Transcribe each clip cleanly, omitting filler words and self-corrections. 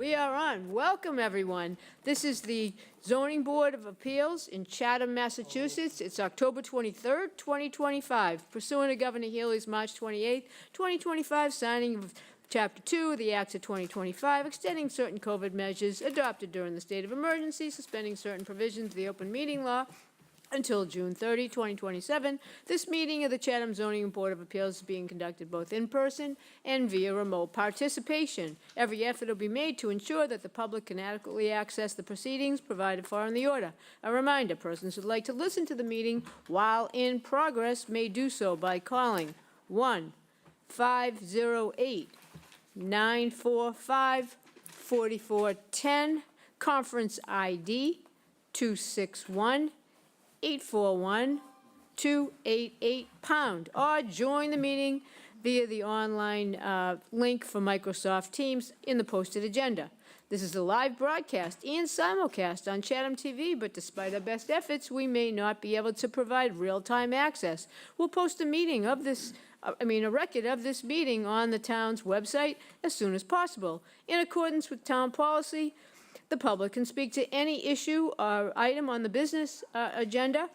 We are on. Welcome, everyone. This is the Zoning Board of Appeals in Chatham, Massachusetts. It's October 23rd, 2025. Pursuant to Governor Healy's March 28th, 2025 signing of Chapter 2 of the Acts of 2025, extending certain COVID measures adopted during the state of emergency, suspending certain provisions of the open meeting law until June 30, 2027. This meeting of the Chatham Zoning Board of Appeals is being conducted both in person and via remote participation. Every effort will be made to ensure that the public can adequately access the proceedings provided for in the order. A reminder, persons who would like to listen to the meeting while in progress may do so by calling 1-508-945-4410, conference ID 261-841-288 or join the meeting via the online link for Microsoft Teams in the posted agenda. This is a live broadcast and simulcast on Chatham TV, but despite our best efforts, we may not be able to provide real-time access. We'll post a record of this meeting on the town's website as soon as possible. In accordance with town policy, the public can speak to any issue or item on the business agenda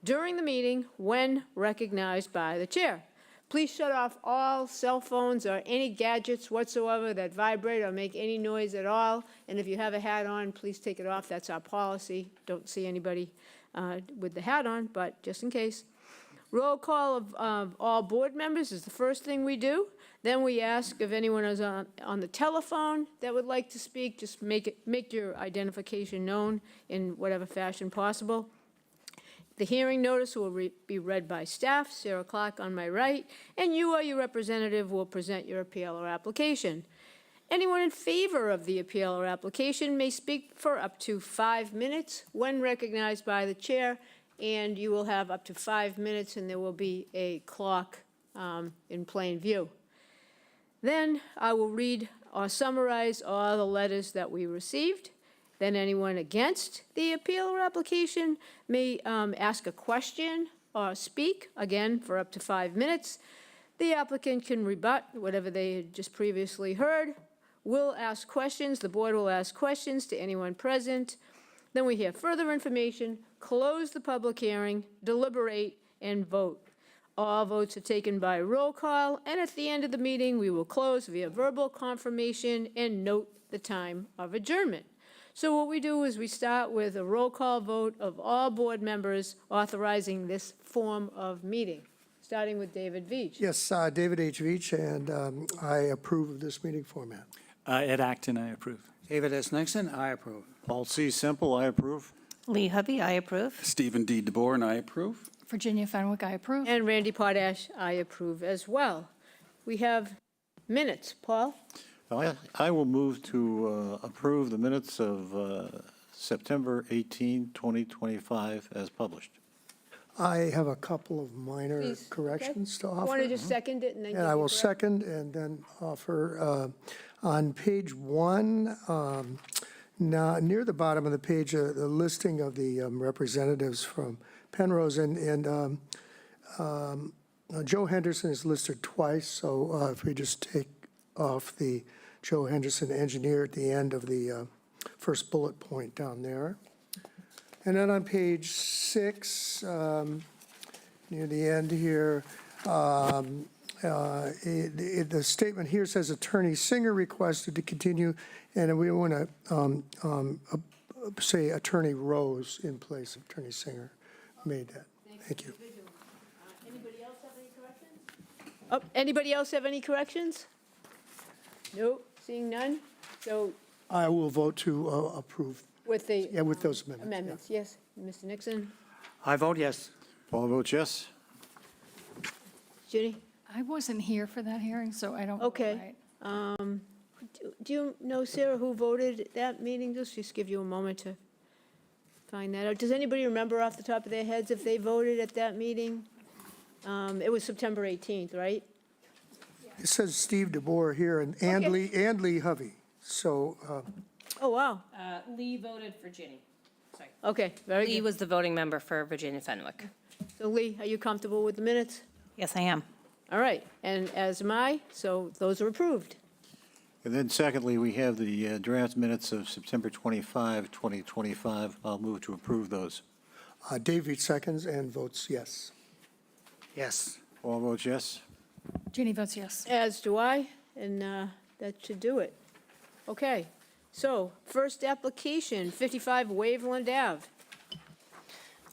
during the meeting when recognized by the chair. Please shut off all cell phones or any gadgets whatsoever that vibrate or make any noise at all. And if you have a hat on, please take it off. That's our policy. Don't see anybody with the hat on, but just in case. Roll call of all board members is the first thing we do. Then we ask if anyone is on the telephone that would like to speak, just make your identification known in whatever fashion possible. The hearing notice will be read by staff, Sarah Clark on my right, and you or your representative will present your appeal or application. Anyone in favor of the appeal or application may speak for up to 5 minutes when recognized by the chair, and you will have up to 5 minutes, and there will be a clock in plain view. Then I will read or summarize all the letters that we received. Then anyone against the appeal or application may ask a question or speak, again, for up to 5 minutes. The applicant can rebut whatever they had just previously heard. We'll ask questions. The board will ask questions to anyone present. Then we hear further information, close the public hearing, deliberate, and vote. All votes are taken by roll call, and at the end of the meeting, we will close via verbal confirmation and note the time of adjournment. So what we do is we start with a roll call vote of all board members authorizing this form of meeting, starting with David Veach. Yes, David H. Veach, and I approve of this meeting format. Ed Acton, I approve. David S. Nixon, I approve. Paul C. Simple, I approve. Lee Hovey, I approve. Stephen D. DeBoer, and I approve. Virginia Fenwick, I approve. And Randy Potash, I approve as well. We have minutes. Paul? I will move to approve the minutes of September 18, 2025 as published. I have a couple of minor Please, corrections to offer. I want to just second it and then. And I will second and then offer on page 1, now near the bottom of the page, the listing of the representatives from Penrose, and Joe Henderson is listed twice, so if we just take off the Joe Henderson engineer at the end of the first bullet point down there. And then on page 6, near the end here, the statement here says Attorney Singer requested to continue, and we want to say Attorney Rose in place of Attorney Singer made that. Thank you. Anybody else have any corrections? Oh, anybody else have any corrections? No, seeing none. So I will vote to approve. with the with those amendments. amendments, yes. Mr. Nixon? I vote yes. Paul votes yes. Judy? I wasn't here for that hearing, so I don't. Okay. Do you know, Sarah, who voted at that meeting? Just give you a moment to find that out. Does anybody remember off the top of their heads if they voted at that meeting? It was September 18th, right? It says Steve DeBoer here and Lee Hovey. So, Oh, wow. Lee voted for Ginny. Sorry. Okay, very Lee good. was the voting member for Virginia Fenwick. So Lee, are you comfortable with the minutes? Yes, I am. All right, and as am I, so those are approved. And then secondly, we have the draft minutes of September 25, 2025. I'll move to approve those. David seconds and votes yes. Yes. All votes yes? Ginny votes yes. As do I, and that should do it. Okay, so first application, 55 Waveland Ave.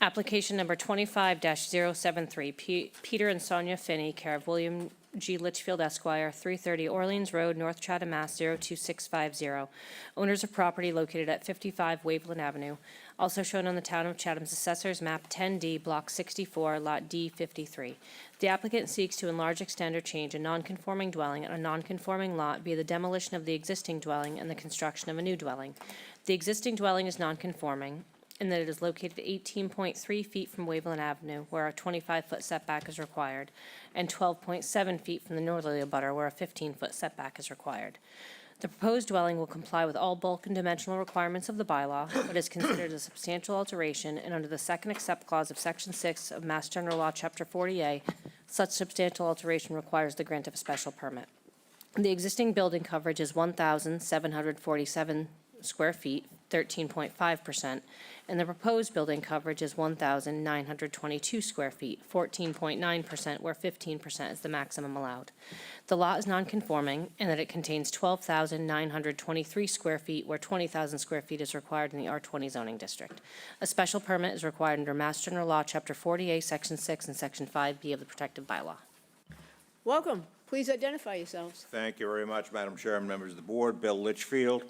Application number 25-073, Peter and Sonia Finney, care of William G. Litchfield Esquire, 330 Orleans Road, North Chatham, Mass. 02650. Owners of property located at 55 Waveland Avenue. Also shown on the Town of Chatham's Assessor's Map 10D, Block 64, Lot D53. The applicant seeks to enlarge, extend, or change a non-conforming dwelling on a non-conforming lot via the demolition of the existing dwelling and the construction of a new dwelling. The existing dwelling is non-conforming in that it is located 18.3 feet from Waveland Avenue, where a 25-foot setback is required, and 12.7 feet from the northerly abutter, where a 15-foot setback is required. The proposed dwelling will comply with all bulk and dimensional requirements of the bylaw, but is considered a substantial alteration, and under the second except clause of Section 6 of Mass General Law, Chapter 40A, such substantial alteration requires the grant of a special permit. The existing building coverage is 1,747 square feet, 13.5%, and the proposed building coverage is 1,922 square feet, 14.9%, where 15% is the maximum allowed. The lot is nonconforming in that it contains 12,923 square feet, where 20,000 square feet is required in the R20 zoning district. A special permit is required under Mass General Law, Chapter 40A, Section 6, and Section 5B of the protective bylaw. Welcome. Please identify yourselves. Thank you very much, Madam Chairman, members of the board. Bill Litchfield,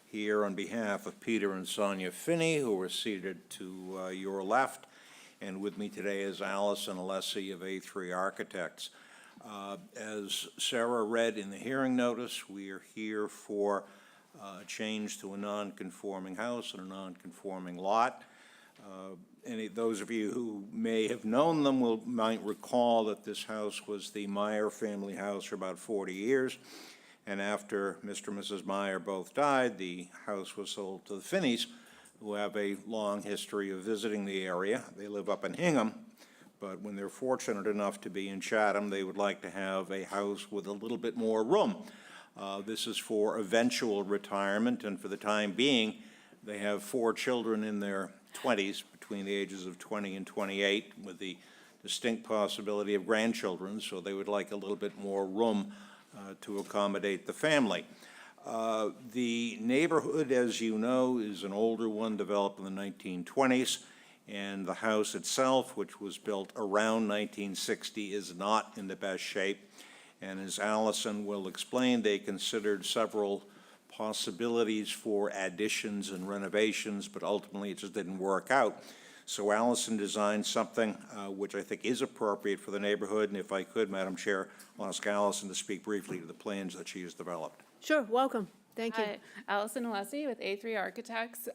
here on behalf of Peter and Sonia Finney, who are seated to your left. And with me today is Allison Alessi of A3 Architects. As Sarah read in the hearing notice, we are here for a change to a non-conforming house and a non-conforming lot. Those of you who may have known them might recall that this house was the Meyer family house for about 40 years. And after Mr. and Mrs. Meyer both died, the house was sold to the Finneys, who have a long history of visiting the area. They live up in Hingham, but when they're fortunate enough to be in Chatham, they would like to have a house with a little bit more room. This is for eventual retirement, and for the time being, they have 4 children in their 20s, between the ages of 20 and 28, with the distinct possibility of grandchildren, so they would like a little bit more room to accommodate the family. The neighborhood, as you know, is an older one developed in the 1920s, and the house itself, which was built around 1960, is not in the best shape. And as Allison will explain, they considered several possibilities for additions and renovations, but ultimately it just didn't work out. So Allison designed something which I think is appropriate for the neighborhood, and if I could, Madam Chair, I'll ask Allison to speak briefly to the plans that she has developed. Sure, welcome. Thank you. Hi, Allison Alessi with A3 Architects.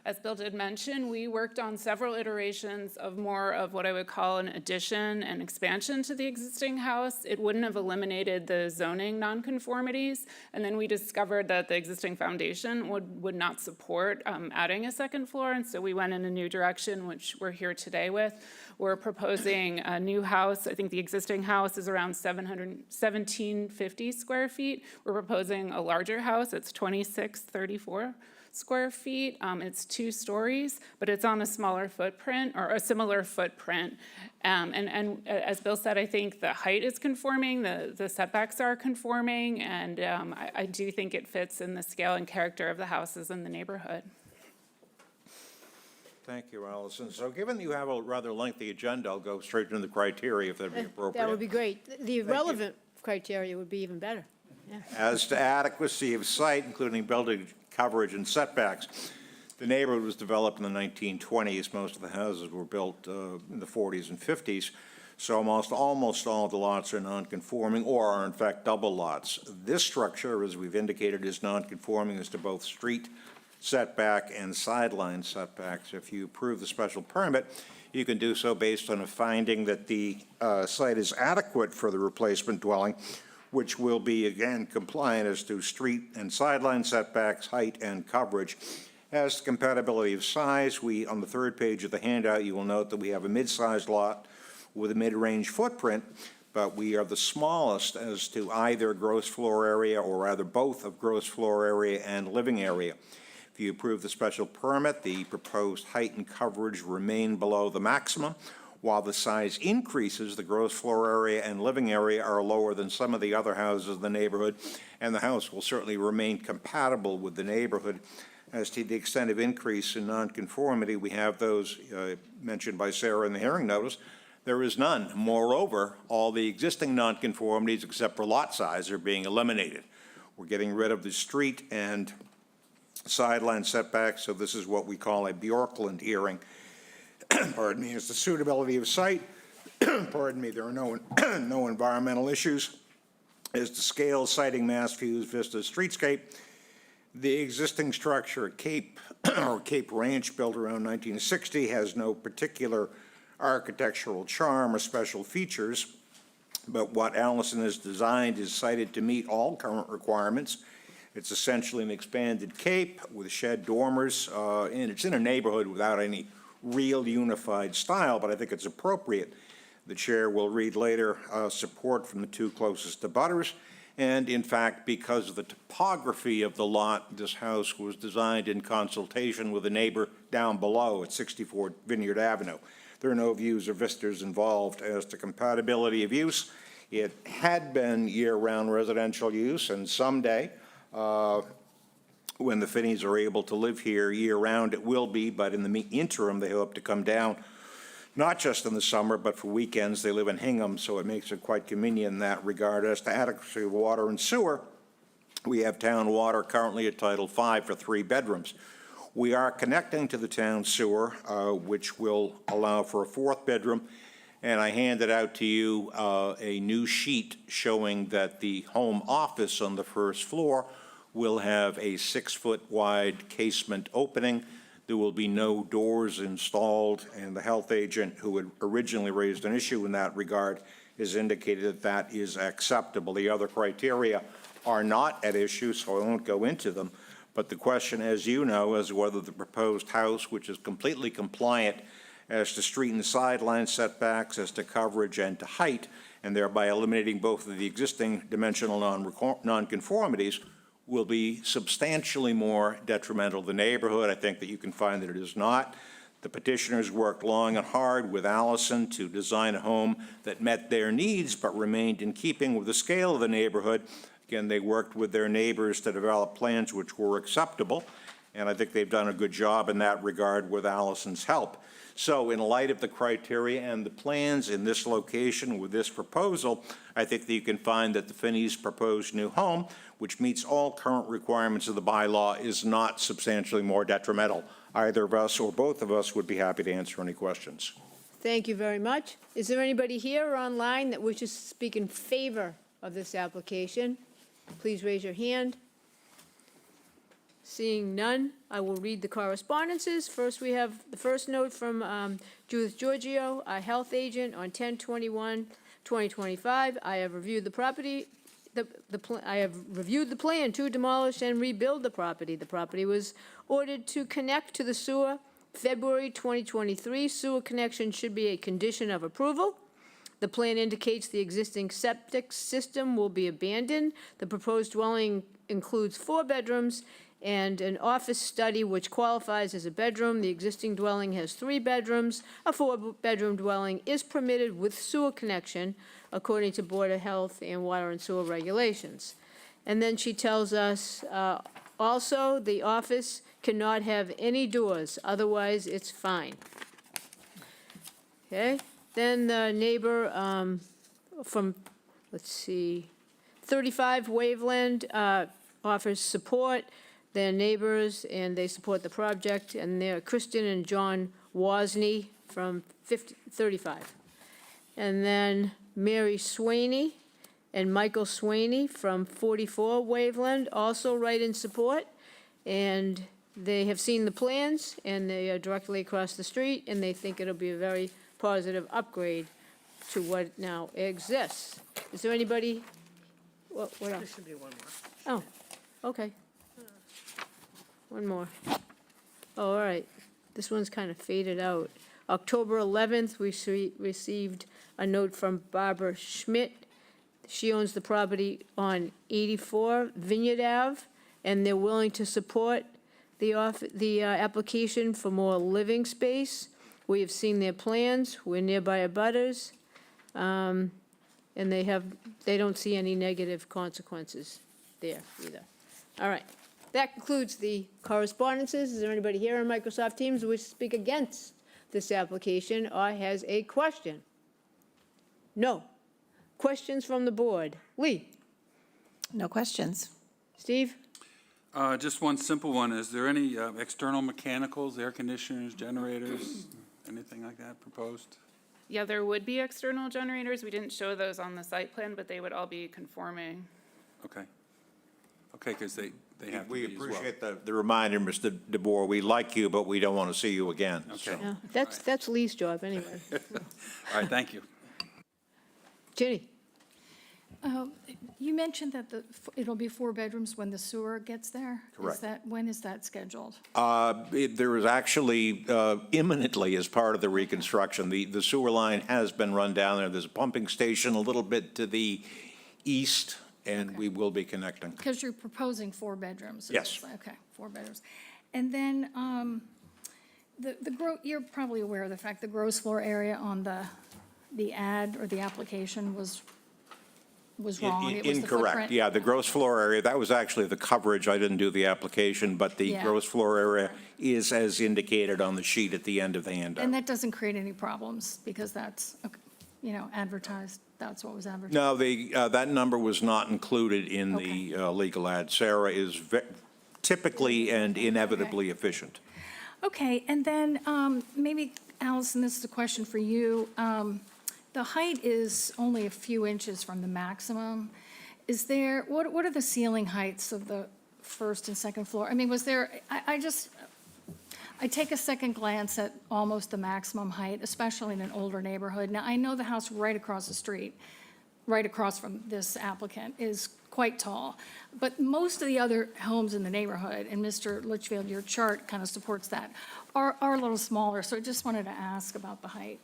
As Bill did mention, we worked on several iterations of more of what I would call an addition and expansion to the existing house. It wouldn't have eliminated the zoning nonconformities, and then we discovered that the existing foundation would not support adding a second floor, and so we went in a new direction, which we're here today with. We're proposing a new house. I think the existing house is around 1,750 square feet. We're proposing a larger house. It's 2,634 square feet. It's 2 stories, but it's on a smaller footprint or a similar footprint. And as Bill said, I think the height is conforming, the setbacks are conforming, and I do think it fits in the scale and character of the houses in the neighborhood. Thank you, Allison. So given you have a rather lengthy agenda, I'll go straight into the criteria if that'd be appropriate. That would be great. The relevant criteria would be even better. Yeah. As to adequacy of site, including building coverage and setbacks, the neighborhood was developed in the 1920s. Most of the houses were built in the 40s and 50s. So almost all of the lots are non-conforming or are in fact double lots. This structure, as we've indicated, is non-conforming as to both street setback and sideline setbacks. If you approve the special permit, you can do so based on a finding that the site is adequate for the replacement dwelling, which will be, again, compliant as to street and sideline setbacks, height, and coverage. As to compatibility of size, on the 3rd page of the handout, you will note that we have a mid-sized lot with a mid-range footprint, but we are the smallest as to either gross floor area, or rather both of gross floor area and living area. If you approve the special permit, the proposed height and coverage remain below the maximum. While the size increases, the gross floor area and living area are lower than some of the other houses in the neighborhood, and the house will certainly remain compatible with the neighborhood. As to the extent of increase in nonconformity, we have those mentioned by Sarah in the hearing notice. There is none. Moreover, all the existing nonconformities, except for lot size, are being eliminated. We're getting rid of the street and sideline setbacks, so this is what we call a Bjorkland hearing. Pardon me, it's the suitability of site. Pardon me, there are no environmental issues. As to scale, siting, mass views, vistas, streetscape, the existing structure at Cape or Cape Ranch, built around 1960, has no particular architectural charm or special features, but what Allison has designed is cited to meet all current requirements. It's essentially an expanded cape with shed dormers, and it's in a neighborhood without any real unified style, but I think it's appropriate. The chair will read later support from the two closest abutters, and in fact, because of the topography of the lot, this house was designed in consultation with a neighbor down below at 64 Vineyard Avenue. There are no views or vistas involved. As to compatibility of use, it had been year-round residential use, and someday, when the Finneys are able to live here year-round, it will be, but in the interim, they hope to come down, not just in the summer, but for weekends. They live in Hingham, so it makes it quite convenient in that regard. As to adequacy of water and sewer, we have town water currently at Title V for 3 bedrooms. We are connecting to the town sewer, which will allow for a 4th bedroom, and I handed out to you a new sheet showing that the home office on the 1st floor will have a 6-foot wide casement opening. There will be no doors installed, and the health agent who had originally raised an issue in that regard has indicated that that is acceptable. The other criteria are not at issue, so I won't go into them. But the question, as you know, is whether the proposed house, which is completely compliant as to street and sideline setbacks, as to coverage and to height, and thereby eliminating both of the existing dimensional nonconformities, will be substantially more detrimental to the neighborhood. I think that you can find that it is not. The petitioners worked long and hard with Allison to design a home that met their needs but remained in keeping with the scale of the neighborhood. Again, they worked with their neighbors to develop plans which were acceptable, and I think they've done a good job in that regard with Allison's help. So in light of the criteria and the plans in this location with this proposal, I think that you can find that the Finneys' proposed new home, which meets all current requirements of the bylaw, is not substantially more detrimental. Either of us or both of us would be happy to answer any questions. Thank you very much. Is there anybody here or online that wishes to speak in favor of this application? Please raise your hand. Seeing none, I will read the correspondences. First, we have the first note from Judith Giorgio, our health agent, on 10/21/2025. I have reviewed the property. I have reviewed the plan to demolish and rebuild the property. The property was ordered to connect to the sewer February 2023. Sewer connection should be a condition of approval. The plan indicates the existing septic system will be abandoned. The proposed dwelling includes 4 bedrooms and an office study which qualifies as a bedroom. The existing dwelling has 3 bedrooms. A 4-bedroom dwelling is permitted with sewer connection according to Board of Health and Water and Sewer regulations. And then she tells us also the office cannot have any doors, otherwise it's fine. Okay, then the neighbor from, let's see, 35 Waveland offers support. They're neighbors, and they support the project, and they're Kristen and John Wozni from 35. And then Mary Swaney and Michael Swaney from 44 Waveland also write in support, and they have seen the plans, and they are directly across the street, and they think it'll be a very positive upgrade to what now exists. Is there anybody? What else? There should be one more. Oh, okay. One more. Oh, all right. This one's kind of faded out. October 11th, we received a note from Barbara Schmidt. She owns the property on 84 Vineyard Ave, and they're willing to support the application for more living space. We have seen their plans. We're nearby abutters. And they don't see any negative consequences there either. All right. That concludes the correspondences. Is there anybody here on Microsoft Teams who wishes to speak against this application or has a question? No. Questions from the board? Lee? No questions. Steve? Just one simple one. Is there any external mechanicals, air conditioners, generators, anything like that proposed? Yeah, there would be external generators. We didn't show those on the site plan, but they would all be conforming. Okay. Okay, because they have to We be as well. appreciate the reminder, Mr. DeBoer. We like you, but we don't want to see you again. Okay. No, that's Lee's job anyway. All right, thank you. Ginny? You mentioned that it'll be 4 bedrooms when the sewer gets there? Correct. When is that scheduled? There is actually imminently, as part of the reconstruction, the sewer line has been run down there. There's a pumping station a little bit to the east, and we will be connecting. Because you're proposing 4 bedrooms. Yes. Okay, 4 bedrooms. And then you're probably aware of the fact the gross floor area on the ad or the application was wrong. It was the Incorrect. footprint. Yeah, the gross floor area, that was actually the coverage. I didn't do the application, but the Yeah. gross floor area is as indicated on the sheet at the end of the handout. And that doesn't create any problems because that's, advertised, that's what was advertised. No, that number was not included in the legal ad. Sarah is typically and inevitably efficient. Okay, and then maybe, Allison, this is a question for you. The height is only a few inches from the maximum. Is there, what are the ceiling heights of the first and second floor? I mean, was there, I take a second glance at almost the maximum height, especially in an older neighborhood. Now, I know the house right across the street, right across from this applicant, is quite tall. But most of the other homes in the neighborhood, and Mr. Litchfield, your chart kind of supports that, are a little smaller. So I just wanted to ask about the height.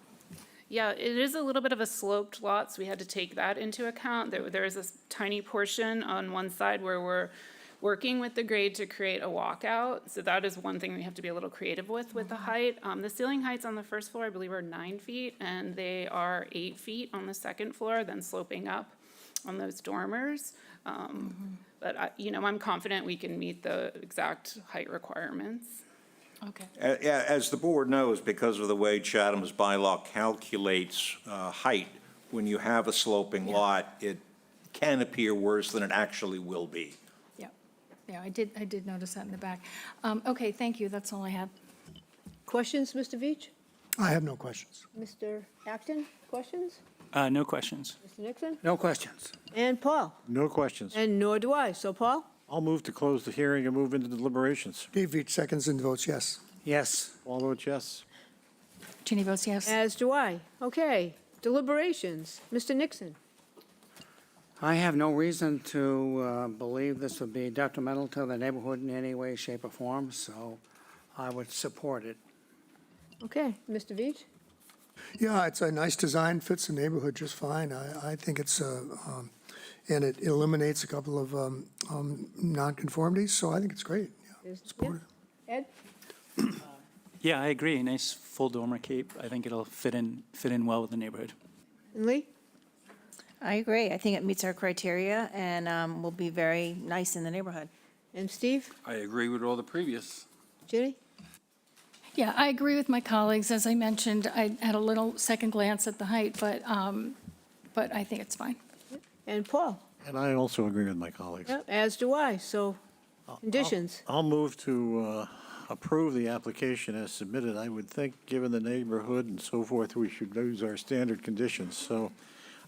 Yeah, it is a little bit of a sloped lot, so we had to take that into account. There is this tiny portion on one side where we're working with the grade to create a walkout. So that is one thing we have to be a little creative with the height. The ceiling heights on the first floor, I believe, are 9 feet, and they are 8 feet on the second floor, then sloping up on those dormers. But I'm confident we can meet the exact height requirements. Okay. As the board knows, because of the way Chatham's bylaw calculates height, when you have a sloping lot, it can appear worse than it actually will be. Yeah, I did notice that in the back. Okay, thank you, that's all I have. Questions, Mr. Veach? I have no questions. Mr. Acton, questions? No questions. Mr. Nixon? No questions. And Paul? No questions. And nor do I. So, Paul? I'll move to close the hearing and move into deliberations. Dave Veach seconds and votes yes. Yes. All votes yes. Ginny votes yes. As do I. Okay, deliberations. Mr. Nixon? I have no reason to believe this would be detrimental to the neighborhood in any way, shape, or form, so I would support it. Okay, Mr. Veach? Yeah, it's a nice design, fits the neighborhood just fine. I think it's, and it eliminates a couple of nonconformities, so I think it's great. Yeah, support it. Ed? Yeah, I agree. Nice full dormer cape. I think it'll fit in well with the neighborhood. And Lee? I agree. I think it meets our criteria and will be very nice in the neighborhood. And Steve? I agree with all the previous. Ginny? Yeah, I agree with my colleagues. As I mentioned, I had a little second glance at the height, but I think it's fine. And Paul? And I also agree with my colleagues. Yeah, as do I. So, conditions. I'll move to approve the application as submitted. I would think, given the neighborhood and so forth, we should use our standard conditions. So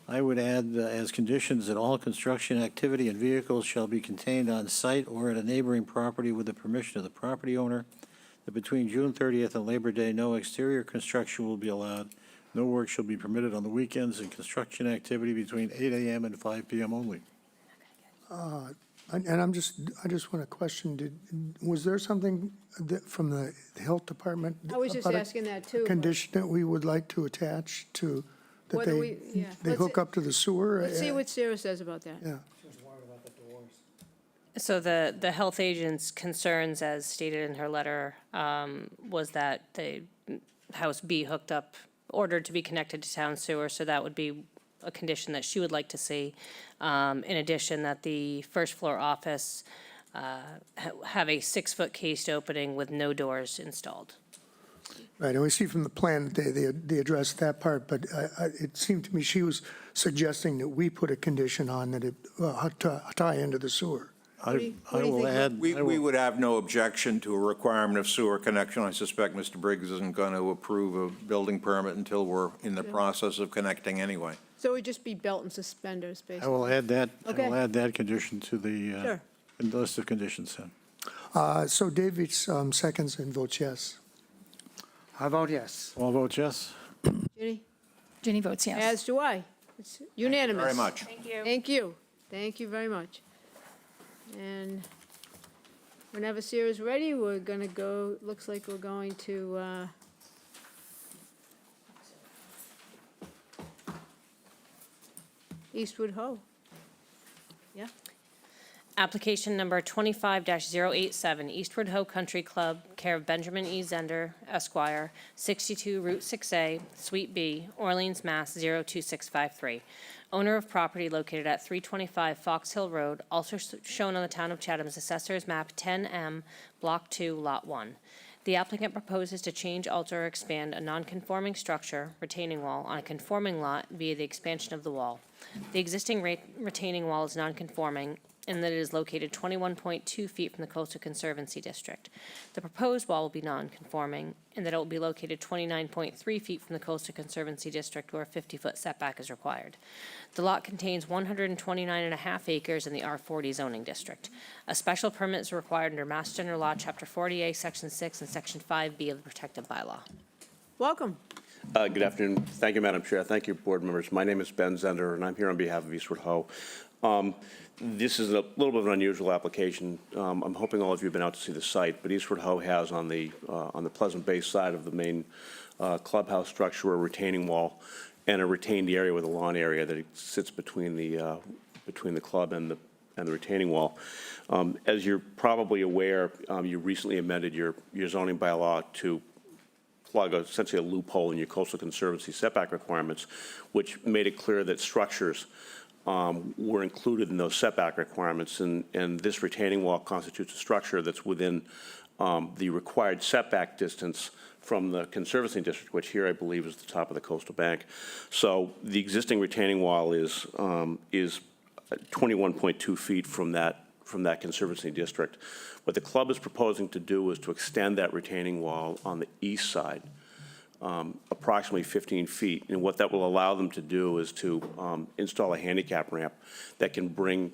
I would add as conditions that all construction activity and vehicles shall be contained on site or at a neighboring property with the permission of the property owner, that between June 30th and Labor Day, no exterior construction will be allowed. No work shall be permitted on the weekends, and construction activity between 8 a.m. and 5 p.m. only. And I just want to question, was there something from the health department? I was just about a asking that too. but Condition that we would like to attach to, that What do they, we- yeah. they Let's- hook up to the sewer? Let's see what Sarah says about that. Yeah, So the health agent's concerns, as stated in her letter, was that the house be hooked up, ordered to be connected to town sewer, so that would be a condition that she would like to see. In addition, that the first floor office have a 6-foot cased opening with no doors installed. right, and we see from the plan that they addressed that part, but it seemed to me she was suggesting that we put a condition on that it tie into the sewer. I do you will think? add. We would have no objection to a requirement of sewer connection. I suspect Mr. Briggs isn't going to approve a building permit until we're in the process of connecting anyway. So it would just be belt and suspenders, I basically. will add that, I Okay. will add that condition to the Sure. list of conditions then. So David seconds and votes yes. I vote yes. All vote yes? Ginny? Ginny votes yes. As do I. It's unanimous. Very much. Thank you. Thank you. Thank you very much. And whenever Sarah's ready, we're going to go, looks like we're going to, Eastwood Ho. Yeah? Application number 25-087, Eastwood Ho Country Club, care of Benjamin E. Zender, Esquire, 62 Route 6A, Suite B, Orleans, Mass. 02653. Owner of property located at 325 Fox Hill Road, also shown on the Town of Chatham's Assessor's Map 10M, Block 2, Lot 1. The applicant proposes to change, alter, or expand a non-conforming structure, retaining wall, on a conforming lot via the expansion of the wall. The existing retaining wall is non-conforming in that it is located 21.2 feet from the Coastal Conservancy District. The proposed wall will be non-conforming in that it will be located 29.3 feet from the Coastal Conservancy District, where a 50-foot setback is required. The lot contains 129.5 acres in the R40 zoning district. A special permit is required under Mass General Law, Chapter 40A, Section 6, and Section 5B of the Protective Bylaw. Welcome. Good afternoon. Thank you, Madam Chair. Thank you, board members. My name is Ben Zender, and I'm here on behalf of Eastwood Ho. This is a little bit of an unusual application. I'm hoping all of you have been out to see the site, but Eastwood Ho has on the Pleasant Bay side of the main clubhouse structure a retaining wall and a retained area with a lawn area that sits between the club and the retaining wall. As you're probably aware, you recently amended your zoning bylaw to plug essentially a loophole in your Coastal Conservancy setback requirements, which made it clear that structures were included in those setback requirements, and this retaining wall constitutes a structure that's within the required setback distance from the Conservancy District, which here I believe is the top of the coastal bank. So the existing retaining wall is 21.2 feet from that Conservancy District. What the club is proposing to do is to extend that retaining wall on the east side, approximately 15 feet. And what that will allow them to do is to install a handicap ramp that can bring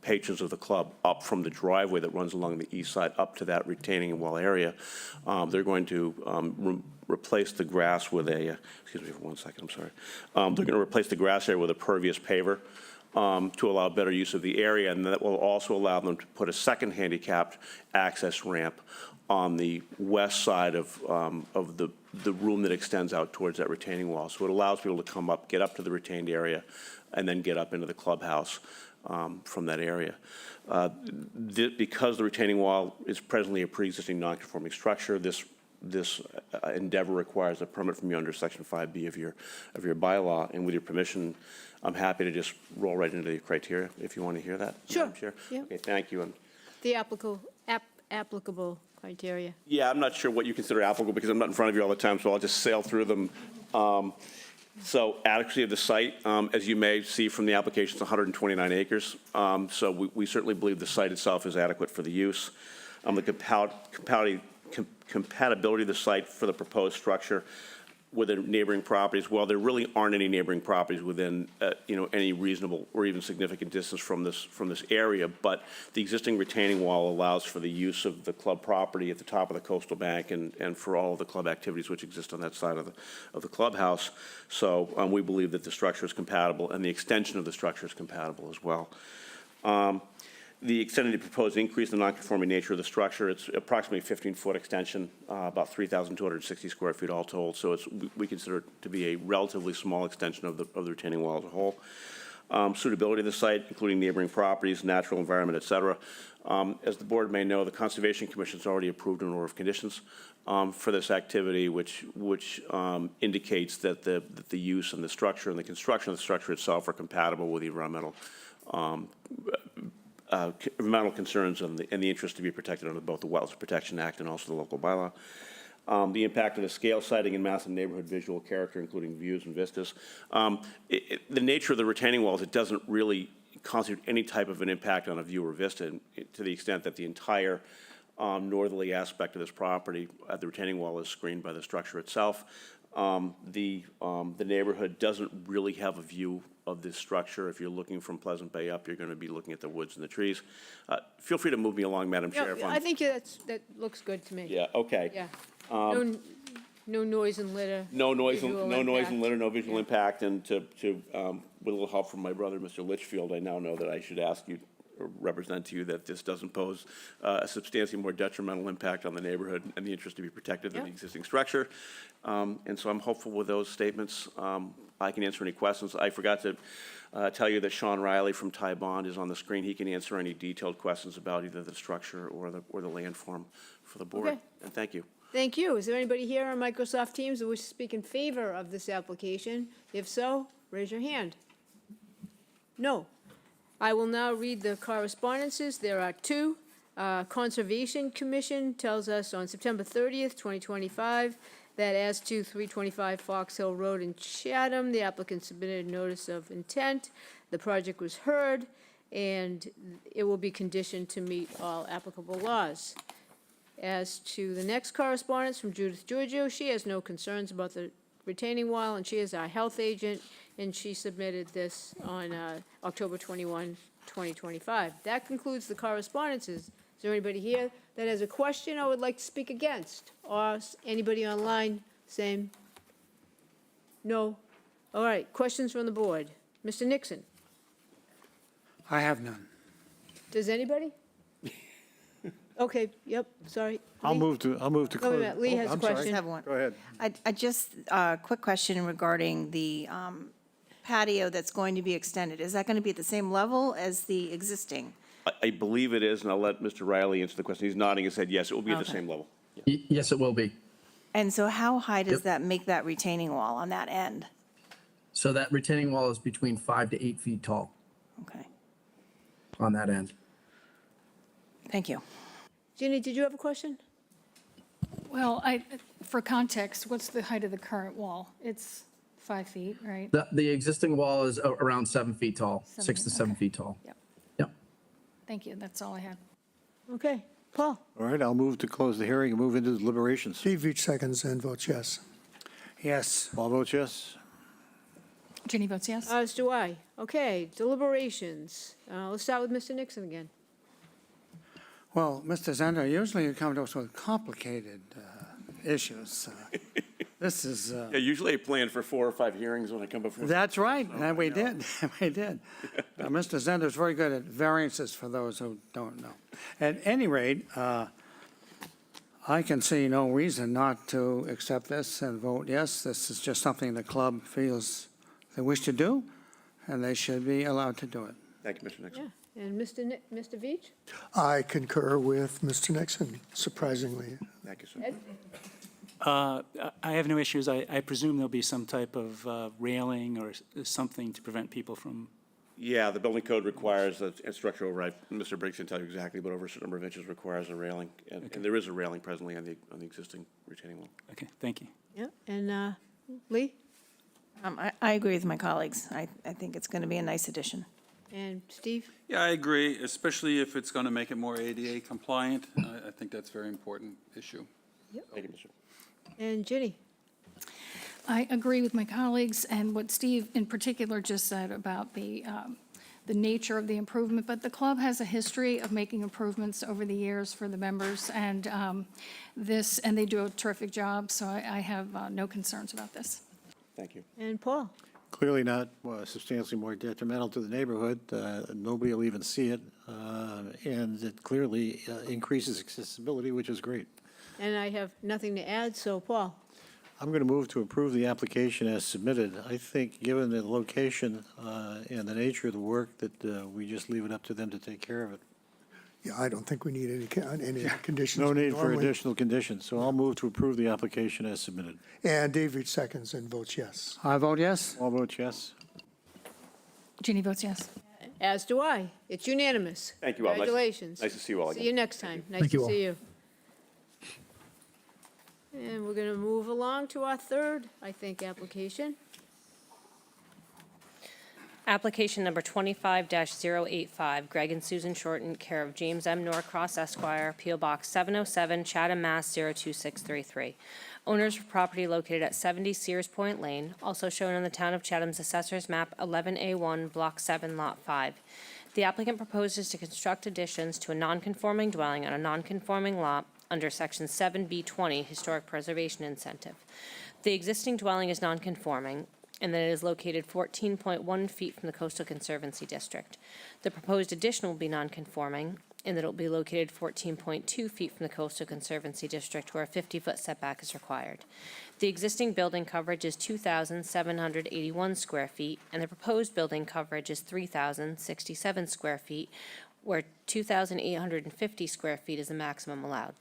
patrons of the club up from the driveway that runs along the east side up to that retaining wall area. They're going to replace the grass with a, excuse me for 1 second, I'm sorry. They're going to replace the grass area with a pervious paver to allow better use of the area, and that will also allow them to put a second handicapped access ramp on the west side of the room that extends out towards that retaining wall. So it allows people to come up, get up to the retained area, and then get up into the clubhouse from that area. Because the retaining wall is presently a pre-existing non-conforming structure, this endeavor requires a permit from you under Section 5B of your bylaw, and with your permission, I'm happy to just roll right into the criteria if you want to hear that. Sure. Madam Chair. Yeah. Okay, thank you. And The applicable criteria. yeah, I'm not sure what you consider applicable because I'm not in front of you all the time, so I'll just sail through them. So adequacy of the site, as you may see from the application, it's 129 acres. So we certainly believe the site itself is adequate for the use. The compatibility of the site for the proposed structure with the neighboring properties, well, there really aren't any neighboring properties within, any reasonable or even significant distance from this area, but the existing retaining wall allows for the use of the club property at the top of the coastal bank and for all of the club activities which exist on that side of the clubhouse. So we believe that the structure is compatible and the extension of the structure is compatible as well. The extended proposed increase in the nonconforming nature of the structure, it's approximately 15-foot extension, about 3,260 square feet all told. So we consider it to be a relatively small extension of the retaining wall as a whole. Suitability of the site, including neighboring properties, natural environment, et cetera. As the board may know, the Conservation Commission's already approved an order of conditions for this activity, which indicates that the use and the structure and the construction of the structure itself are compatible with the environmental concerns and the interest to be protected under both the Wetlands Protection Act and also the local bylaw. The impact of the scale, siting, and massive neighborhood visual character, including views and vistas. The nature of the retaining walls, it doesn't really constitute any type of an impact on a view or vista to the extent that the entire northerly aspect of this property, the retaining wall is screened by the structure itself. The neighborhood doesn't really have a view of this structure. If you're looking from Pleasant Bay up, you're going to be looking at the woods and the trees. Feel free to move me along, Madam Chair. I think that looks good to me. Yeah, okay. Yeah. No noise and litter. No noise, visual no noise and impact. litter, no visual impact, and with a little help from my brother, Mr. Litchfield, I now know that I should ask you, or represent to you, that this doesn't pose a substantially more detrimental impact on the neighborhood and the interest to be protected than the existing structure. And so I'm hopeful with those statements. I can answer any questions. I forgot to tell you that Sean Riley from Ty Bond is on the screen. He can answer any detailed questions about either the structure or the land form for the board. Okay. And thank you. Thank you. Is there anybody here on Microsoft Teams who wishes to speak in favor of this application? If so, raise your hand. No. I will now read the correspondences. There are two. Conservation Commission tells us on September 30th, 2025, that as to 325 Fox Hill Road in Chatham, the applicant submitted a notice of intent. The project was heard, and it will be conditioned to meet all applicable laws. As to the next correspondence from Judith Giorgio, she has no concerns about the retaining wall, and she is our health agent, and she submitted this on October 21, 2025. That concludes the correspondences. Is there anybody here that has a question or would like to speak against? Or anybody online, same? No? All right, questions from the board. Mr. Nixon, I have none. does anybody? Okay, yep, sorry. I'll Lee? move to Oh, wait a close. minute, Lee has a I'm sorry. question. I have one. Go ahead. I just, quick question regarding the patio that's going to be extended. Is that going to be at the same level as the existing? I believe it is, and I'll let Mr. Riley answer the question. He's nodding his head, yes, it will be at the Okay. same level. Yes, it will be. And so how high does Yep. that make that retaining wall on that end? So that retaining wall is between 5 to 8 feet tall Okay, on that end. thank you. Ginny, did you have a question? Well, for context, what's the height of the current wall? It's 5 feet, right? The existing wall is around 7 feet tall, 6 to 7 okay. feet tall. Yep. Yep. Thank you, that's all I had. Okay, Paul? All right, I'll move to close the hearing and move into deliberations. Steve Veach seconds and votes yes. Yes. All votes yes? Ginny votes yes? As do I. Okay, deliberations. Let's start with Mr. Nixon again. Well, Mr. Zender, usually you come to us with complicated issues. This is, Yeah, usually I plan for 4 or 5 hearings when I come before. that's right, and we did, we did. Mr. Zender is very good at variances for those who don't know. At any rate, I can see no reason not to accept this and vote yes. This is just something the club feels they wish to do, and they should be allowed to do it. Thank you, Mr. Nixon. Yeah, and Mr. Veach? I concur with Mr. Nixon, surprisingly. Thank you, sir. Ed? I have no issues. I presume there'll be some type of railing or something to prevent people from. Yeah, the building code requires a structural right. Mr. Briggs can tell you exactly, but over a certain number of inches requires a railing. And there is a railing presently on the existing retaining wall. Okay, thank you. Yeah, and Lee? I agree with my colleagues. I think it's going to be a nice addition. And Steve? Yeah, I agree, especially if it's going to make it more ADA compliant. I think that's a very important issue. Thank you, Mr. And Ginny? I agree with my colleagues and what Steve in particular just said about the nature of the improvement, but the club has a history of making improvements over the years for the members, and they do a terrific job, so I have no concerns about this. Thank you. And Paul? Clearly not substantially more detrimental to the neighborhood. Nobody will even see it. And it clearly increases accessibility, which is great. And I have nothing to add, so Paul. I'm going to move to approve the application as submitted. I think, given the location and the nature of the work, that we just leave it up to them to take care of it. Yeah, I don't think we need any conditions. No need for normally. additional conditions, so I'll move to approve the application as submitted. And David seconds and votes yes. I vote yes. All vote yes. Jeannie votes yes. As do I. It's unanimous. Thank you all. Congratulations. Nice to see you all See again. you next time. Nice Thank you to all. see you. And we're going to move along to our third, I think, application. Application number 25-085, Greg and Susan Shorten, care of James M. Norcross Esquire, P.O. Box 707, Chatham, Mass. 02633. Owners of property located at 70 Sears Point Lane, also shown on the Town of Chatham's Assessor's Map 11A1, Block 7, Lot 5. The applicant proposes to construct additions to a nonconforming dwelling on a nonconforming lot under Section 7B20 Historic Preservation Incentive. The existing dwelling is nonconforming and that it is located 14.1 feet from the Coastal Conservancy District. The proposed addition will be nonconforming in that it will be located 14.2 feet from the Coastal Conservancy District, where a 50-foot setback is required. The existing building coverage is 2,781 square feet, and the proposed building coverage is 3,067 square feet, where 2,850 square feet is the maximum allowed.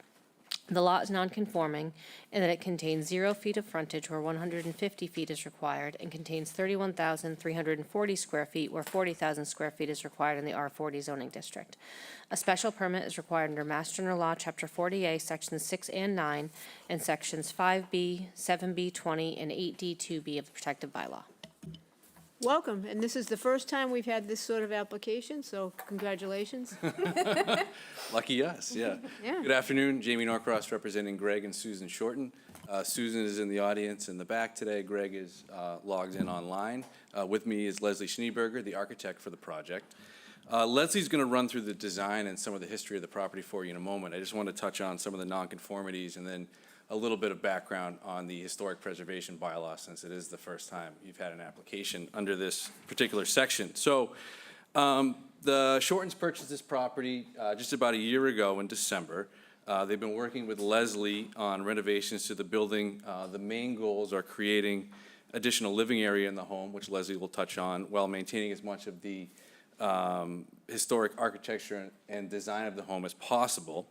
The lot is nonconforming in that it contains 0 feet of frontage where 150 feet is required and contains 31,340 square feet where 40,000 square feet is required in the R40 zoning district. A special permit is required under Mass General Law, Chapter 40A, Sections 6 and 9, and Sections 5B, 7B, 20, and 8D2B of the protective bylaw. Welcome, and this is the first time we've had this sort of application, so congratulations. Lucky us, yeah. Yeah. Good afternoon, Jamie Norcross representing Greg and Susan Shorten. Susan is in the audience in the back today. Greg is logged in online. With me is Leslie Schneeberger, the architect for the project. Leslie's going to run through the design and some of the history of the property for you in a moment. I just want to touch on some of the nonconformities and then a little bit of background on the historic preservation bylaw, since it is the first time you've had an application under this particular section. So the Shortens purchased this property just about a year ago in December. They've been working with Leslie on renovations to the building. The main goals are creating additional living area in the home, which Leslie will touch on, while maintaining as much of the historic architecture and design of the home as possible.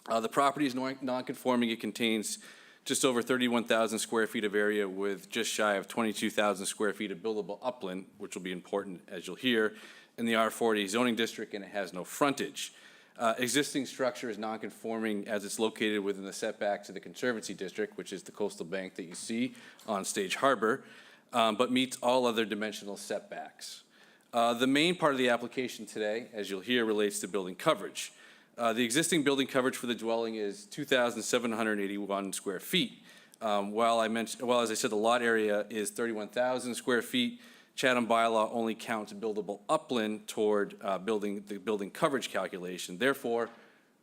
The property is non-conforming. It contains just over 31,000 square feet of area with just shy of 22,000 square feet of buildable upland, which will be important, as you'll hear, in the R40 zoning district, and it has no frontage. Existing structure is non-conforming as it's located within the setback to the Conservancy District, which is the coastal bank that you see on Stage Harbor, but meets all other dimensional setbacks. The main part of the application today, as you'll hear, relates to building coverage. The existing building coverage for the dwelling is 2,781 square feet. While as I said, the lot area is 31,000 square feet, Chatham bylaw only counts buildable upland toward the building coverage calculation. Therefore,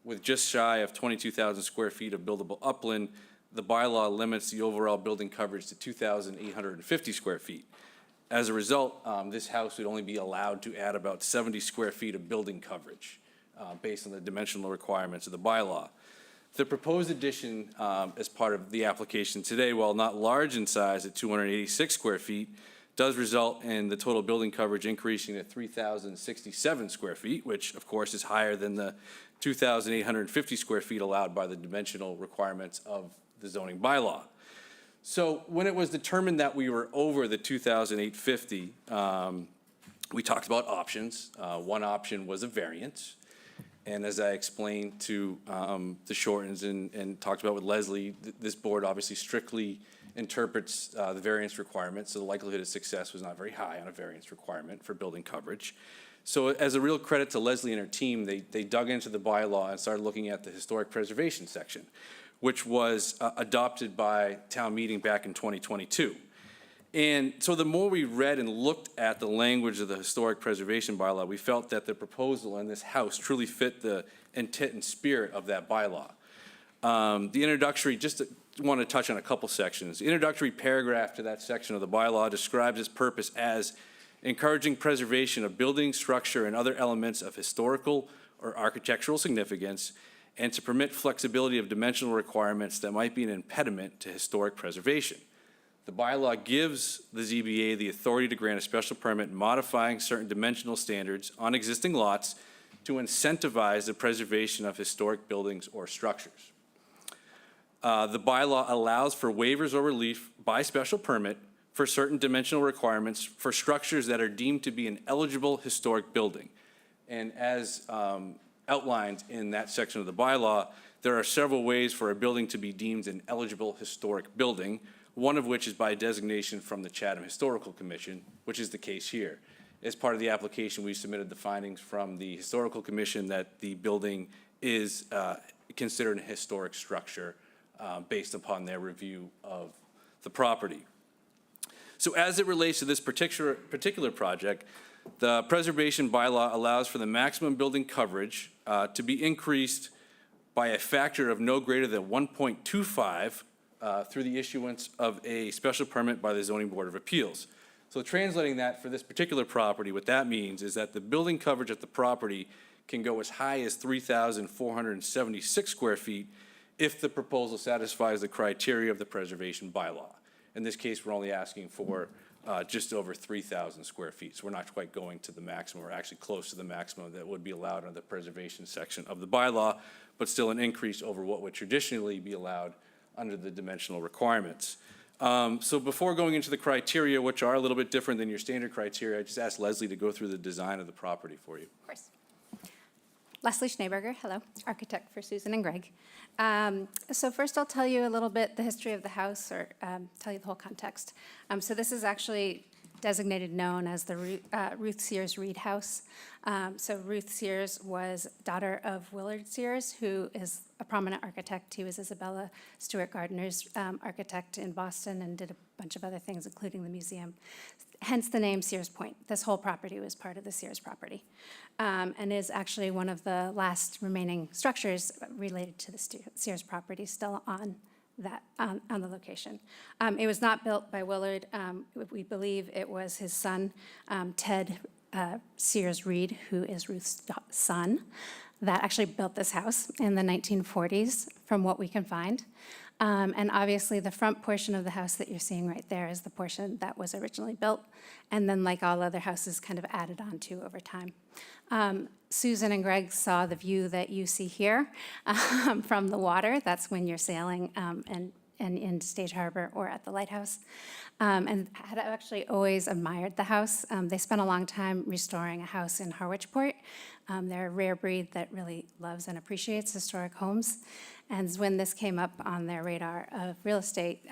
with just shy of 22,000 square feet of buildable upland, the bylaw limits the overall building coverage to 2,850 square feet. As a result, this house would only be allowed to add about 70 square feet of building coverage, based on the dimensional requirements of the bylaw. The proposed addition as part of the application today, while not large in size at 286 square feet, does result in the total building coverage increasing to 3,067 square feet, which of course is higher than the 2,850 square feet allowed by the dimensional requirements of the zoning bylaw. So when it was determined that we were over the 2,850, we talked about options. One option was a variance. And as I explained to the Shortens and talked about with Leslie, this board obviously strictly interprets the variance requirement, so the likelihood of success was not very high on a variance requirement for building coverage. So as a real credit to Leslie and her team, they dug into the bylaw and started looking at the historic preservation section, which was adopted by town meeting back in 2022. And so the more we read and looked at the language of the historic preservation bylaw, we felt that the proposal in this house truly fit the intent and spirit of that bylaw. The introductory, just want to touch on a couple sections. The introductory paragraph to that section of the bylaw describes its purpose as encouraging preservation of building, structure, and other elements of historical or architectural significance, and to permit flexibility of dimensional requirements that might be an impediment to historic preservation. The bylaw gives the ZBA the authority to grant a special permit modifying certain dimensional standards on existing lots to incentivize the preservation of historic buildings or structures. The bylaw allows for waivers or relief by special permit for certain dimensional requirements for structures that are deemed to be an eligible historic building. And as outlined in that section of the bylaw, there are several ways for a building to be deemed an eligible historic building, one of which is by designation from the Chatham Historical Commission, which is the case here. As part of the application, we submitted the findings from the Historical Commission that the building is considered a historic structure based upon their review of the property. So as it relates to this particular project, the preservation bylaw allows for the maximum building coverage to be increased by a factor of no greater than 1.25 through the issuance of a special permit by the Zoning Board of Appeals. So translating that for this particular property, what that means is that the building coverage at the property can go as high as 3,476 square feet if the proposal satisfies the criteria of the preservation bylaw. In this case, we're only asking for just over 3,000 square feet. So we're not quite going to the maximum. We're actually close to the maximum that would be allowed under the preservation section of the bylaw, but still an increase over what would traditionally be allowed under the dimensional requirements. So before going into the criteria, which are a little bit different than your standard criteria, I just asked Leslie to go through the design of the property for you. Of course. Leslie Schneeberger, hello, architect for Susan and Greg. So first I'll tell you a little bit the history of the house, or tell you the whole context. So this is actually designated known as the Ruth Sears Reed House. So Ruth Sears was daughter of Willard Sears, who is a prominent architect. He was Isabella Stewart Gardner's architect in Boston and did a bunch of other things, including the museum. Hence the name Sears Point. This whole property was part of the Sears property, and is actually one of the last remaining structures related to the Sears property still on that on the location. It was not built by Willard. We believe it was his son, Ted Sears Reed, who is Ruth's son, that actually built this house in the 1940s, from what we can find. And obviously, the front portion of the house that you're seeing right there is the portion that was originally built, and then, like all other houses, kind of added on to over time. Susan and Greg saw the view that you see here from the water. That's when you're sailing and in Stage Harbor or at the lighthouse, and had actually always admired the house. They spent a long time restoring a house in Harwichport. They're a rare breed that really loves and appreciates historic homes. And when this came up on their radar of real estate,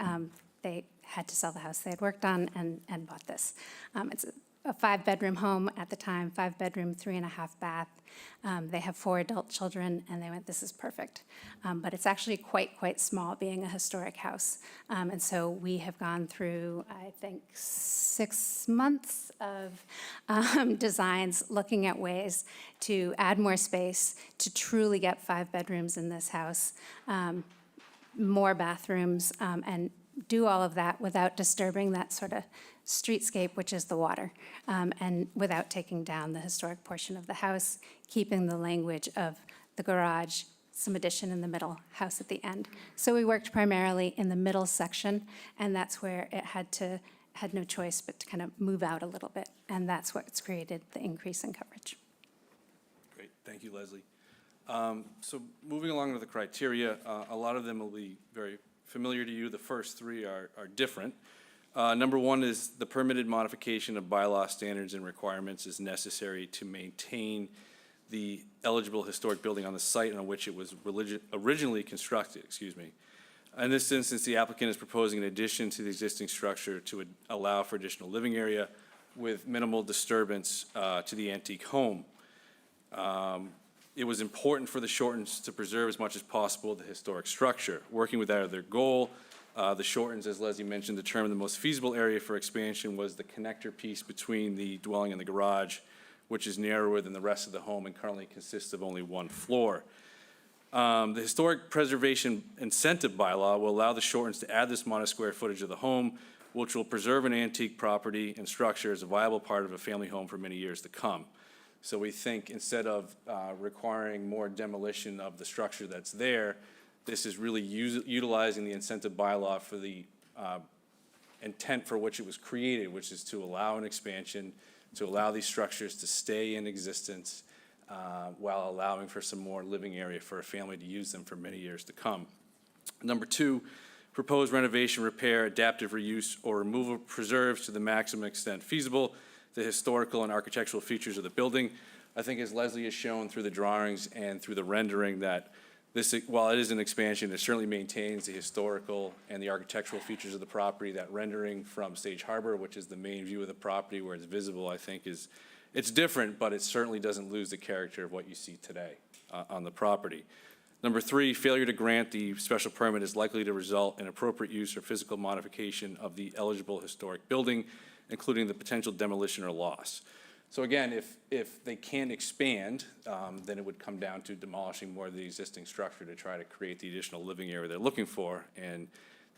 they had to sell the house they had worked on and bought this. It's a 5-bedroom home at the time, 5-bedroom, 3.5 bath. They have 4 adult children, and they went, this is perfect. But it's actually quite small, being a historic house. And so we have gone through, I think, 6 months of designs, looking at ways to add more space, to truly get 5 bedrooms in this house, more bathrooms, and do all of that without disturbing that sort of streetscape, which is the water, and without taking down the historic portion of the house, keeping the language of the garage, some addition in the middle, house at the end. So we worked primarily in the middle section, and that's where it had no choice but to kind of move out a little bit, and that's what's created the increase in coverage. Great, thank you, Leslie. So moving along with the criteria, a lot of them will be very familiar to you. The first 3 are different. Number 1 is the permitted modification of bylaw standards and requirements is necessary to maintain the eligible historic building on the site on which it was originally constructed, In this instance, the applicant is proposing an addition to the existing structure to allow for additional living area with minimal disturbance to the antique home. It was important for the Shortens to preserve as much as possible the historic structure. Working with that other goal, the Shortens, as Leslie mentioned, determined the most feasible area for expansion was the connector piece between the dwelling and the garage, which is narrower than the rest of the home and currently consists of only 1 floor. The Historic Preservation Incentive Bylaw will allow the Shortens to add this modest square footage of the home, which will preserve an antique property and structure as a viable part of a family home for many years to come. So we think instead of requiring more demolition of the structure that's there, this is really utilizing the incentive bylaw for the intent for which it was created, which is to allow an expansion, to allow these structures to stay in existence while allowing for some more living area for a family to use them for many years to come. Number two, proposed renovation, repair, adaptive reuse, or removal preserves to the maximum extent feasible the historical and architectural features of the building. I think as Leslie has shown through the drawings and through the rendering that this, while it is an expansion, it certainly maintains the historical and the architectural features of the property. That rendering from Stage Harbor, which is the main view of the property where it's visible, I think it's different, but it certainly doesn't lose the character of what you see today on the property. Number three, failure to grant the special permit is likely to result in appropriate use or physical modification of the eligible historic building, including the potential demolition or loss. So again, if they can't expand, then it would come down to demolishing more of the existing structure to try to create the additional living area they're looking for. And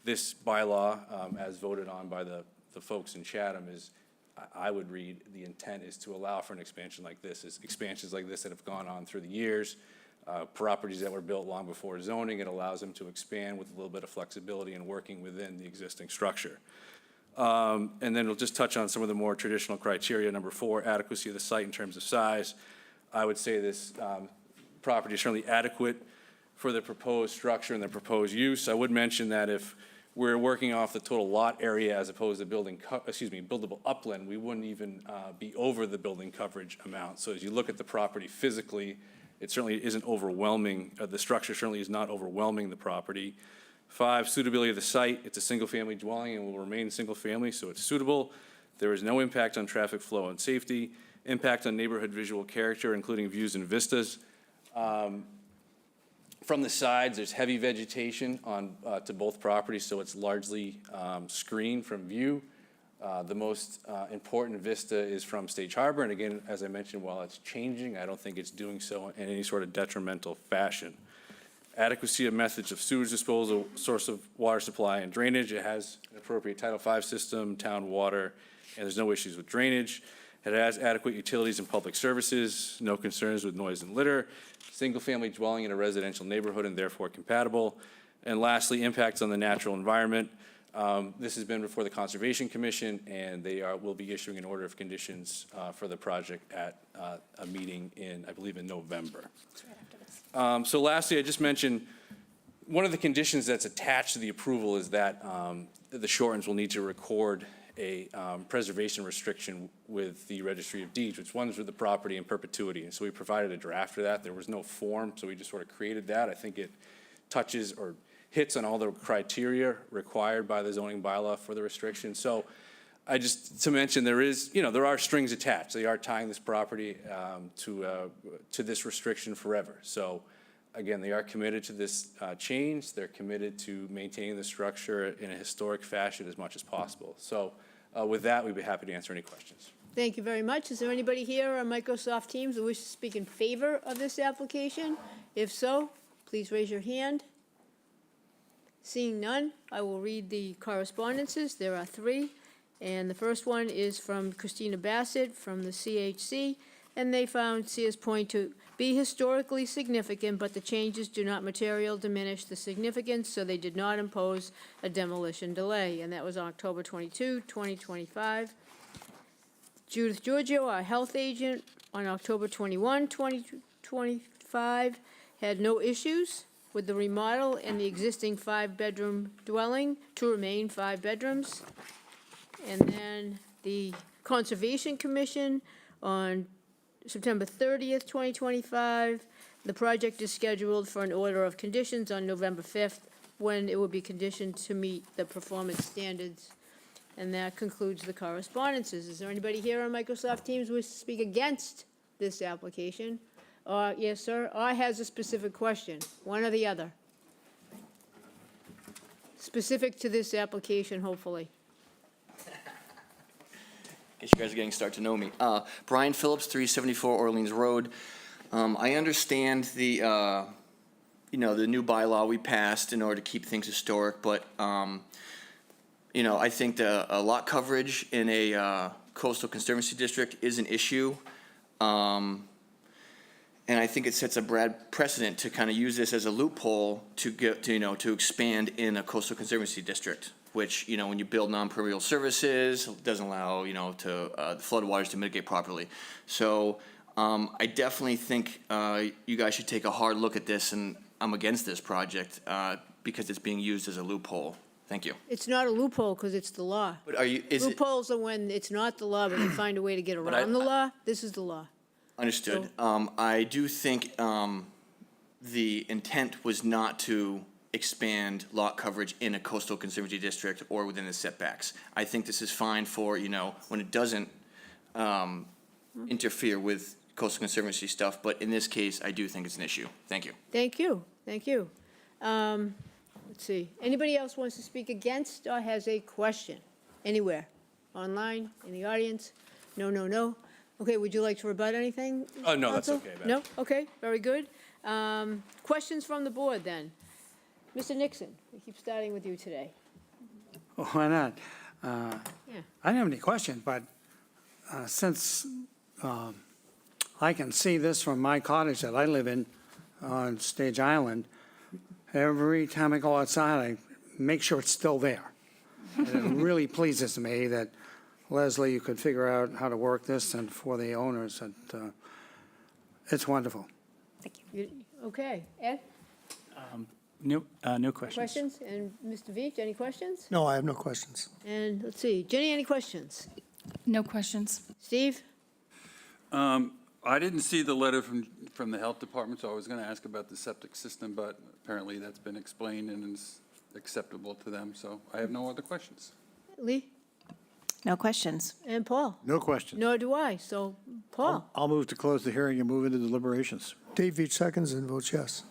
this bylaw, as voted on by the folks in Chatham, is, I would read, the intent is to allow for an expansion like this. It's expansions like this that have gone on through the years, properties that were built long before zoning. It allows them to expand with a little bit of flexibility and working within the existing structure. And then we'll just touch on some of the more traditional criteria. Number four, adequacy of the site in terms of size. I would say this property is certainly adequate for the proposed structure and the proposed use. I would mention that if we're working off the total lot area as opposed to buildable upland, we wouldn't even be over the building coverage amount. So as you look at the property physically, it certainly isn't overwhelming. The structure certainly is not overwhelming the property. Five, suitability of the site. It's a single-family dwelling and will remain single-family, so it's suitable. There is no impact on traffic flow and safety. Impact on neighborhood visual character, including views and vistas. From the sides, there's heavy vegetation on to both properties, so it's largely screened from view. The most important vista is from Stage Harbor, and again, as I mentioned, while it's changing, I don't think it's doing so in any sort of detrimental fashion. Adequacy of methods of sewage disposal, source of water supply and drainage. It has an appropriate Title V system, town water, and there's no issues with drainage. It has adequate utilities and public services, no concerns with noise and litter, single-family dwelling in a residential neighborhood and therefore compatible. And lastly, impacts on the natural environment. This has been before the Conservation Commission, and they will be issuing an order of conditions for the project at a meeting I believe in November. So lastly, I just mentioned, one of the conditions that's attached to the approval is that the Shortens will need to record a preservation restriction with the Registry of Deeds, which runs with the property in perpetuity. And so we provided a draft for that. There was no form, so we just sort of created that. I think it touches or hits on all the criteria required by the zoning bylaw for the restriction. So to mention, there are strings attached. They are tying this property to this restriction forever. So again, they are committed to this change. They're committed to maintaining the structure in a historic fashion as much as possible. So with that, we'd be happy to answer any questions. Thank you very much. Is there anybody here on Microsoft Teams who wishes to speak in favor of this application? If so, please raise your hand. Seeing none, I will read the correspondences. There are three. And the first one is from Christina Bassett from the CHC, and they found Sears Point to be historically significant, but the changes do not materially diminish the significance, so they did not impose a demolition delay. And that was October 22, 2025. Judith Giorgio, our health agent, on October 21, 2025, had no issues with the remodel and the existing 5-bedroom dwelling to remain 5 bedrooms. And then the Conservation Commission on September 30th, 2025. The project is scheduled for an order of conditions on November 5th, when it will be conditioned to meet the performance standards. And that concludes the correspondences. Is there anybody here on Microsoft Teams who wishes to speak against this application? Yes, sir, or has a specific question, one or the other? Specific to this application, hopefully. Guess you guys are getting to start to know me. Brian Phillips, 374 Orleans Road. I understand the the new bylaw we passed in order to keep things historic, but, I think a lot coverage in a coastal conservancy district is an issue. And I think it sets a bad precedent to kind of use this as a loophole to get, to expand in a coastal conservancy district, which, when you build non-permeable services, doesn't allow, to the floodwaters to mitigate properly. So I definitely think you guys should take a hard look at this, and I'm against this project because it's being used as a loophole. Thank you. It's not a loophole because it's the law. But is it, Loopholes are when it's not the law, but they find a way to get around the law. This is the law. understood. I do think the intent was not to expand lot coverage in a coastal conservancy district or within the setbacks. I think this is fine for, when it doesn't interfere with coastal conservancy stuff, but in this case, I do think it's an issue. Thank you. Thank you, thank you. Let's see, anybody else wants to speak against or has a question? Anywhere? Online, in the audience? No, no, no. Okay, would you like to rebut anything? Oh, no, that's Counsel? okay, Beth. No? Okay, very good. Questions from the board then? Mr. Nixon, we keep starting with you today. Why not? I don't have any questions, but since I can see this from my cottage that I live in on Stage Island, every time I go outside, I make sure it's still there. And it really pleases me that, Leslie, you could figure out how to work this, and for the owners, and it's wonderful. Okay, Ed, No questions. questions? And Mr. Veach, any questions? No, I have no questions. And let's see, Jenny, any questions? No questions. Steve? I didn't see the letter from the health department, so I was going to ask about the septic system, but apparently that's been explained and is acceptable to them, so I have no other questions. Lee? No questions. And Paul? No questions. Nor do I, so Paul? I'll move to close the hearing and move into deliberations. Dave Veach seconds and votes yes.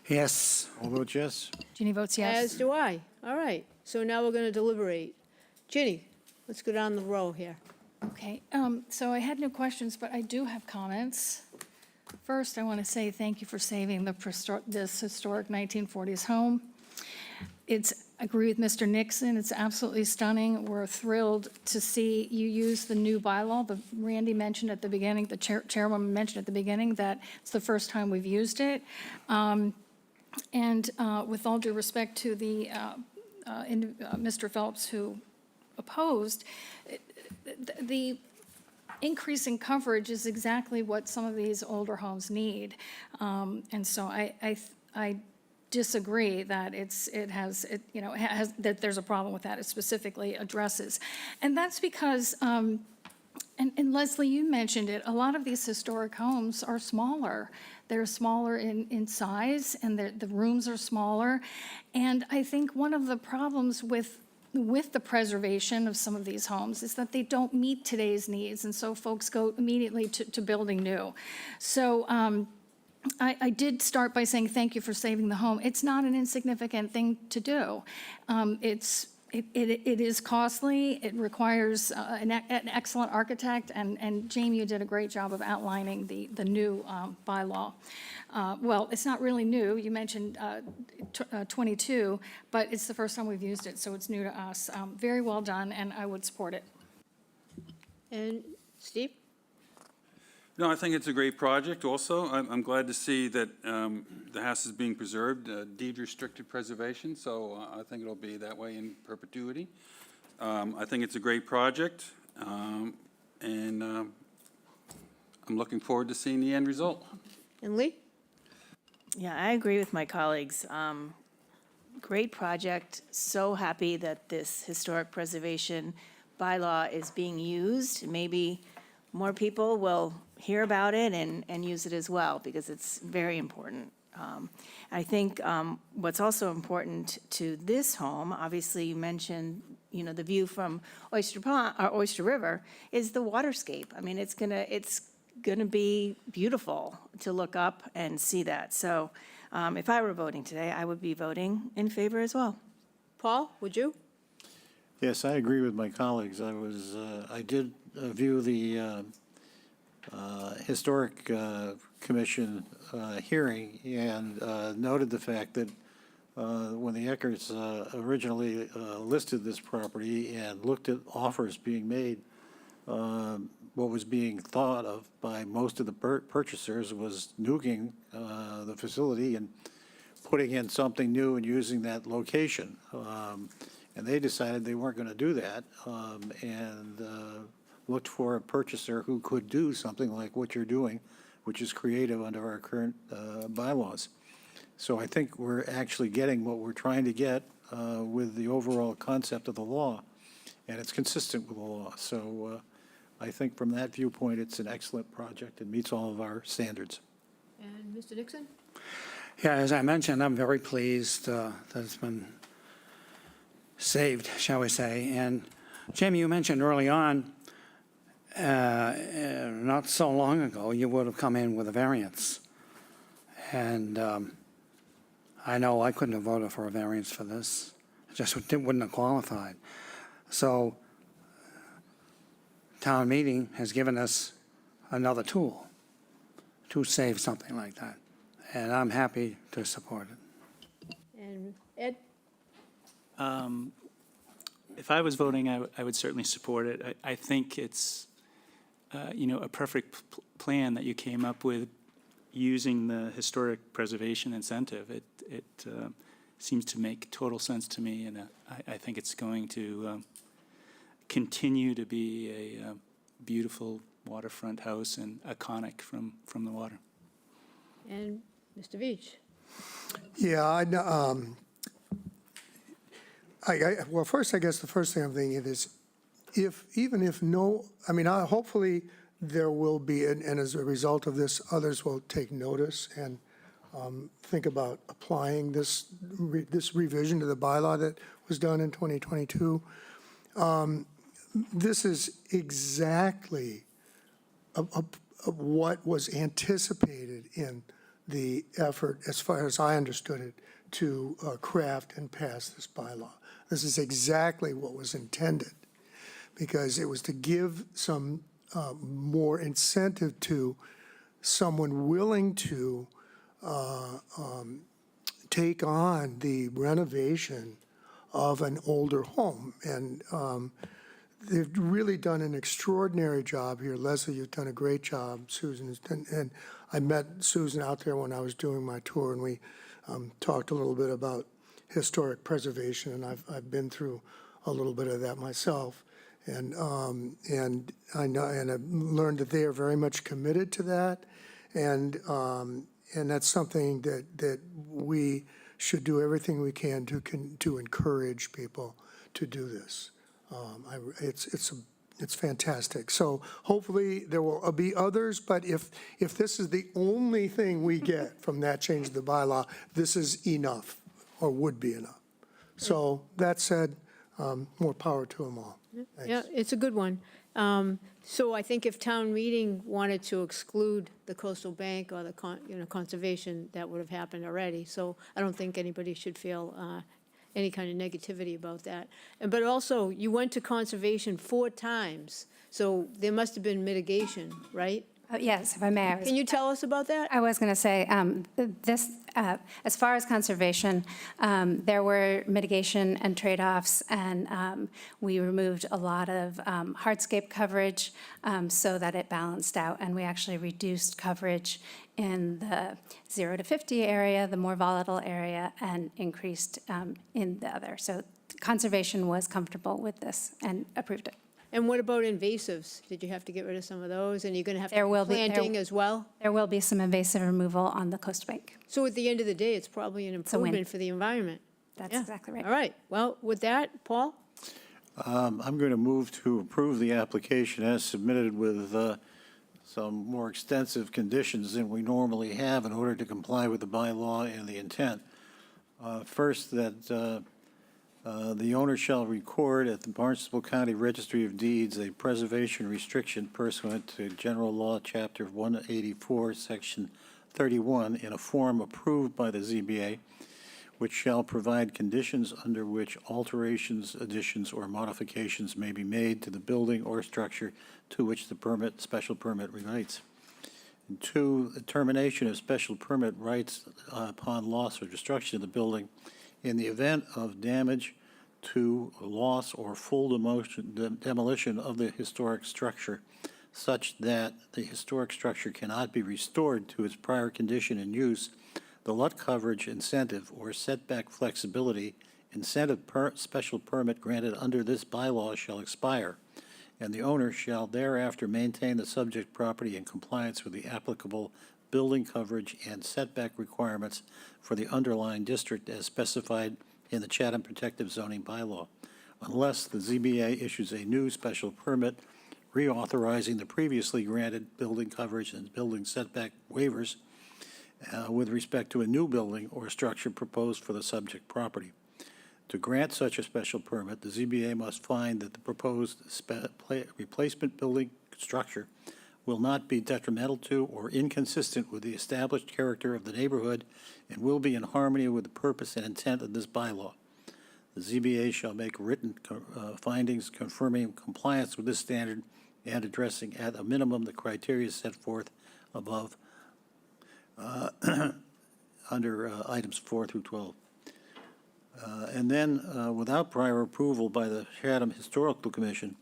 Yes. All vote yes. Ginny votes yes. As do I. All right, so now we're going to deliberate. Ginny, let's go down the row here. Okay, so I had no questions, but I do have comments. First, I want to say thank you for saving this historic 1940s home. I agree with Mr. Nixon, it's absolutely stunning. We're thrilled to see you use the new bylaw. Randy mentioned at the beginning, the chairwoman mentioned at the beginning that it's the first time we've used it. And with all due respect to the Mr. Phelps who opposed, the increase in coverage is exactly what some of these older homes need. And so I disagree that that there's a problem with that. It specifically addresses. And that's because, and Leslie, you mentioned it, a lot of these historic homes are smaller. They're smaller in size, and the rooms are smaller. And I think one of the problems with the preservation of some of these homes is that they don't meet today's needs, and so folks go immediately to building new. So I did start by saying thank you for saving the home. It's not an insignificant thing to do. It is costly. It requires an excellent architect, and Jamie, you did a great job of outlining the new bylaw. Well, it's not really new. You mentioned 22, but it's the first time we've used it, so it's new to us. Very well done, and I would support it. And Steve? No, I think it's a great project also. I'm glad to see that the house is being preserved, deed-restricted preservation, so I think it'll be that way in perpetuity. I think it's a great project, and I'm looking forward to seeing the end result. And Lee? Yeah, I agree with my colleagues. Great project. So happy that this historic preservation bylaw is being used. Maybe more people will hear about it and use it as well, because it's very important. I think what's also important to this home, obviously you mentioned, the view from Oyster River, is the waterscape. I mean, it's gonna be beautiful to look up and see that. So if I were voting today, I would be voting in favor as well. Paul, would you? Yes, I agree with my colleagues. I did view the Historic Commission hearing and noted the fact that when the Eckerts originally listed this property and looked at offers being made, what was being thought of by most of the purchasers was nuking the facility and putting in something new and using that location. And they decided they weren't going to do that and looked for a purchaser who could do something like what you're doing, which is creative under our current bylaws. So I think we're actually getting what we're trying to get with the overall concept of the law, and it's consistent with the law. So I think from that viewpoint, it's an excellent project. It meets all of our standards. And Mr. Nixon? Yeah, as I mentioned, I'm very pleased that it's been saved, shall we say. And Jamie, you mentioned early on, not so long ago, you would have come in with a variance. And I know I couldn't have voted for a variance for this. It just wouldn't have qualified. So town meeting has given us another tool to save something like that. And I'm happy to support it. And Ed? If I was voting, I would certainly support it. I think it's, a perfect plan that you came up with using the historic preservation incentive. It seems to make total sense to me, and I think it's going to continue to be a beautiful waterfront house and iconic from the water. And Mr. Veach? Yeah, well, first, I guess the first thing I'm thinking is, hopefully there will be, and as a result of this, others will take notice and think about applying this revision to the bylaw that was done in 2022. This is exactly what was anticipated in the effort, as far as I understood it, to craft and pass this bylaw. This is exactly what was intended, because it was to give some more incentive to someone willing to take on the renovation of an older home. And they've really done an extraordinary job here. Leslie, you've done a great job. Susan has done, and I met Susan out there when I was doing my tour, and we talked a little bit about historic preservation, and I've been through a little bit of that myself. And I know, and I've learned that they are very much committed to that, and that's something that we should do everything we can to encourage people to do this. It's fantastic. So hopefully there will be others, but if this is the only thing we get from that change of the bylaw, this is enough, or would be enough. So that said, more power to them all. Thanks. Yeah, it's a good one. So I think if town meeting wanted to exclude the coastal bank or the conservation, that would have happened already. So I don't think anybody should feel any kind of negativity about that. But also, you went to conservation 4 times, so there must have been mitigation, right? Yes, if I may. Can you tell us about that? I was going to say, as far as conservation, there were mitigation and trade-offs, and we removed a lot of hardscape coverage so that it balanced out, and we actually reduced coverage in the 0 to 50 area, the more volatile area, and increased in the other. So conservation was comfortable with this and approved it. And what about invasives? Did you have to get rid of some of those? And you're going to have to do There planting as well? There will be some invasive removal on the coast bank. So at the end of the day, it's probably an a win. improvement for the environment. That's Yeah. exactly right. All right. Well, with that, Paul? I'm going to move to approve the application as submitted with some more extensive conditions than we normally have in order to comply with the bylaw and the intent. First, that the owner shall record at the Barnstable County Registry of Deeds a preservation restriction pursuant to General Law, Chapter 184, Section 31, in a form approved by the ZBA, which shall provide conditions under which alterations, additions, or modifications may be made to the building or structure to which the special permit relates. And 2, the termination of special permit rights upon loss or destruction of the building in the event of damage to loss or full demolition of the historic structure, such that the historic structure cannot be restored to its prior condition and use. The lot coverage incentive or setback flexibility incentive special permit granted under this bylaw shall expire, and the owner shall thereafter maintain the subject property in compliance with the applicable building coverage and setback requirements for the underlying district as specified in the Chatham Protective Zoning Bylaw, unless the ZBA issues a new special permit reauthorizing the previously granted building coverage and building setback waivers with respect to a new building or structure proposed for the subject property. To grant such a special permit, the ZBA must find that the proposed replacement building structure will not be detrimental to or inconsistent with the established character of the neighborhood and will be in harmony with the purpose and intent of this bylaw. The ZBA shall make written findings confirming compliance with this standard and addressing at a minimum the criteria set forth above under items 4 through 12. And then, without prior approval by the Chatham Historical Commission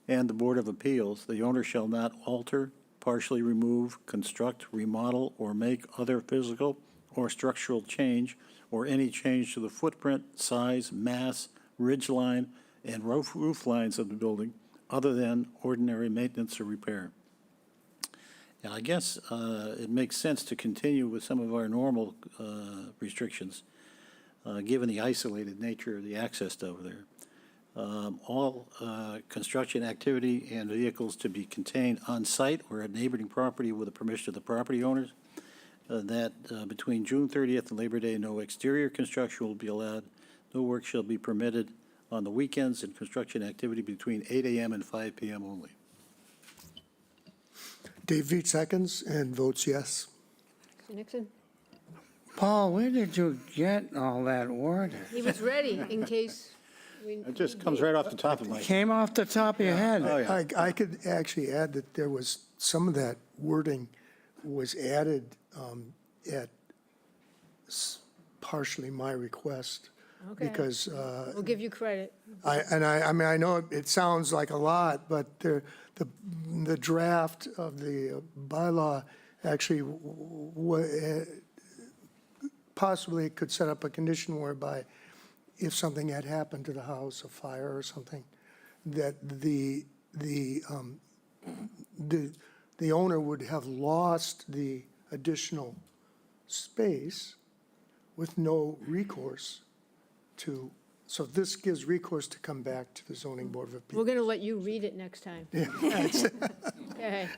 and the Board of Appeals, the owner shall not alter, partially remove, construct, remodel, or make other physical or structural change or any change to the footprint, size, mass, ridge line, and roof lines of the building other than ordinary maintenance or repair. And I guess it makes sense to continue with some of our normal restrictions, given the isolated nature of the access over there. All construction activity and vehicles to be contained on site or at neighboring property with the permission of the property owners. That between June 30th and Labor Day, no exterior construction will be allowed. No work shall be permitted on the weekends, and construction activity between 8 a.m. and 5 p.m. only. Dave Veach seconds and votes yes. Nixon? Paul, where did you get all that word? He was ready in case. It just comes right off the top of my head. Came off the top of your head. Oh, yeah. I could actually add that there was, some of that wording was added at partially my request. Okay. Because We'll give you credit. I mean, I know it sounds like a lot, but the draft of the bylaw actually possibly could set up a condition whereby if something had happened to the house, a fire or something, that the owner would have lost the additional space with no recourse to, so this gives recourse to come back to the zoning board of We're appeals. going to let you read it next time. Okay.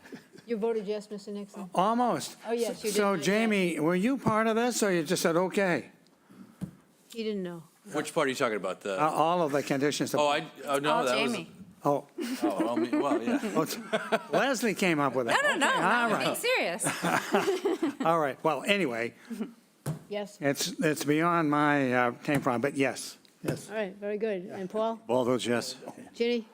You voted yes, Mr. Nixon? Almost. Oh, yes, you did. So not yet. Jamie, were you part of this, or you just said, okay? He didn't know. Which part are you talking about? The, All of the conditions. no, that Jamie. Oh, well, yeah. Leslie came up with it. No, Okay, all I'm right. being serious. All right, well, anyway, Yes? it's beyond my time frame, but yes. Yes. All right, very good. And Paul? All votes yes. Ginny?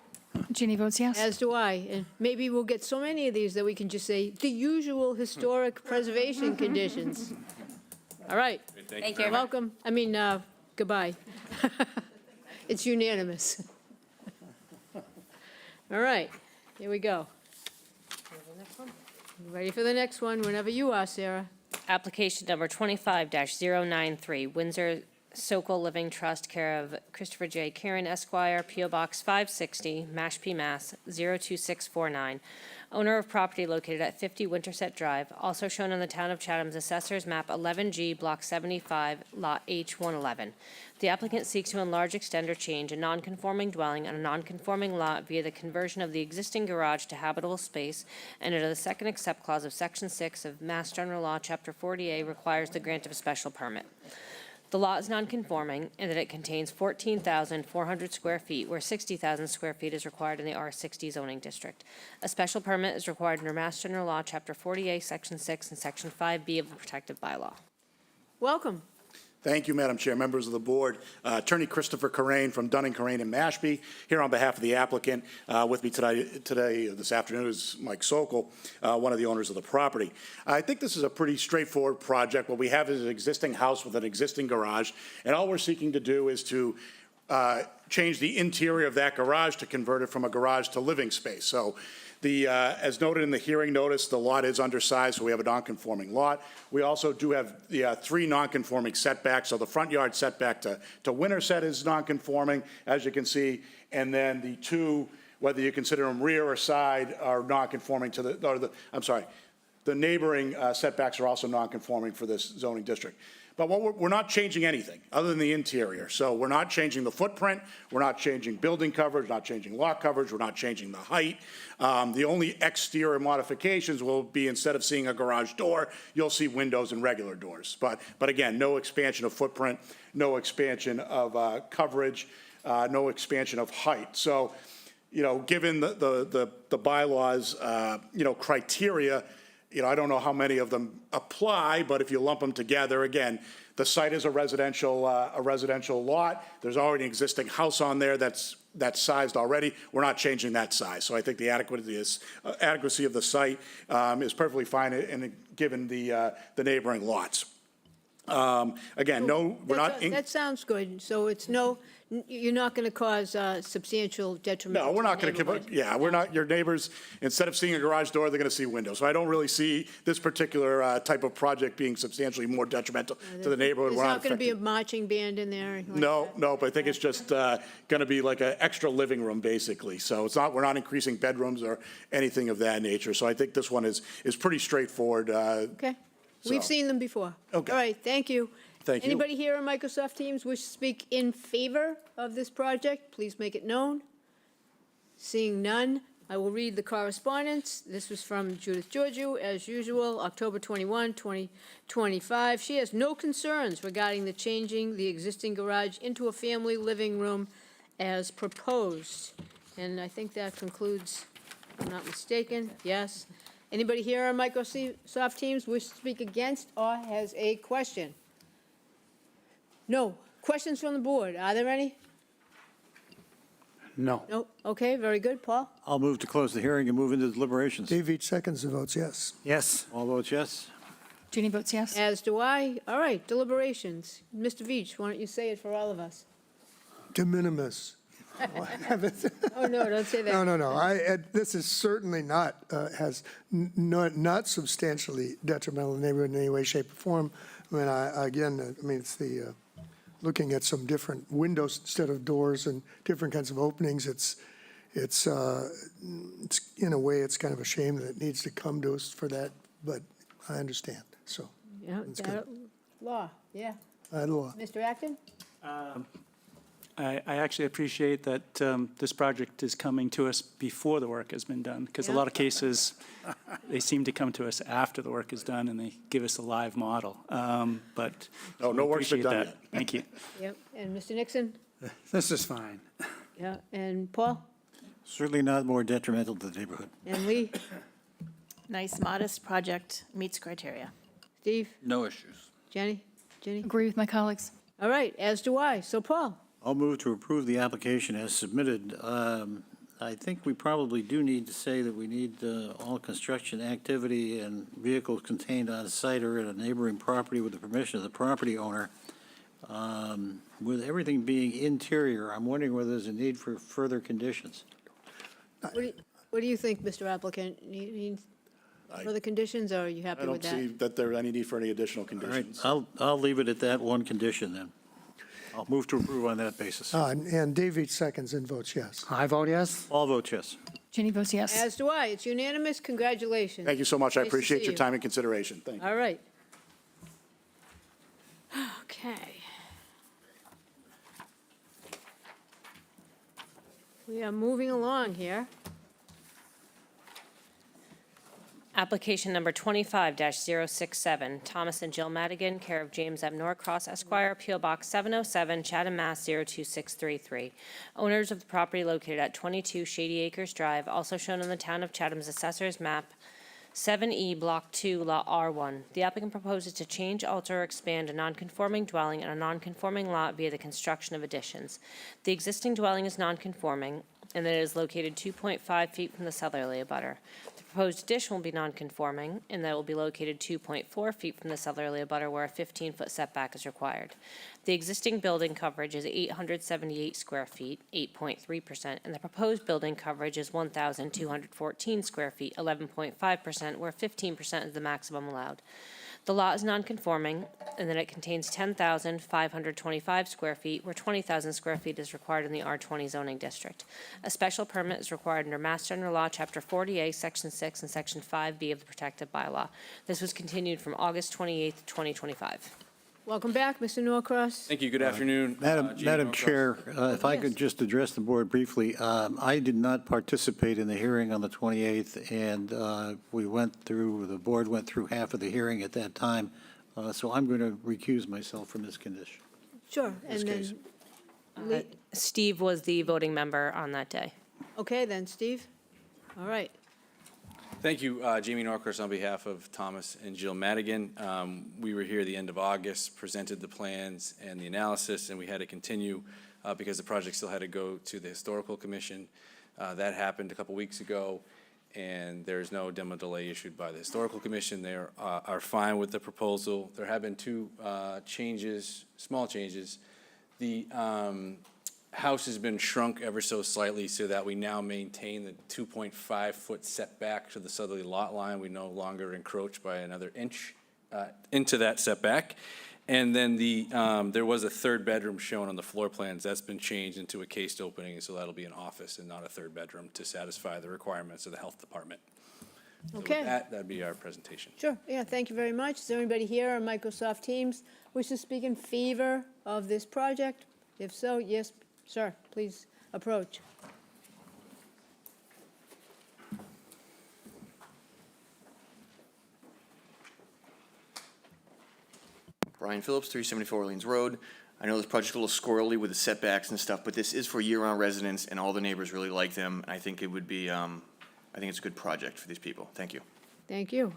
Ginny votes yes. As do I. And maybe we'll get so many of these that we can just say, the usual historic preservation conditions. All right. Thank you. Welcome. I mean, goodbye. It's unanimous. All right, here we go. You ready for the next one? Whenever you are, Sarah. Application number 25-093, Windsor Sokol Living Trust, care of Christopher J. Karen Esquire, P.O. Box 560, Mashpee, Mass. 02649. Owner of property located at 50 Winterset Drive, also shown on the Town of Chatham's Assessor's Map 11G, Block 75, Lot H111. The applicant seeks to enlarge, extend, or change a non-conforming dwelling on a non-conforming lot via the conversion of the existing garage to habitable space, and under the second except clause of Section 6 of Mass General Law, Chapter 40A, requires the grant of a special permit. The lot is non-conforming in that it contains 14,400 square feet, where 60,000 square feet is required in the R60 zoning district. A special permit is required under Mass General Law, Chapter 40A, Section 6, and Section 5B of the Protective Bylaw. Welcome. Thank you, Madam Chair, members of the board. Attorney Christopher Corain from Dunning, Corain and Mashpee, here on behalf of the applicant. With me this afternoon is Mike Sokol, one of the owners of the property. I think this is a pretty straightforward project. What we have is an existing house with an existing garage, and all we're seeking to do is to change the interior of that garage to convert it from a garage to living space. So as noted in the hearing notice, the lot is undersized, so we have a non-conforming lot. We also do have the 3 non-conforming setbacks. So the front yard setback to Winterset is non-conforming, as you can see, and then the 2, whether you consider them rear or side, are non-conforming to the neighboring setbacks are also non-conforming for this zoning district. But we're not changing anything other than the interior. So we're not changing the footprint, we're not changing building coverage, not changing lot coverage, we're not changing the height. The only exterior modifications will be, instead of seeing a garage door, you'll see windows and regular doors. But again, no expansion of footprint, no expansion of coverage, no expansion of height. So, given the bylaws, criteria, I don't know how many of them apply, but if you lump them together, again, the site is a residential lot. There's already an existing house on there that's sized already. We're not changing that size. So I think the adequacy of the site is perfectly fine, given the neighboring lots. Again, no, we're not. That sounds good. So you're not going to cause substantial detriment. No, we're not going to we're not, your neighbors, instead of seeing a garage door, they're going to see windows. So I don't really see this particular type of project being substantially more detrimental to the neighborhood. There's not going to be a marching band in there? No, but I think it's just going to be like an extra living room, basically. So we're not increasing bedrooms or anything of that nature. So I think this one is pretty straightforward. Okay. We've seen them before. Okay. All right, thank you. Thank you. Anybody here on Microsoft Teams wish to speak in favor of this project? Please make it known. Seeing none, I will read the correspondence. This was from Judith Georgiou, as usual, October 21, 2025. She has no concerns regarding the changing the existing garage into a family living room as proposed. And I think that concludes, if I'm not mistaken, yes. Anybody here on Microsoft Teams wish to speak against or has a question? No. Questions from the board? Are there any? No. No. Okay, very good. Paul? I'll move to close the hearing and move into deliberations. Dave Veach seconds and votes yes. Yes. All votes yes. Ginny votes yes. As do I. All right, deliberations. Mr. Veach, why don't you say it for all of us? De minimis. Oh, no, don't say that. No. This is certainly not, not substantially detrimental to the neighborhood in any way, shape, or form. It's the, looking at some different windows instead of doors and different kinds of openings. It's in a way, it's kind of a shame that it needs to come to us for that, but I understand, so. Yeah, it's good. Law, yeah. Law. Mr. Acton? I actually appreciate that this project is coming to us before the work has been done, because a lot of cases, they seem to come to us after the work is done, and they give us a live model. But no work's been appreciate done that. yet. Thank you. Yep, and Mr. Nixon? This is fine. Yeah, and Paul? Certainly not more detrimental to the neighborhood. And Lee? Nice, modest project, meets criteria. Steve? No issues. Jenny? Agree with my colleagues. All right, as do I. So Paul? I'll move to approve the application as submitted. I think we probably do need to say that we need all construction activity and vehicles contained on site or at a neighboring property with the permission of the property owner. With everything being interior, I'm wondering whether there's a need for further conditions. What do you think, Mr. Applicant? Need further conditions, or are you happy I with don't that? see that there's any need for any additional All right, conditions. I'll leave it at that one condition then. I'll move to approve on that basis. And Dave Veach seconds and votes yes. I vote yes. All vote yes. Ginny votes yes. As do I. It's unanimous. Congratulations. Thank you so much. I Nice to appreciate see your you. time and consideration. Thank you. All right. Okay. We are moving along here. Application number 25-067, Thomas and Jill Madigan, care of James M. Norcross Esquire, P.O. Box 707, Chatham, Mass. 02633. Owners of the property located at 22 Shady Acres Drive, also shown on the Town of Chatham's Assessor's Map 7E Block 2, Lot R1. The applicant proposes to change, alter, or expand a nonconforming dwelling and a nonconforming lot via the construction of additions. The existing dwelling is nonconforming, and that it is located 2.5 feet from the southerly abutter. The proposed addition will be nonconforming, and that it will be located 2.4 feet from the southerly abutter where a 15-foot setback is required. The existing building coverage is 878 square feet, 8.3%, and the proposed building coverage is 1,214 square feet, 11.5%, where 15% is the maximum allowed. The lot is nonconforming, and that it contains 10,525 square feet, where 20,000 square feet is required in the R20 zoning district. A special permit is required under Mass General Law, Chapter 40A, Section 6, and Section 5B of the protected bylaw. This was continued from August 28th, 2025. Welcome back, Mr. Norcross. Thank you. Good afternoon. Madam Jamie Norcross. Chair, if I Yes. could just address the board briefly, I did not participate in the hearing on the 28th, and the board went through half of the hearing at that time, so I'm going to recuse myself from this condition. Sure, and case. then, Steve was the voting member on that day. okay, then, Steve. All right. Thank you, Jamie Norcross, on behalf of Thomas and Jill Madigan. We were here the end of August, presented the plans and the analysis, and we had to continue because the project still had to go to the Historical Commission. That happened a couple weeks ago, and there is no demo delay issued by the Historical Commission. They are fine with the proposal. There have been two changes, small changes. The house has been shrunk ever so slightly so that we now maintain the 2.5-foot setback to the southerly lot line. We no longer encroach by another inch into that setback. And then there was a third bedroom shown on the floor plans. That's been changed into a cased opening, so that'll be an office and not a third bedroom to satisfy the requirements of the health department. So with Okay. that'd be our presentation. Sure, yeah, thank you very much. Is there anybody here on Microsoft Teams wish to speak in favor of this project? If so, yes, sir, please approach. Brian Phillips, 374 Orleans Road. I know this project's a little squirrely with the setbacks and stuff, but this is for year-round residents, and all the neighbors really like them. And I think it would be, I think it's a good project for these people. Thank you. Thank you.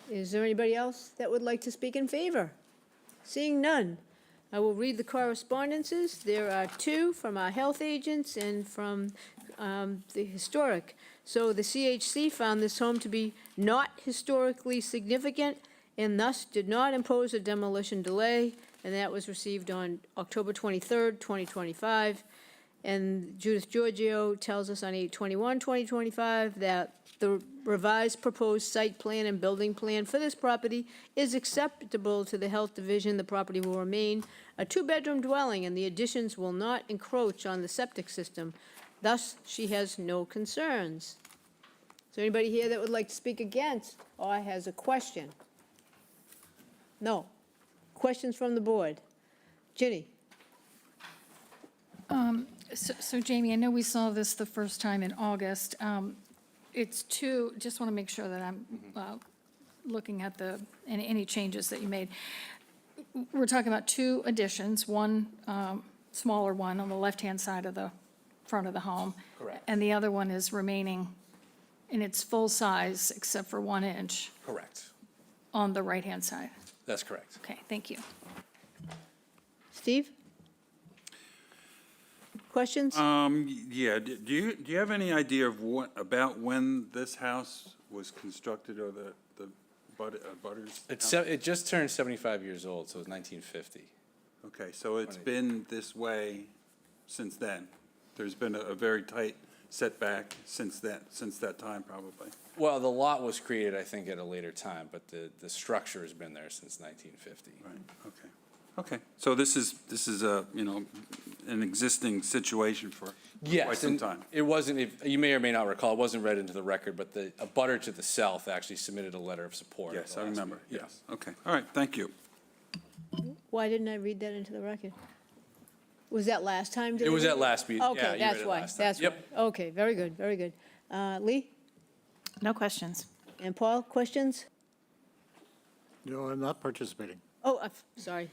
Is there anybody else that would like to speak in favor? Seeing none, I will read the correspondences. There are two from our health agents and from the historic. So the CHC found this home to be not historically significant and thus did not impose a demolition delay, and that was received on October 23rd, 2025. And Judith Giorgio tells us on 8/21/2025 that the revised proposed site plan and building plan for this property is acceptable to the Health Division. The property will remain a two-bedroom dwelling, and the additions will not encroach on the septic system. Thus, she has no concerns. Is there anybody here that would like to speak against or has a question? No. Questions from the board? Ginny? So Jamie, I know we saw this the first time in August. It's two, just want to make sure that I'm looking at any changes that you made. We're talking about two additions, one smaller one on the left-hand side of the front of the home. Correct. And the other one is remaining in its full size except for 1 inch Correct. on the right-hand side. That's correct. Okay, thank you. Steve? Questions? Yeah, do you have any idea of about when this house was constructed or the butters? It just turned 75 years old, so it's 1950. Okay, so it's been this way since then. There's been a very tight setback since that time, probably. Well, the lot was created, I think, at a later time, but the structure has been there since 1950. Right, okay. Okay, so this is a, an existing situation for quite some and time. it wasn't, you may or may not recall, it wasn't read into the record, but a butter to the south actually submitted a letter of support. at Yes, the I last remember, meeting. yes. Okay, all right, thank you. Why didn't I read that into the record? Was that last time? did It I was read at last meeting. Yeah, Okay, you read that's it why, last time. that's why. Yep. Okay, very good, very good. Lee? No questions. And Paul, questions? No, I'm not participating. Oh, sorry.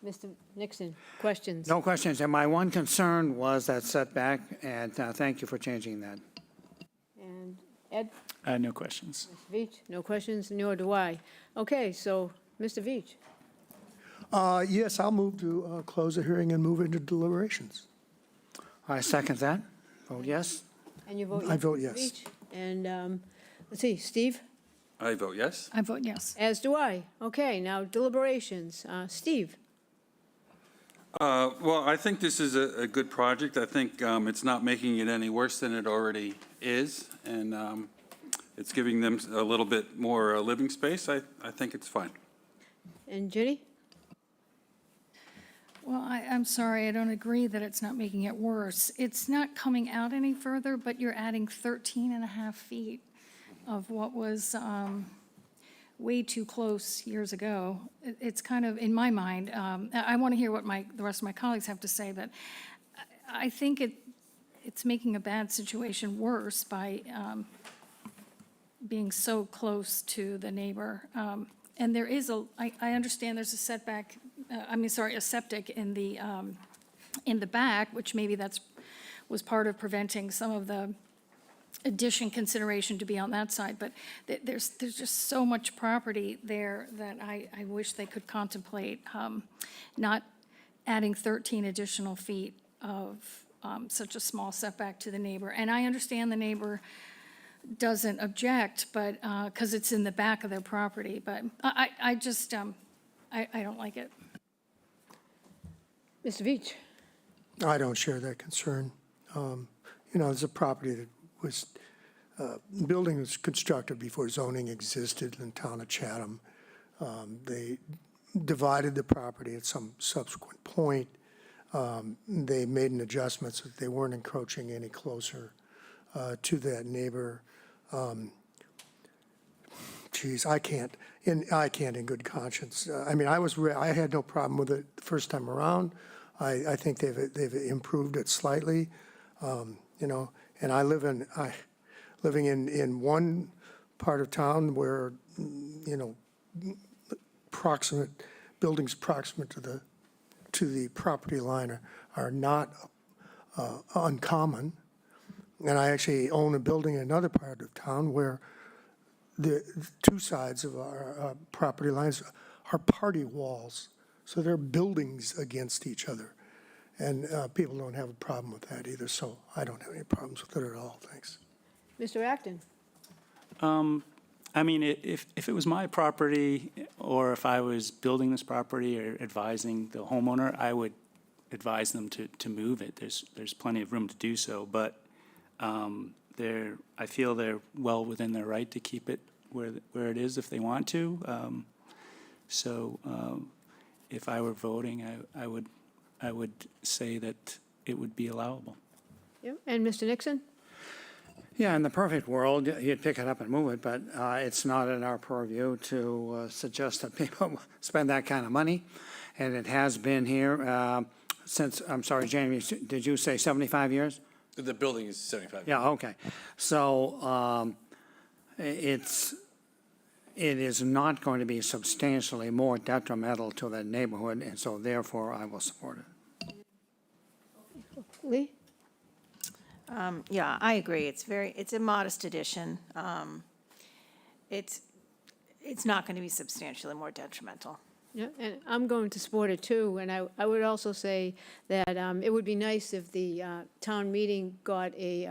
Mr. Nixon, questions? No questions, and my one concern was that setback, and thank you for changing that. And Ed? No questions. Mr. Veach? No questions, nor do I. Okay, so, Mr. Veach? Yes, I'll move to close the hearing and move into deliberations. I second that. Vote yes. And you vote yes? I vote Mr. yes. Veach? And, let's see, Steve? I vote yes. I vote yes. As do I. Okay, now deliberations. Steve? Well, I think this is a good project. I think it's not making it any worse than it already is, and it's giving them a little bit more living space. I think it's fine. And Ginny? Well, I'm sorry, I don't agree that it's not making it worse. It's not coming out any further, but you're adding 13 and a half feet of what was way too close years ago. It's kind of, in my mind, I want to hear what the rest of my colleagues have to say, but I think it's making a bad situation worse by being so close to the neighbor. And there is I understand there's a setback, a septic in the back, which maybe was part of preventing some of the addition consideration to be on that side, but there's just so much property there that I wish they could contemplate not adding 13 additional feet of such a small setback to the neighbor. And I understand the neighbor doesn't object, but, because it's in the back of their property, but I just, I don't like it. Mr. Veach? I don't share that concern. There's a property that was, building was constructed before zoning existed in the town of Chatham. They divided the property at some subsequent point. They made an adjustment so that they weren't encroaching any closer to that neighbor. I can't in good conscience. I had no problem with it the first time around. I think they've improved it slightly, and I living in one part of town where, buildings proximate to the property line are not uncommon. And I actually own a building in another part of town where the two sides of our property lines are party walls. So they're buildings against each other. And people don't have a problem with that either, so I don't have any problems with it at all, thanks. Mr. Acton? If it was my property, or if I was building this property or advising the homeowner, I would advise them to move it. There's plenty of room to do so, but I feel they're well within their right to keep it where it is if they want to. If I were voting, I would say that it would be allowable. Yep. And Mr. Nixon? Yeah, in the perfect world, you'd pick it up and move it, but it's not in our purview to suggest that people spend that kind of money. And it has been here since, I'm sorry, Jamie, did you say 75 years? The building is 75. Yeah, okay. So it is not going to be substantially more detrimental to the neighborhood, and so therefore I will support it. Lee? Yeah, I agree. It's a modest addition. It's not going to be substantially more detrimental. Yeah, and I'm going to support it too, and I would also say that it would be nice if the town meeting got a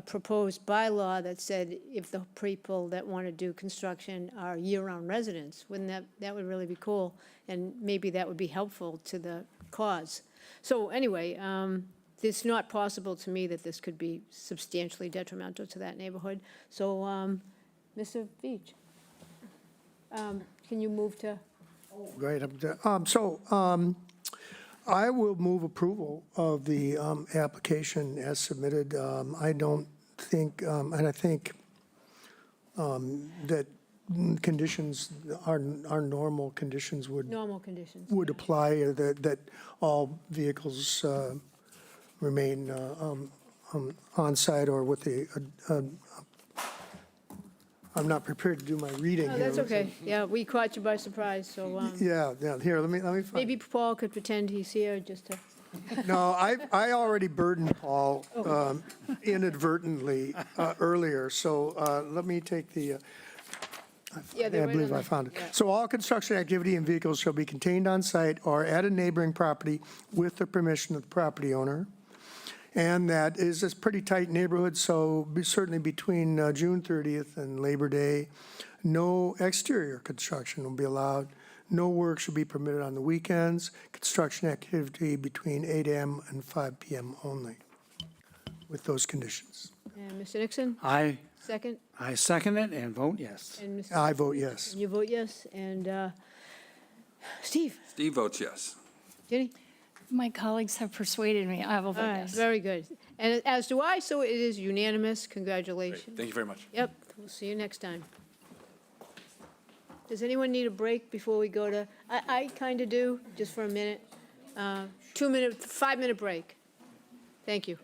proposed bylaw that said if the people that want to do construction are year-round residents. Wouldn't that would really be cool, and maybe that would be helpful to the cause. So anyway, it's not possible to me that this could be substantially detrimental to that neighborhood. So, Mr. Veach, can you move to? Right. I will move approval of the application as submitted. I don't think, and I think that conditions, our normal conditions would apply, that all vehicles remain on site or with the, I'm not prepared to do my reading Oh, here. that's okay. Yeah, we caught you by surprise, so. Yeah, here, let me find. Maybe Paul could pretend he's here just to. No, I already burdened Paul inadvertently earlier, so let me take the, Yeah, I they're right believe on I the- found it. yeah. So all construction activity and vehicles shall be contained on site or at a neighboring property with the permission of the property owner. And that is a pretty tight neighborhood, so certainly between June 30th and Labor Day, no exterior construction will be allowed. No work should be permitted on the weekends. Construction activity between 8 a.m. and 5 p.m. only, with those conditions. And Mr. Nixon, I second, second it and vote yes. and Mr. I vote yes. And you vote yes, and Steve, Steve votes yes. Jenny? My colleagues have persuaded me. I will All vote right, yes. very good. And as do I, so it is unanimous. Congratulations. Thank you very much. Yep, we'll see you next time. Does anyone need a break before we go to, I kind of do, just for a minute. 2-minute, 5-minute break. Thank you.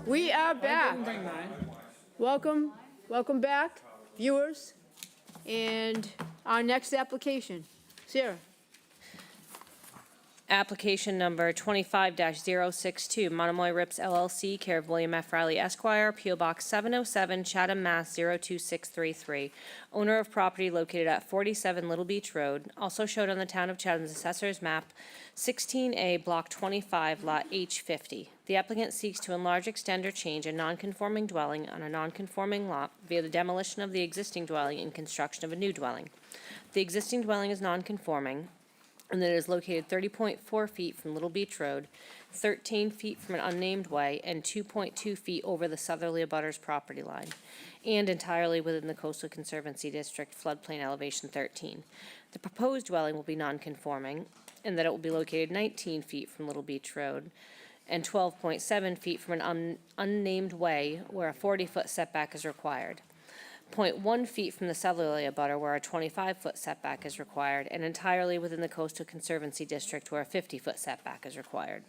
We are back. Welcome, welcome back, viewers. And our next application. Sarah. Application number 25-062, Monomoy Rips LLC, care of William F. Riley Esquire, P.O. Box 707, Chatham, Mass. 02633. Owner of property located at 47 Little Beach Road, also showed on the Town of Chatham's Assessor's Map, 16A, Block 25, Lot H50. The applicant seeks to enlarge, extend, or change a non-conforming dwelling on a non-conforming lot via the demolition of the existing dwelling and construction of a new dwelling. The existing dwelling is non-conforming, and that it is located 30.4 feet from Little Beach Road, 13 feet from an unnamed way, and 2.2 feet over the southerly abutters property line, and entirely within the Coastal Conservancy District floodplain elevation 13. The proposed dwelling will be non-conforming, in that it will be located 19 feet from Little Beach Road, and 12.7 feet from an unnamed way where a 40-foot setback is required. 0.1 feet from the southerly abutter where a 25-foot setback is required, and entirely within the Coastal Conservancy District where a 50-foot setback is required.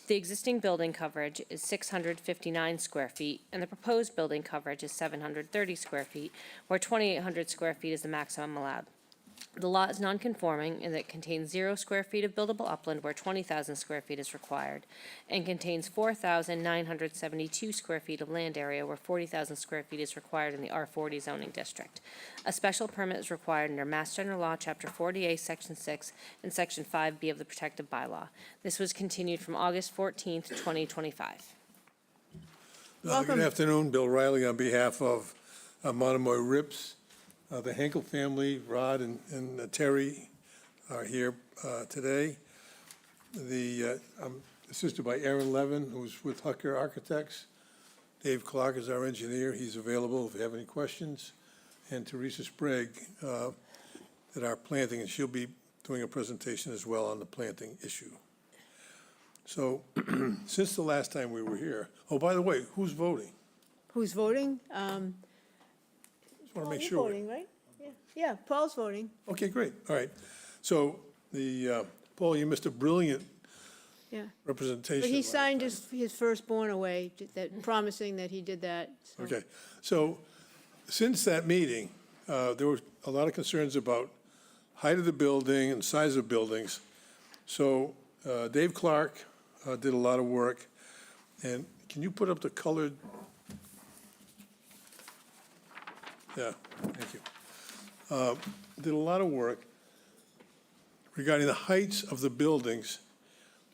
The existing building coverage is 659 square feet, and the proposed building coverage is 730 square feet, where 2,800 square feet is the maximum allowed. The lot is non-conforming in that it contains 0 square feet of buildable upland where 20,000 square feet is required, and contains 4,972 square feet of land area where 40,000 square feet is required in the R40 zoning district. A special permit is required under Mass General Law, Chapter 40A, Section 6, and Section 5B of the Protective Bylaw. This was continued from August 14th, 2025. Welcome. Good afternoon, Bill Riley on behalf of Monomoy Rips. The Henkel family, Rod and Terry, are here today. I'm assisted by Aaron Levin, who's with Hucker Architects. Dave Clark is our engineer. He's available if you have any questions. And Teresa Sprague at our planting, and she'll be doing a presentation as well on the planting issue. So since the last time we were here, oh, by the way, who's voting? Who's voting? Just want to make You're sure. voting, right? Yeah, Paul's voting. Okay, great, all right. So Paul, you missed a brilliant Yeah. representation. But he last signed time. his firstborn away, promising that he did that. so. Okay, so since that meeting, there were a lot of concerns about height of the building and size of buildings. So Dave Clark did a lot of work, and can you put up the colored? Yeah, thank you. Did a lot of work regarding the heights of the buildings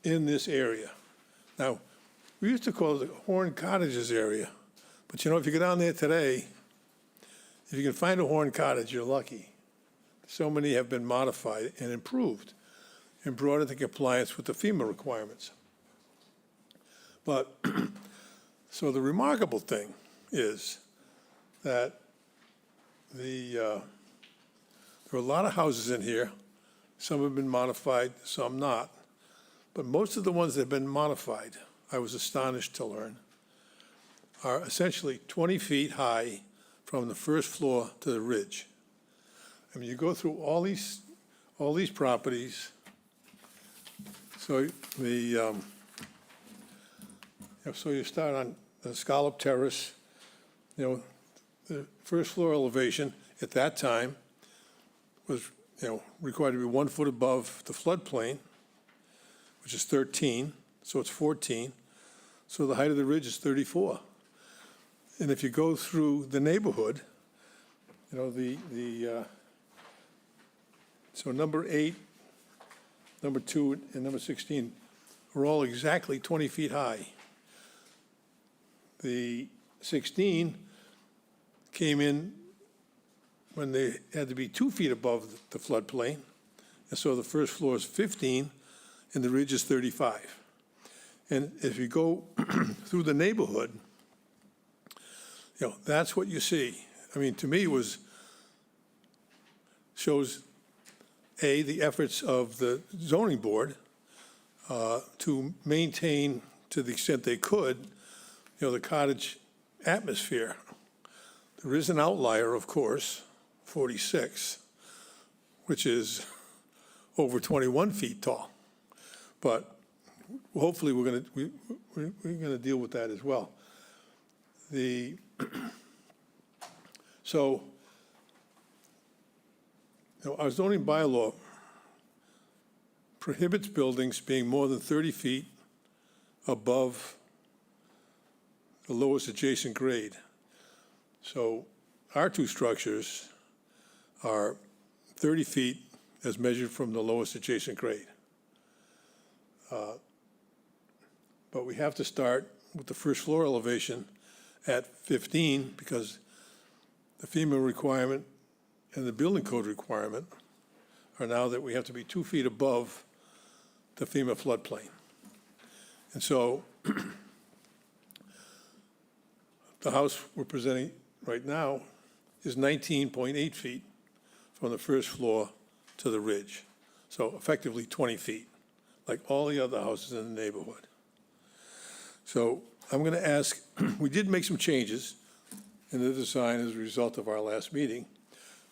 in this area. Now, we used to call it the Horn Cottages area, but you know, if you go down there today, if you can find a Horn Cottage, you're lucky. So many have been modified and improved and brought into compliance with the FEMA requirements. But, so the remarkable thing is that there are a lot of houses in here. Some have been modified, some not. But most of the ones that have been modified, I was astonished to learn, are essentially 20 feet high from the first floor to the ridge. I mean, you go through all these properties. So so you start on the Scallop Terrace, the first floor elevation at that time was, required to be 1 foot above the floodplain, which is 13, so it's 14. So the height of the ridge is 34. And if you go through the neighborhood, so number 8, number 2, and number 16 are all exactly 20 feet high. The 16 came in when they had to be 2 feet above the floodplain. And so the first floor is 15 and the ridge is 35. And if you go through the neighborhood, that's what you see. I mean, to me, shows the efforts of the zoning board to maintain, to the extent they could, the cottage atmosphere. There is an outlier, of course, 46, which is over 21 feet tall. But hopefully we're going to deal with that as well. The, so, our zoning bylaw prohibits buildings being more than 30 feet above the lowest adjacent grade. So our two structures are 30 feet as measured from the lowest adjacent grade. But we have to start with the first floor elevation at 15 because the FEMA requirement and the building code requirement are now that we have to be 2 feet above the FEMA floodplain. And so the house we're presenting right now is 19.8 feet from the first floor to the ridge. So effectively 20 feet, like all the other houses in the neighborhood. So I'm going to ask, we did make some changes in the design as a result of our last meeting.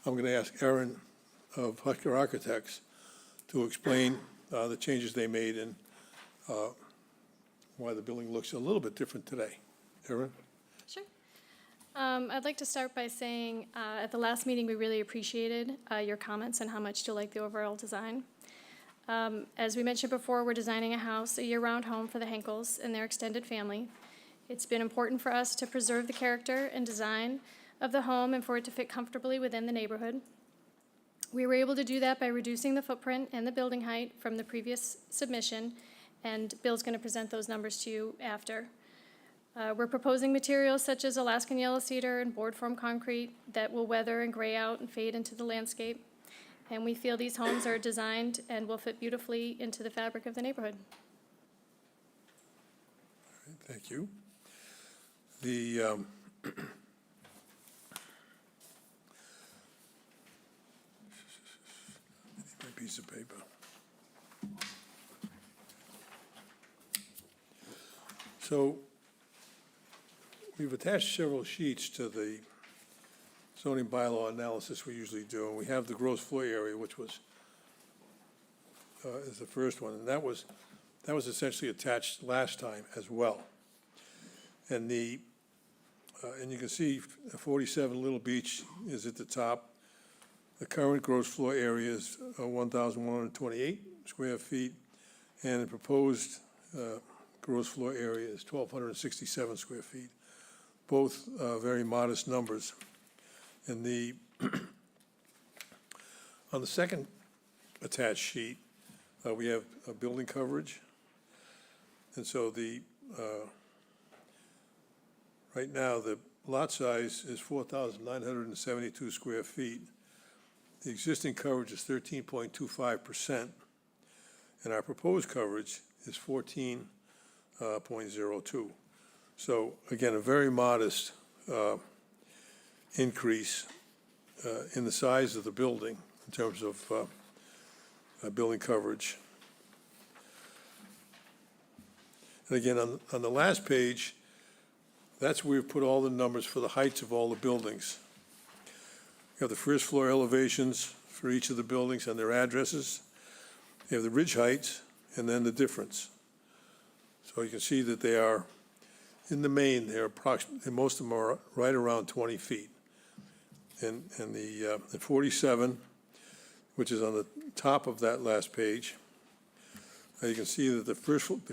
I'm going to ask Aaron of Hucker Architects to explain the changes they made and why the building looks a little bit different today. Aaron? Sure. I'd like to start by saying at the last meeting, we really appreciated your comments and how much you like the overall design. As we mentioned before, we're designing a house, a year-round home for the Henkels and their extended family. It's been important for us to preserve the character and design of the home and for it to fit comfortably within the neighborhood. We were able to do that by reducing the footprint and the building height from the previous submission, and Bill's going to present those numbers to you after. We're proposing materials such as Alaskan yellow cedar and board form concrete that will weather and gray out and fade into the landscape. And we feel these homes are designed and will fit beautifully into the fabric of the neighborhood. Thank you. The my piece of paper. So we've attached several sheets to the zoning bylaw analysis we usually do, and we have the gross floor area, which was is the first one, and that was essentially attached last time as well. And the and you can see 47 Little Beach is at the top. The current gross floor area is 1,128 square feet, and the proposed gross floor area is 1,267 square feet. Both very modest numbers. And the on the second attached sheet, we have a building coverage, and so the right now the lot size is 4,972 square feet. The existing coverage is 13.25%, and our proposed coverage is 14.02. So again, a very modest increase in the size of the building in terms of building coverage. And again, on the last page, that's where we've put all the numbers for the heights of all the buildings. You have the first floor elevations for each of the buildings and their addresses. You have the ridge heights and then the difference. So you can see that they are, in the main, they're approximately, most of them are right around 20 feet. And the 47, which is on the top of that last page, you can see that the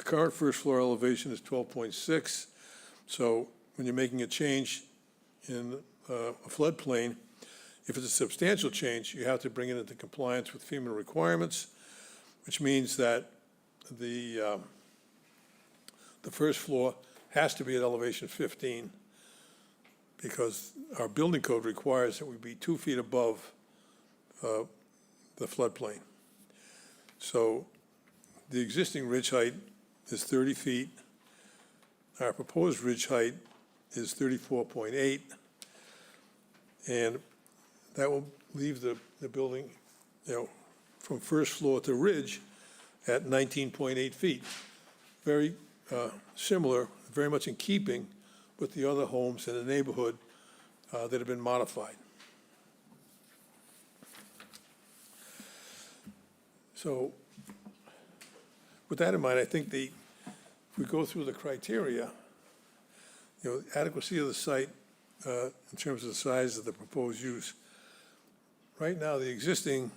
current first floor elevation is 12.6. So when you're making a change in a floodplain, if it's a substantial change, you have to bring it into compliance with FEMA requirements, which means that the first floor has to be at elevation 15 because our building code requires that we be 2 feet above the floodplain. So the existing ridge height is 30 feet. Our proposed ridge height is 34.8. And that will leave the building, from first floor to ridge at 19.8 feet. Very similar, very much in keeping with the other homes in the neighborhood that have been modified. So with that in mind, I think if we go through the criteria, adequacy of the site in terms of the size of the proposed use. Right now, the existing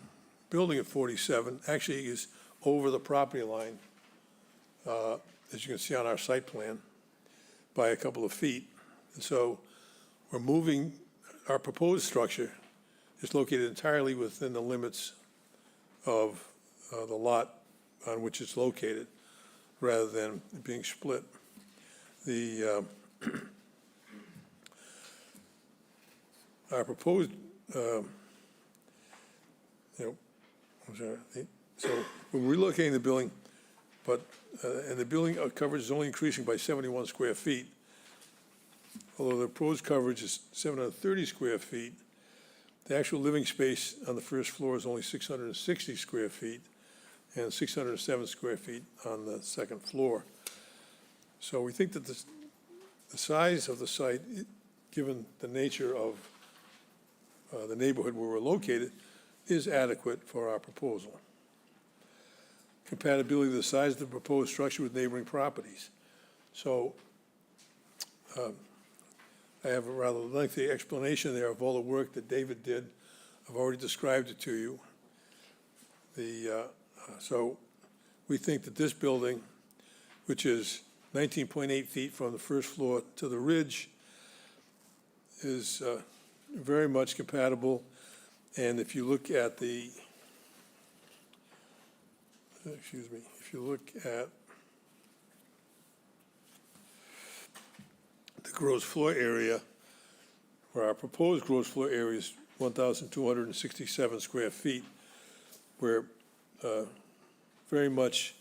building at 47 actually is over the property line, as you can see on our site plan, by a couple of feet. And so we're moving, our proposed structure is located entirely within the limits of the lot on which it's located, rather than it being split. Our proposed, I'm sorry, so we're relocating the building, but, and the building coverage is only increasing by 71 square feet. Although the proposed coverage is 730 square feet, the actual living space on the first floor is only 660 square feet and 607 square feet on the second floor. So we think that the size of the site, given the nature of the neighborhood where we're located, is adequate for our proposal. Compatibility of the size of the proposed structure with neighboring properties. So I have a rather lengthy explanation there of all the work that David did. I've already described it to you. So we think that this building, which is 19.8 feet from the first floor to the ridge, is very much compatible. And if you look at the, if you look at the gross floor area, where our proposed gross floor area is 1,267 square feet, we're very much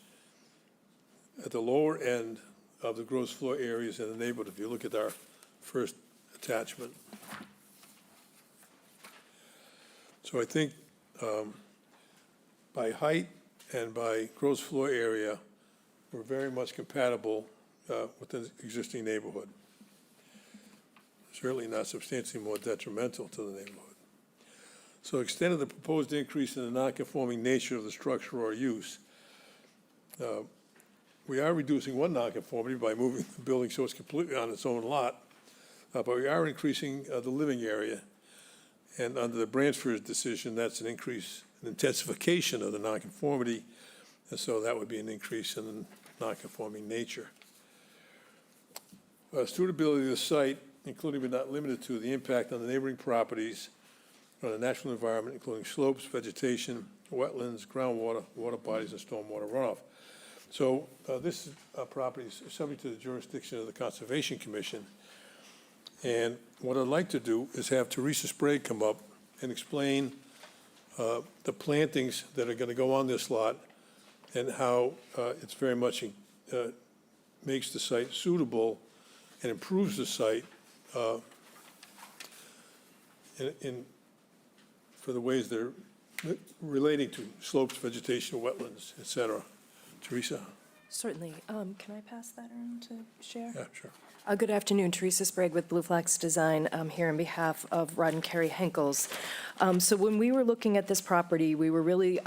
at the lower end of the gross floor areas in the neighborhood, if you look at our first attachment. So I think by height and by gross floor area, we're very much compatible with the existing neighborhood. Certainly not substantially more detrimental to the neighborhood. So extent of the proposed increase in the non-conforming nature of the structure or use. We are reducing one nonconformity by moving the building so it's completely on its own lot, but we are increasing the living area. And under the Bransford's decision, that's an increase, an intensification of the nonconformity, and so that would be an increase in the nonconforming nature. Suitability of the site, including but not limited to the impact on the neighboring properties, on the natural environment, including slopes, vegetation, wetlands, groundwater, water bodies, and stormwater runoff. So this property is subject to the jurisdiction of the Conservation Commission. And what I'd like to do is have Teresa Sprague come up and explain the plantings that are going to go on this lot and how it's very much makes the site suitable and improves the site for the ways they're relating to slopes, vegetation, wetlands, et cetera. Teresa? Certainly. Can I pass that around to share? Yeah, sure. Good afternoon, Teresa Sprague with Blue Flax Design. I'm here on behalf of Rod and Carrie Henkels. So when we were looking at this property, we were really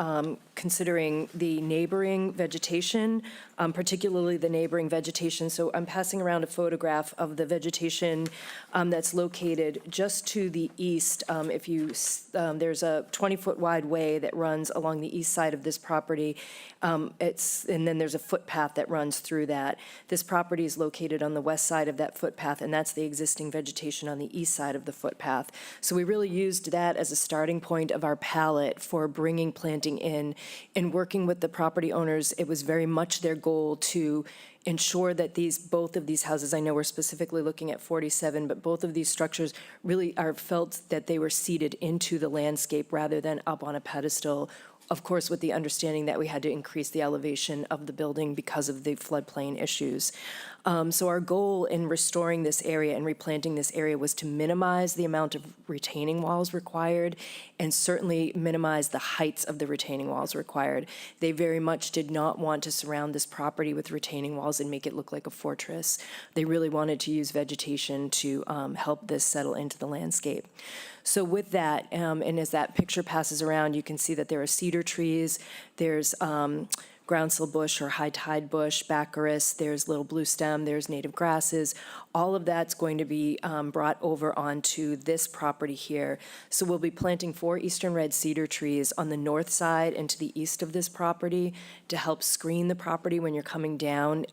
considering the neighboring vegetation, particularly the neighboring vegetation. So I'm passing around a photograph of the vegetation that's located just to the east. If you, there's a 20-foot wide way that runs along the east side of this property. And then there's a footpath that runs through that. This property is located on the west side of that footpath, and that's the existing vegetation on the east side of the footpath. So we really used that as a starting point of our palette for bringing planting in. In working with the property owners, it was very much their goal to ensure that both of these houses, I know we're specifically looking at 47, but both of these structures really are felt that they were seated into the landscape rather than up on a pedestal, of course, with the understanding that we had to increase the elevation of the building because of the floodplain issues. So our goal in restoring this area and replanting this area was to minimize the amount of retaining walls required and certainly minimize the heights of the retaining walls required. They very much did not want to surround this property with retaining walls and make it look like a fortress. They really wanted to use vegetation to help this settle into the landscape. So with that, and as that picture passes around, you can see that there are cedar trees, there's groundsel bush or high tide bush, baccharis, there's little blue stem, there's native grasses. All of that's going to be brought over onto this property here. So we'll be planting 4 eastern red cedar trees on the north side and to the east of this property to help screen the property when you're coming down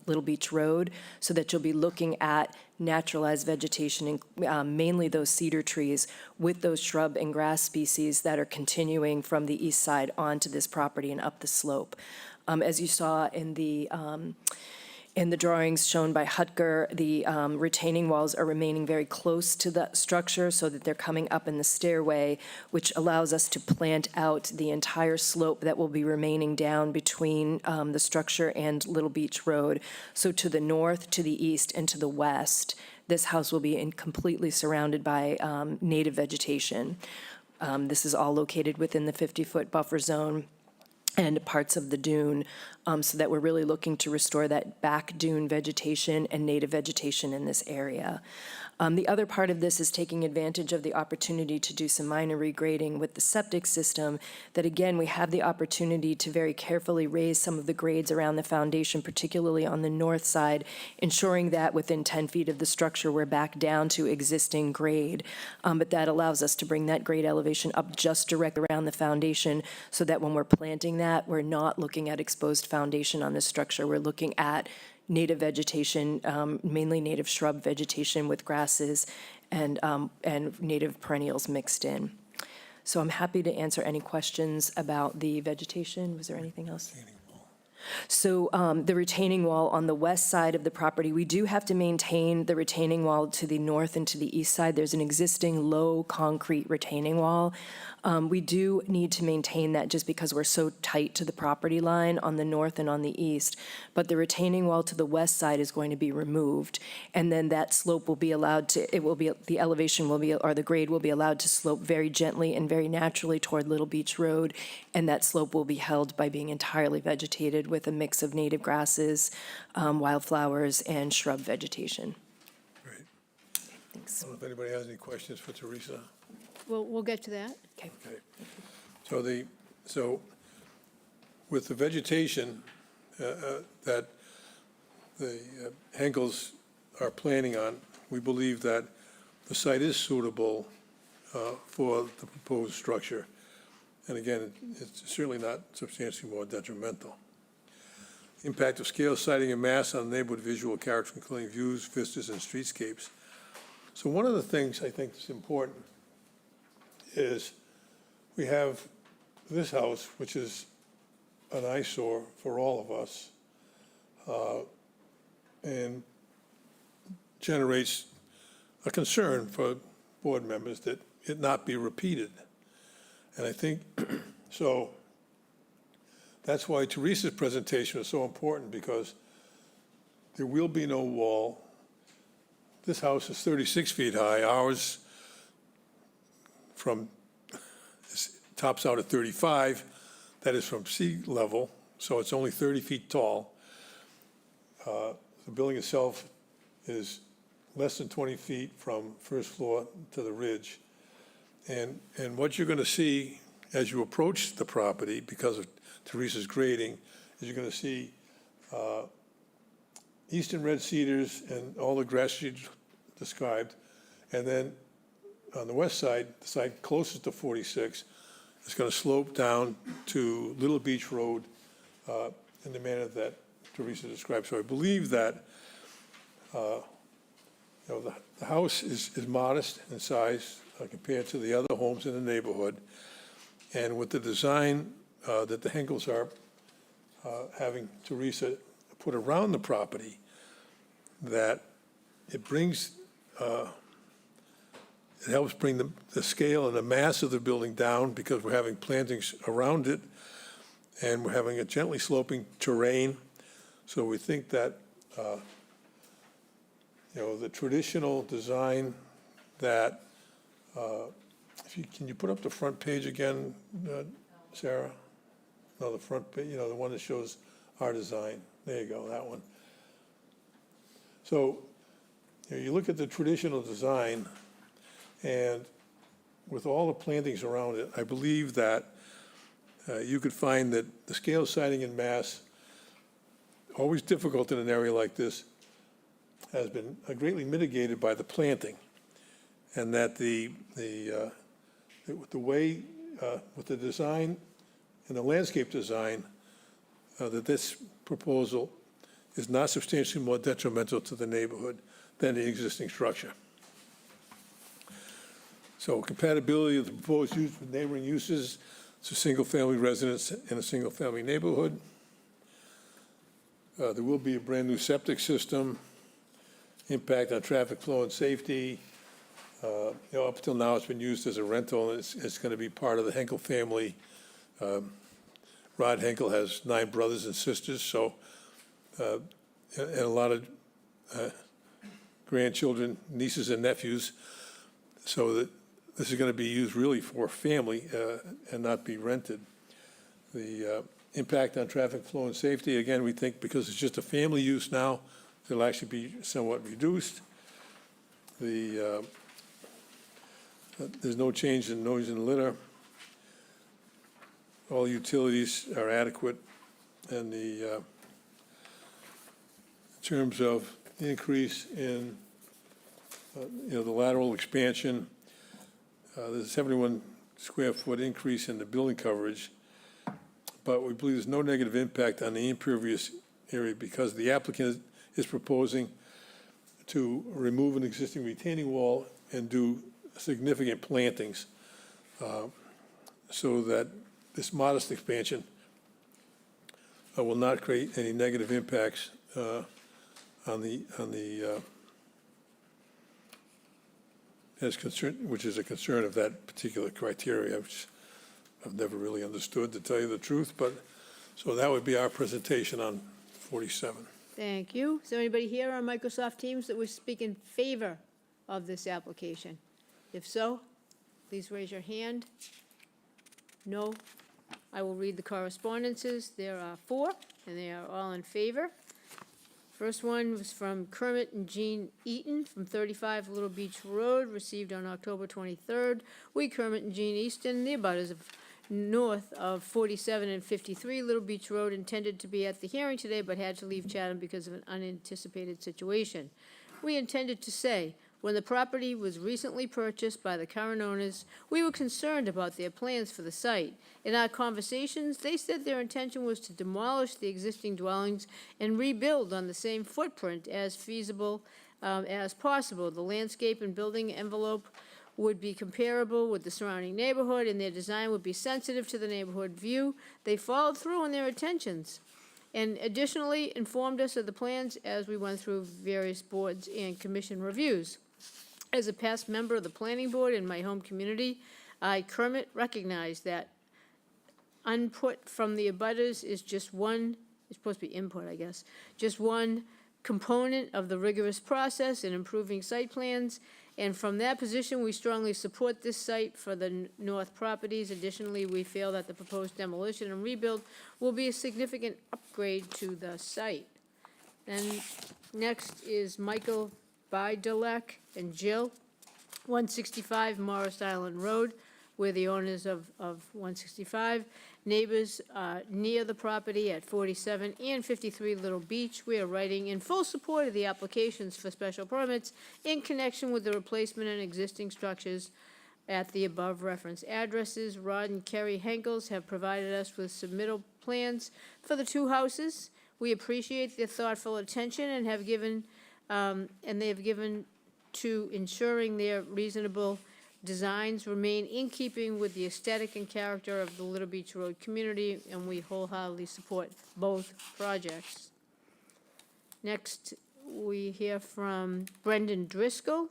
Little Beach Road, so that you'll be looking at naturalized vegetation, mainly those cedar trees, with those shrub and grass species that are continuing from the east side onto this property and up the slope. As you saw in the drawings shown by Hutker, the retaining walls are remaining very close to the structure so that they're coming up in the stairway, which allows us to plant out the entire slope that will be remaining down between the structure and Little Beach Road. So to the north, to the east, and to the west, this house will be completely surrounded by native vegetation. This is all located within the 50-foot buffer zone and parts of the dune, so that we're really looking to restore that back dune vegetation and native vegetation in this area. The other part of this is taking advantage of the opportunity to do some minor regrading with the septic system, that again, we have the opportunity to very carefully raise some of the grades around the foundation, particularly on the north side, ensuring that within 10 feet of the structure, we're back down to existing grade. But that allows us to bring that grade elevation up just direct around the foundation, so that when we're planting that, we're not looking at exposed foundation on this structure. We're looking at native vegetation, mainly native shrub vegetation with grasses and native perennials mixed in. So I'm happy to answer any questions about the vegetation. Was there anything else? So the retaining wall on the west side of the property, we do have to maintain the retaining wall to the north and to the east side. There's an existing low concrete retaining wall. We do need to maintain that just because we're so tight to the property line on the north and on the east. But the retaining wall to the west side is going to be removed. And then that slope will be allowed to, the elevation will be, or the grade will be allowed to slope very gently and very naturally toward Little Beach Road. And that slope will be held by being entirely vegetated with a mix of native grasses, wildflowers, and shrub vegetation. Great. Thanks. I don't know if anybody has any questions for Teresa. We'll get to that. Okay. Okay. So with the vegetation that the Henkels are planning on, we believe that the site is suitable for the proposed structure. And again, it's certainly not substantially more detrimental. Impact of scale, siting, and mass on neighborhood visual character, including views, vistas, and streetscapes. So one of the things I think is important is we have this house, which is an eyesore for all of us, and generates a concern for board members that it not be repeated. And I think, so that's why Teresa's presentation is so important, because there will be no wall. This house is 36 feet high. Ours tops out at 35. That is from sea level, so it's only 30 feet tall. The building itself is less than 20 feet from first floor to the ridge. And what you're going to see as you approach the property, because of Teresa's grading, is you're going to see eastern red cedars and all the grass she described. And then on the west side, the side closest to 46, is going to slope down to Little Beach Road in the manner that Teresa described. So I believe that the house is modest in size compared to the other homes in the neighborhood. And with the design that the Henkels are having Teresa put around the property, that it brings, it helps bring the scale and the mass of the building down, because we're having plantings around it, and we're having a gently sloping terrain. So we think that, the traditional design that, can you put up the front page again, Sarah? No, the front page, the one that shows our design. There you go, that one. So, you look at the traditional design, and with all the plantings around it, I believe that you could find that the scale siding in Mass, always difficult in an area like this, has been greatly mitigated by the planting. And that the way, with the design and the landscape design, that this proposal is not substantially more detrimental to the neighborhood than the existing structure. So compatibility of the proposed use with neighboring uses to single-family residence in a single-family neighborhood. There will be a brand-new septic system, impact on traffic flow and safety. You know, up till now, it's been used as a rental, and it's going to be part of the Henkel family. Rod Henkel has 9 brothers and sisters, so, and a lot of grandchildren, nieces and nephews, so that this is going to be used really for family and not be rented. The impact on traffic flow and safety, again, we think because it's just a family use now, it'll actually be somewhat reduced. There's no change in noise and litter. All utilities are adequate, and in terms of increase in, you know, the lateral expansion, there's a 71 square foot increase in the building coverage, but we believe there's no negative impact on the impervious area because the applicant is proposing to remove an existing retaining wall and do significant plantings so that this modest expansion will not create any negative impacts on the as concern, which is a concern of that particular criteria, which I've never really understood, to tell you the truth. But so that would be our presentation on 47. Thank you. Is there anybody here on Microsoft Teams that would speak in favor of this application? If so, please raise your hand. No. I will read the correspondences. There are 4, and they are all in favor. First one was from Kermit and Jean Eaton from 35 Little Beach Road, received on October 23rd. We, Kermit and Jean Easton, the abutters of north of 47 and 53 Little Beach Road, intended to be at the hearing today but had to leave Chatham because of an unanticipated situation. We intended to say, when the property was recently purchased by the current owners, we were concerned about their plans for the site. In our conversations, they said their intention was to demolish the existing dwellings and rebuild on the same footprint as feasible as possible. The landscape and building envelope would be comparable with the surrounding neighborhood, and their design would be sensitive to the neighborhood view. They followed through on their intentions, and additionally informed us of the plans as we went through various boards and commission reviews. As a past member of the planning board in my home community, I, Kermit, recognize that input from the abutters is just one, it's supposed to be input, I guess, just one component of the rigorous process in improving site plans. And from that position, we strongly support this site for the north properties. Additionally, we feel that the proposed demolition and rebuild will be a significant upgrade to the site. And next is Michael Bidelek and Jill, 165 Morris Island Road. We're the owners of 165. Neighbors near the property at 47 and 53 Little Beach. We are writing in full support of the applications for special permits in connection with the replacement and existing structures at the above referenced addresses. Rod and Kerry Henkels have provided us with submittal plans for the 2 houses. We appreciate their thoughtful attention and have given and they have given to ensuring their reasonable designs remain in keeping with the aesthetic and character of the Little Beach Road community, and we wholeheartedly support both projects. Next, we hear from Brendan Driscoll.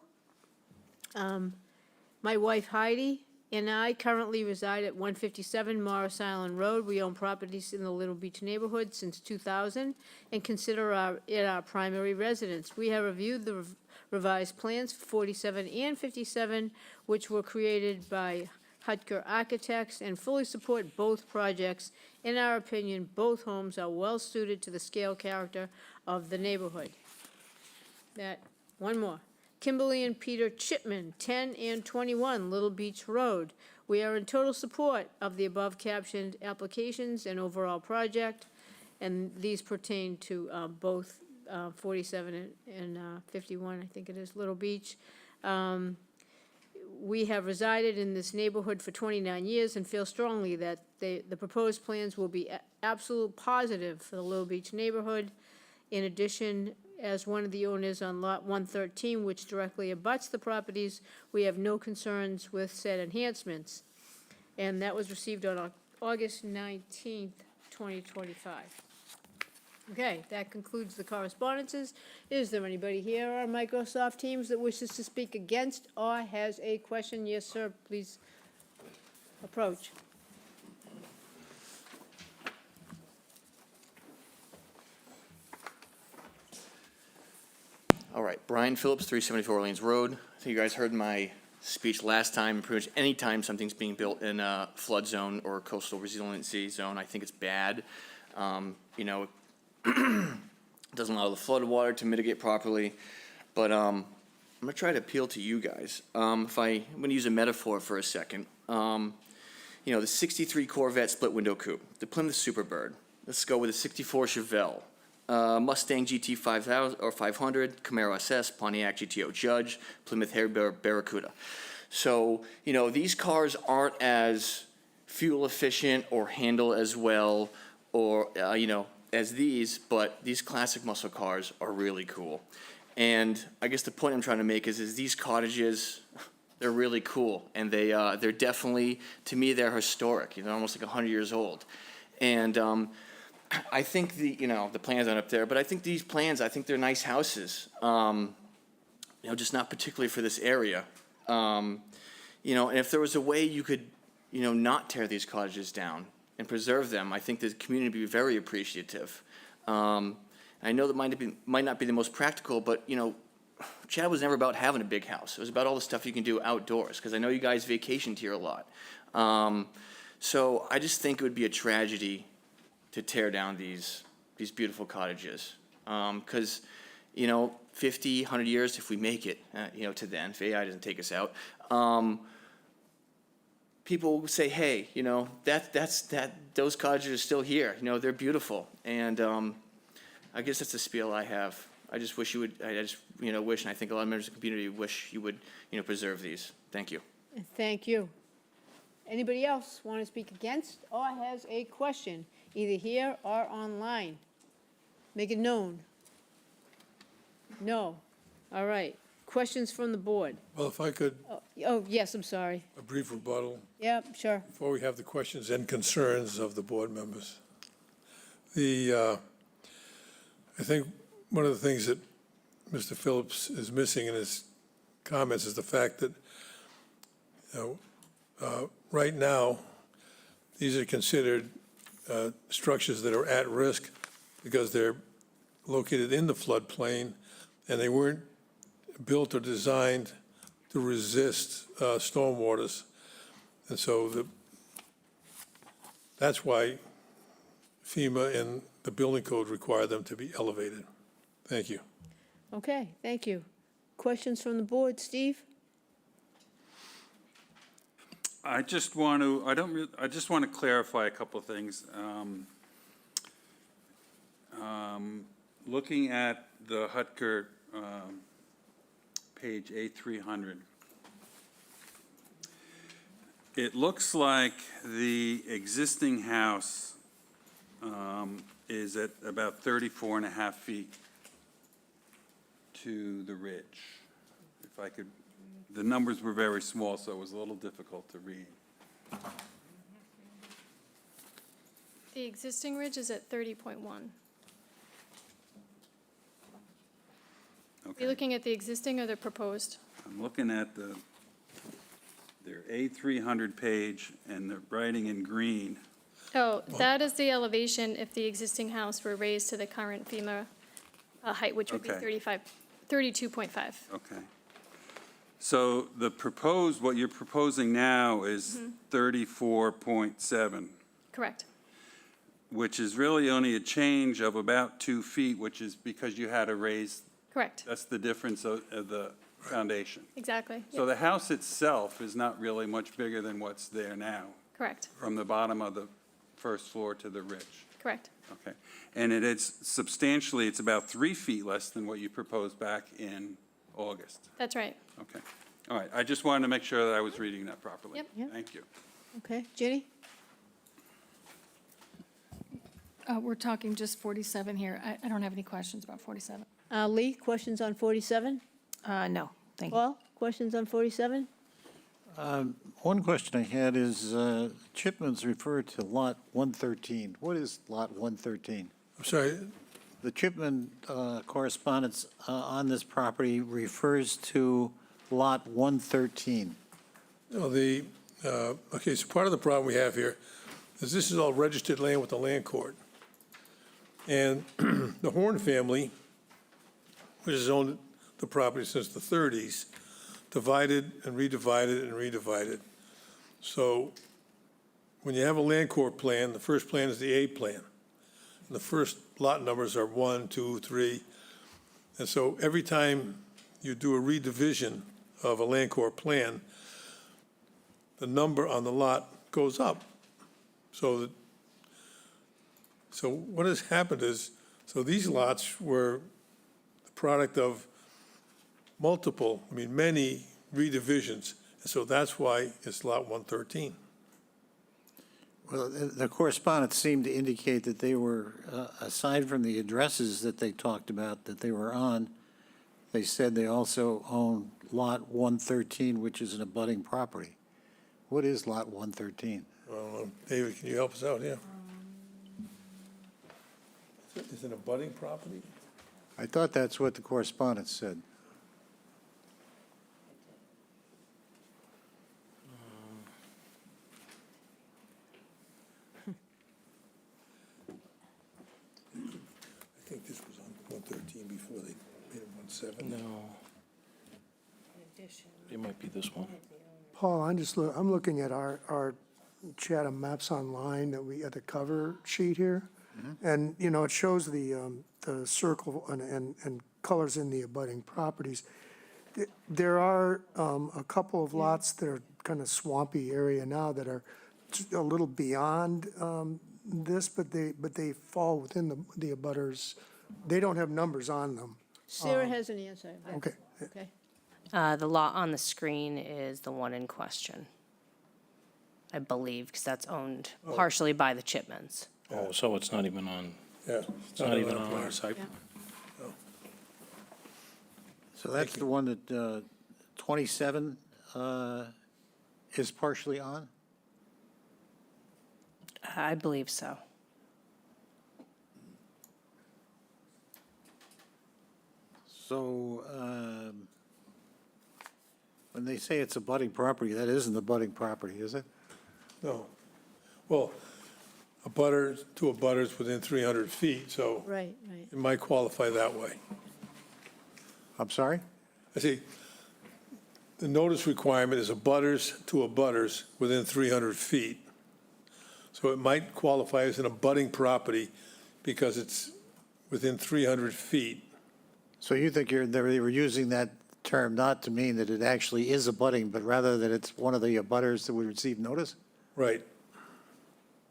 My wife Heidi and I currently reside at 157 Morris Island Road. We own properties in the Little Beach neighborhood since 2000 and consider it our primary residence. We have reviewed the revised plans for 47 and 57, which were created by Hutker Architects, and fully support both projects. In our opinion, both homes are well suited to the scale character of the neighborhood. One more. Kimberly and Peter Chipman, 10 and 21 Little Beach Road. We are in total support of the above captioned applications and overall project, and these pertain to both 47 and 51, I think it is, Little Beach. We have resided in this neighborhood for 29 years and feel strongly that the proposed plans will be absolute positive for the Little Beach neighborhood. In addition, as one of the owners on Lot 113, which directly abuts the properties, we have no concerns with said enhancements. And that was received on August 19th, 2025. Okay, that concludes the correspondences. Is there anybody here on Microsoft Teams that wishes to speak against or has a question? Yes, sir, please approach. All right, Brian Phillips, 374 Orleans Road. I think you guys heard my speech last time. Pretty much any time something's being built in a flood zone or a coastal resiliency zone, I think it's bad. You know, it doesn't allow the flood water to mitigate properly. But I'm gonna try to appeal to you guys. I'm gonna use a metaphor for a second. You know, the 63 Corvette split window coupe, the Plymouth Superbird. Let's go with a 64 Chevelle. Mustang GT 5000 or 500, Camaro SS, Pontiac GTO Judge, Plymouth Harrier Barracuda. So, you know, these cars aren't as fuel efficient or handle as well or, you know, as these, but these classic muscle cars are really cool. And I guess the point I'm trying to make is these cottages, they're really cool. And they're definitely, to me, they're historic. You know, almost like 100 years old. And, I think you know, the plans aren't up there, but I think these plans, I think they're nice houses. You know, just not particularly for this area. You know, and if there was a way you could, you know, not tear these cottages down and preserve them, I think the community would be very appreciative. I know that might not be the most practical, but, you know, Chatham was never about having a big house. It was about all the stuff you can do outdoors, because I know you guys vacationed here a lot. So I just think it would be a tragedy to tear down these beautiful cottages. Because, you know, 50, 100 years, if we make it, you know, to then, if AI doesn't take us out, people will say, hey, you know, those cottages are still here. You know, they're beautiful. And I guess that's the spiel I have. I just wish you would, you know, wish, and I think a lot of members of the community wish you would, you know, preserve these. Thank you. Thank you. Anybody else want to speak against or has a question, either here or online? Make it known. No. All right. Questions from the board? Well, if I could, Oh, yes, I'm sorry. a brief rebuttal Yep, sure. before we have the questions and concerns of the board members. I think one of the things that Mr. Phillips is missing in his comments is the fact that, you know, right now, these are considered structures that are at risk because they're located in the floodplain and they weren't built or designed to resist stormwaters. And so that's why FEMA and the building code require them to be elevated. Thank you. Okay, thank you. Questions from the board, Steve? I just want to clarify a couple of things. Looking at the Hutker page A300, it looks like the existing house is at about 34 and a half feet to the ridge. If I could, the numbers were very small, so it was a little difficult to read. The existing ridge is at 30.1. Are you looking at the existing or the proposed? I'm looking at their A300 page, and they're writing in green. Oh, that is the elevation if the existing house were raised to the current FEMA height, which would be Okay. 32.5. Okay. So what you're proposing now is 34.7, Correct. which is really only a change of about 2 feet, which is because you had to raise. Correct. That's the difference of the foundation. Exactly. So the house itself is not really much bigger than what's there now, Correct, from the bottom of the first floor to the ridge. correct. Okay. And it is substantially, it's about 3 feet less than what you proposed back in August. That's right. Okay. All right. I just wanted to make sure that I was reading that properly. Yep. Yep. Thank you. Okay, Ginny? We're talking just 47 here. I don't have any questions about 47. Lee, questions on 47? No, thank you. Paul, questions on 47? One question I had is, Chipman's referred to Lot 113. What is Lot 113? I'm sorry, The Chipman correspondence on this property refers to Lot 113. no, okay, so part of the problem we have here is this is all registered land with the land court. And the Horn family, which has owned the property since the 30s, divided and redivided and redivided. So when you have a land court plan, the first plan is the A plan. And the first lot numbers are 1, 2, 3. And so every time you do a redivision of a land court plan, the number on the lot goes up. So what has happened is, so these lots were the product of many redivisions. And so that's why it's Lot 113. Well, the correspondence seemed to indicate that they were, aside from the addresses that they talked about that they were on, they said they also own Lot 113, which is an abutting property. What is Lot 113? Well, David, can you help us out here? Is it an abutting property? I thought that's what the correspondence said. I think this was on 113 before they made it 17. No. It might be this one. Paul, I'm looking at our Chatham maps online that we, at the cover sheet here. And, it shows the circle and colors in the abutting properties. There are a couple of lots that are kind of swampy area now that are a little beyond this, but they fall within the abutters. They don't have numbers on them. Sarah has an answer. Okay. Okay. The lot on the screen is the one in question, I believe, because that's owned partially by the Chipmans. Oh, so it's not even on, Yeah. it's not even on our site. So that's the one that 27 is partially on? I believe so. So when they say it's a budding property, that isn't a budding property, is it? No. Well, abutters to abutters within 300 feet, so Right. it might qualify that way. I'm sorry? I see, the notice requirement is abutters to abutters within 300 feet. So it might qualify as an abutting property because it's within 300 feet. So you think they were using that term not to mean that it actually is abutting, but rather that it's one of the abutters that would receive notice? Right.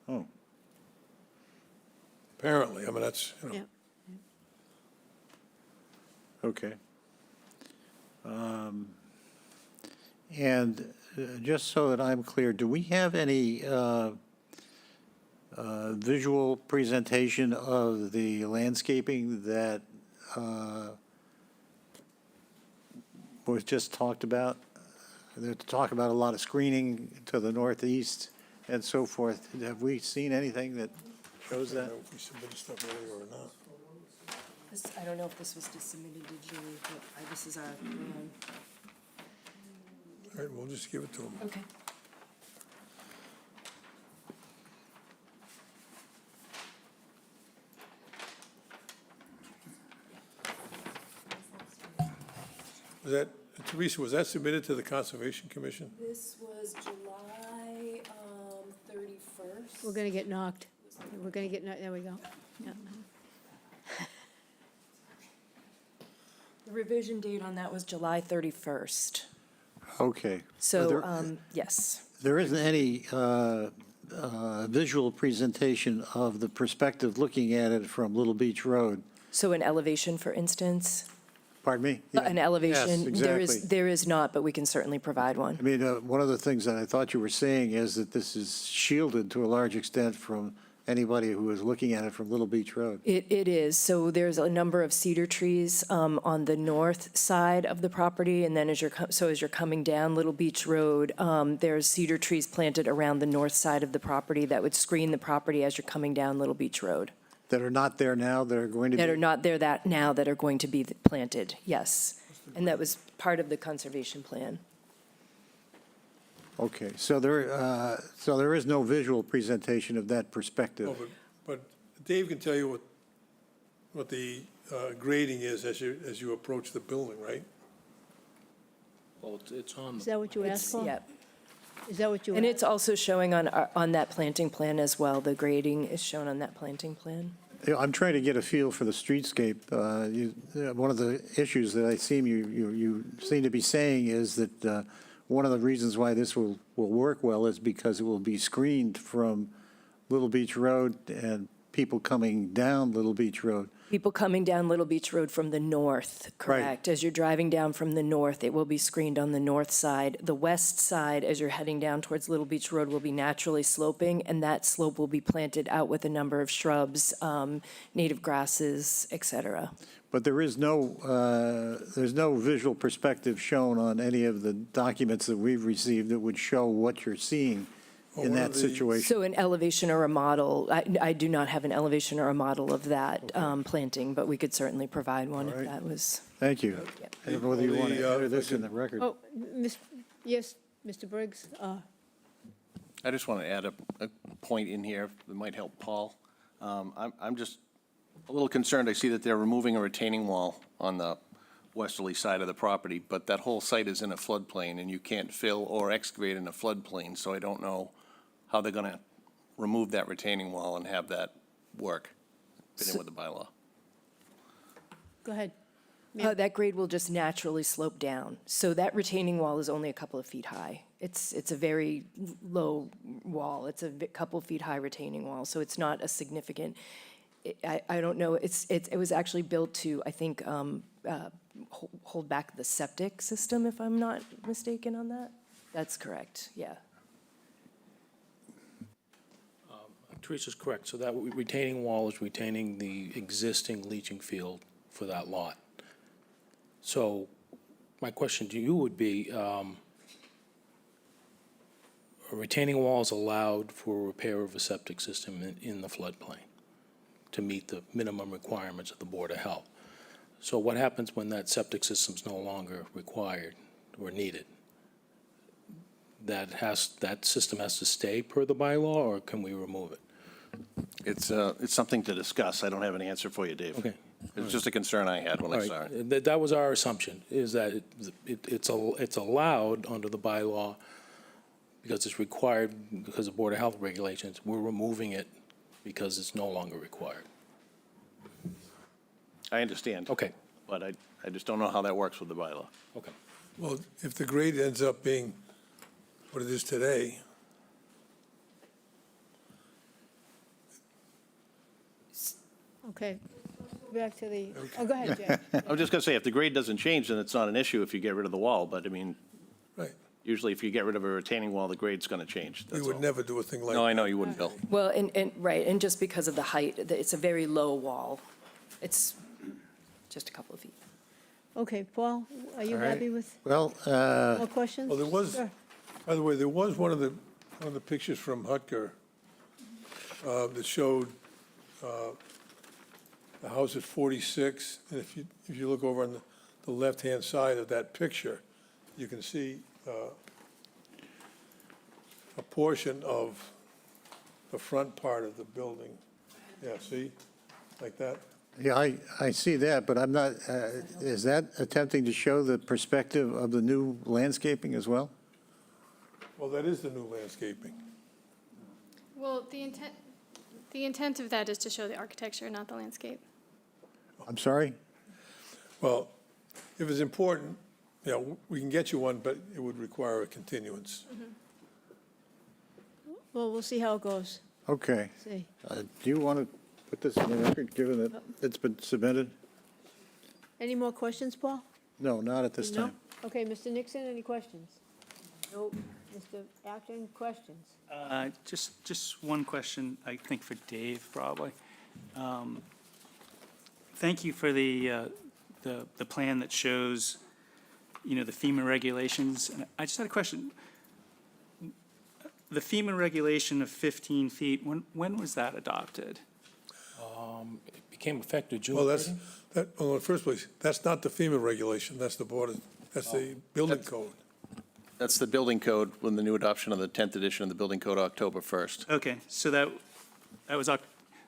Oh. Apparently, that's, Yeah. Okay. And just so that I'm clear, do we have any visual presentation of the landscaping that was just talked about? They talk about a lot of screening to the northeast and so forth. Have we seen anything that shows I that? don't know if we submitted stuff earlier or not. I don't know if this was just submitted to Julie, but this is our plan. All right, we'll just give it to them. Okay. Teresa, was that submitted to the Conservation Commission? This was July 31st. We're going to get knocked. We're going to get knocked. There we go. Yeah. revision date on that was July 31st. Okay. So, yes. There isn't any visual presentation of the perspective looking at it from Little Beach Road. So an elevation, for instance? Pardon me? An elevation? Yes, exactly. There is not, but we can certainly provide one. I mean, one of the things that I thought you were saying is that this is shielded to a large extent from anybody who is looking at it from Little Beach Road. It is. So there's a number of cedar trees on the north side of the property, and then as you're coming down Little Beach Road, there's cedar trees planted around the north side of the property that would screen the property as you're coming down Little Beach Road. That are not there now, that are going to be? That are not there now that are going to be planted, yes. And that was part of the conservation plan. Okay, so there is no visual presentation of that perspective. Oh, but Dave can tell you what the grading is as you approach the building, right? Well, it's on Is that what you asked for? Yep. Is that what you And asked? it's also showing on that planting plan as well. The grading is shown on that planting plan. Yeah, I'm trying to get a feel for the streetscape. One of the issues that you seem to be saying is that one of the reasons why this will work well is because it will be screened from Little Beach Road and people coming down Little Beach Road. People coming down Little Beach Road from the north, correct? As you're driving down from the north, it will be screened on the north side. The west side, as you're heading down towards Little Beach Road, will be naturally sloping, and that slope will be planted out with a number of shrubs, native grasses, et cetera. But there's no visual perspective shown on any of the documents that we've received that would show what you're seeing in that situation. So an elevation or a model, I do not have an elevation or a model of that planting, but we could certainly provide one if that was. Thank you. I don't know whether you want to enter this in the record. Oh, yes, Mr. Briggs? I just want to add a point in here that might help Paul. I'm just a little concerned. I see that they're removing a retaining wall on the westerly side of the property, but that whole site is in a floodplain, and you can't fill or excavate in a floodplain, so I don't know how they're going to remove that retaining wall and have that work, fit in with the bylaw. Go ahead. That grade will just naturally slope down. So that retaining wall is only a couple of feet high. It's a very low wall. It's a couple feet high retaining wall, so it's not a significant, I don't know, it was actually built to, I think, hold back the septic system, if I'm not mistaken on that. That's correct, yeah. Teresa's correct. So that retaining wall is retaining the existing leaching field for that lot. So my question to you would be, a retaining wall is allowed for repair of a septic system in the floodplain to meet the minimum requirements of the Board of Health. So what happens when that septic system's no longer required or needed? That system has to stay per the bylaw, or can we remove it? It's something to discuss. I don't have an answer for you, Dave. Okay. It's just a concern I had when I saw it. That was our assumption, is that it's allowed under the bylaw because it's required because of Board of Health regulations. We're removing it because it's no longer required. I understand. Okay. But I just don't know how that works with the bylaw. Okay. Well, if the grade ends up being what it is today, Okay, back to the, oh, go ahead, Jack. I'm just going to say, if the grade doesn't change, then it's not an issue if you get rid of the wall. But, I mean, right, usually if you get rid of a retaining wall, the grade's going to change. we That's would all. never do a thing like that. No, I know you wouldn't, Bill. Well, and just because of the height, it's a very low wall. It's just a couple of feet. Okay, Paul, are you All right. happy with, Well, more questions? Well, there was, Sure. by the way, there was one of the pictures from Hutker that showed the house at 46, and if you look over on the left-hand side of that picture, you can see a portion of the front part of the building. Yeah, see, like that? yeah, I see that, but I'm not, is that attempting to show the perspective of the new landscaping as well? Well, that is the new landscaping. Well, the intent of that is to show the architecture, not the landscape. I'm sorry? Well, if it's important, you know, we can get you one, but it would require a continuance. Well, we'll see how it goes. Okay. See. Do you want to put this in the record, given that it's been submitted? Any more questions, Paul? No, not at this No? time. Okay, Mr. Nixon, any questions? Nope. Mr. Acton, questions? Just one question, I think for Dave, probably. Thank you for the plan that shows, you know, the FEMA regulations. And I just had a question. The FEMA regulation of 15 feet, when was that adopted? It became effective June Well, 30. well, in the first place, that's not the FEMA regulation, that's the that's the building code. That's the building code when the new adoption of the 10th edition of the building code, October 1st. Okay, so that was the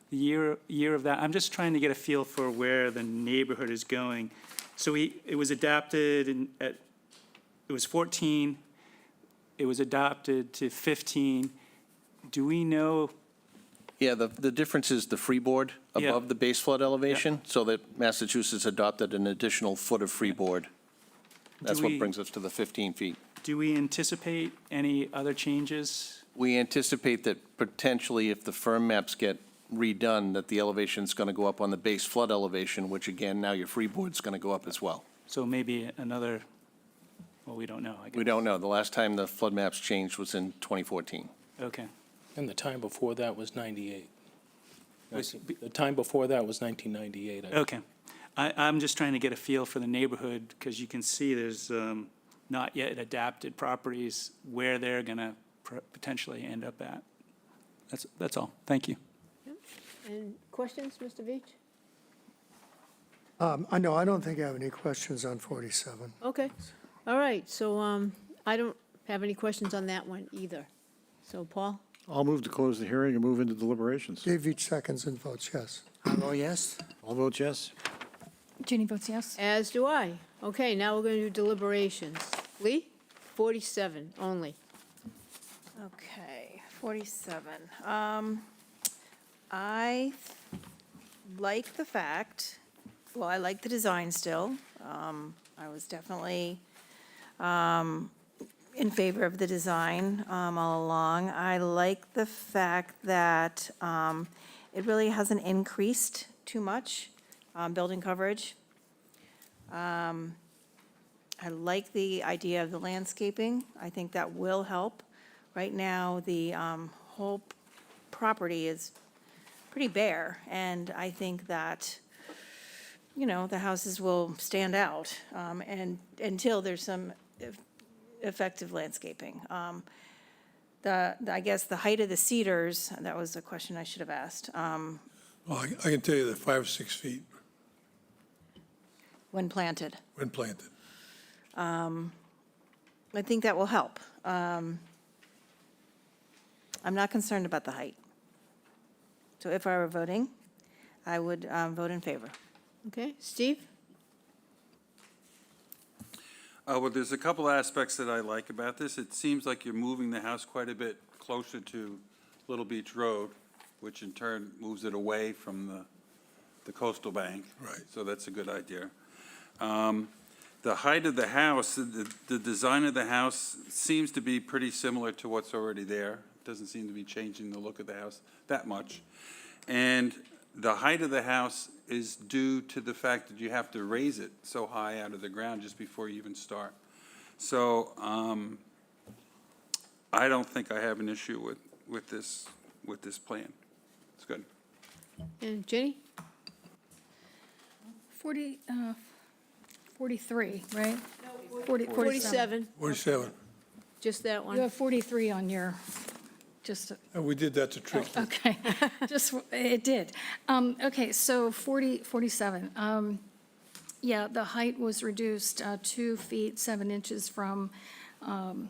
year of that. I'm just trying to get a feel for where the neighborhood is going. So it was adapted it was 14, it was adopted to 15. Do we know? Yeah, the difference is the freeboard Yeah. above the base flood elevation, so that Massachusetts adopted an additional foot of freeboard. That's what we- brings us to the 15 feet. Do we anticipate any other changes? We anticipate that potentially if the firm maps get redone, that the elevation's going to go up on the base flood elevation, which again, now your freeboard's going to go up as well. So maybe another, well, we don't know, I guess. We don't know. The last time the flood maps changed was in 2014. Okay. And the time before that was 98. Was- The time before that was 1998. Okay. I'm just trying to get a feel for the neighborhood, because you can see there's not yet adapted properties where they're going to potentially end up at. That's all. Thank you. And questions, Mr. Veach? I know, I don't think I have any questions on 47. Okay, all right, so I don't have any questions on that one either. So, Paul? I'll move to close the hearing and move into deliberations. Dave each seconds and votes yes. I vote yes. All vote yes? Ginny votes yes. As do I. Okay, now we're going to do deliberations. Lee? 47 only. Okay, 47. I like the fact, well, I like the design still. I was definitely in favor of the design all along. I like the fact that it really hasn't increased too much, building coverage. I like the idea of the landscaping. I think that will help. Right now, the whole property is pretty bare, and I think that, you know, the houses will stand out, and until there's some effective landscaping. I guess the height of the cedars, that was a question I should have asked, Well, I can tell you they're 5 or 6 feet when planted. when planted. I think that will help. I'm not concerned about the height. So if I were voting, I would vote in favor. Okay, Steve? Well, there's a couple aspects that I like about this. It seems like you're moving the house quite a bit closer to Little Beach Road, which in turn moves it away from the coastal bank. Right. So that's a good idea. The height of the house, the design of the house seems to be pretty similar to what's already there. Doesn't seem to be changing the look of the house that much. And the height of the house is due to the fact that you have to raise it so high out of the ground just before you even start. So I don't think I have an issue with this plan. It's good. And Jenny? 43, right? 47, 47. just that You one. have 43 on your, just, And we did that to trick you. okay, just, it did. Okay, so 47. Yeah, the height was reduced 2 feet, 7 inches from the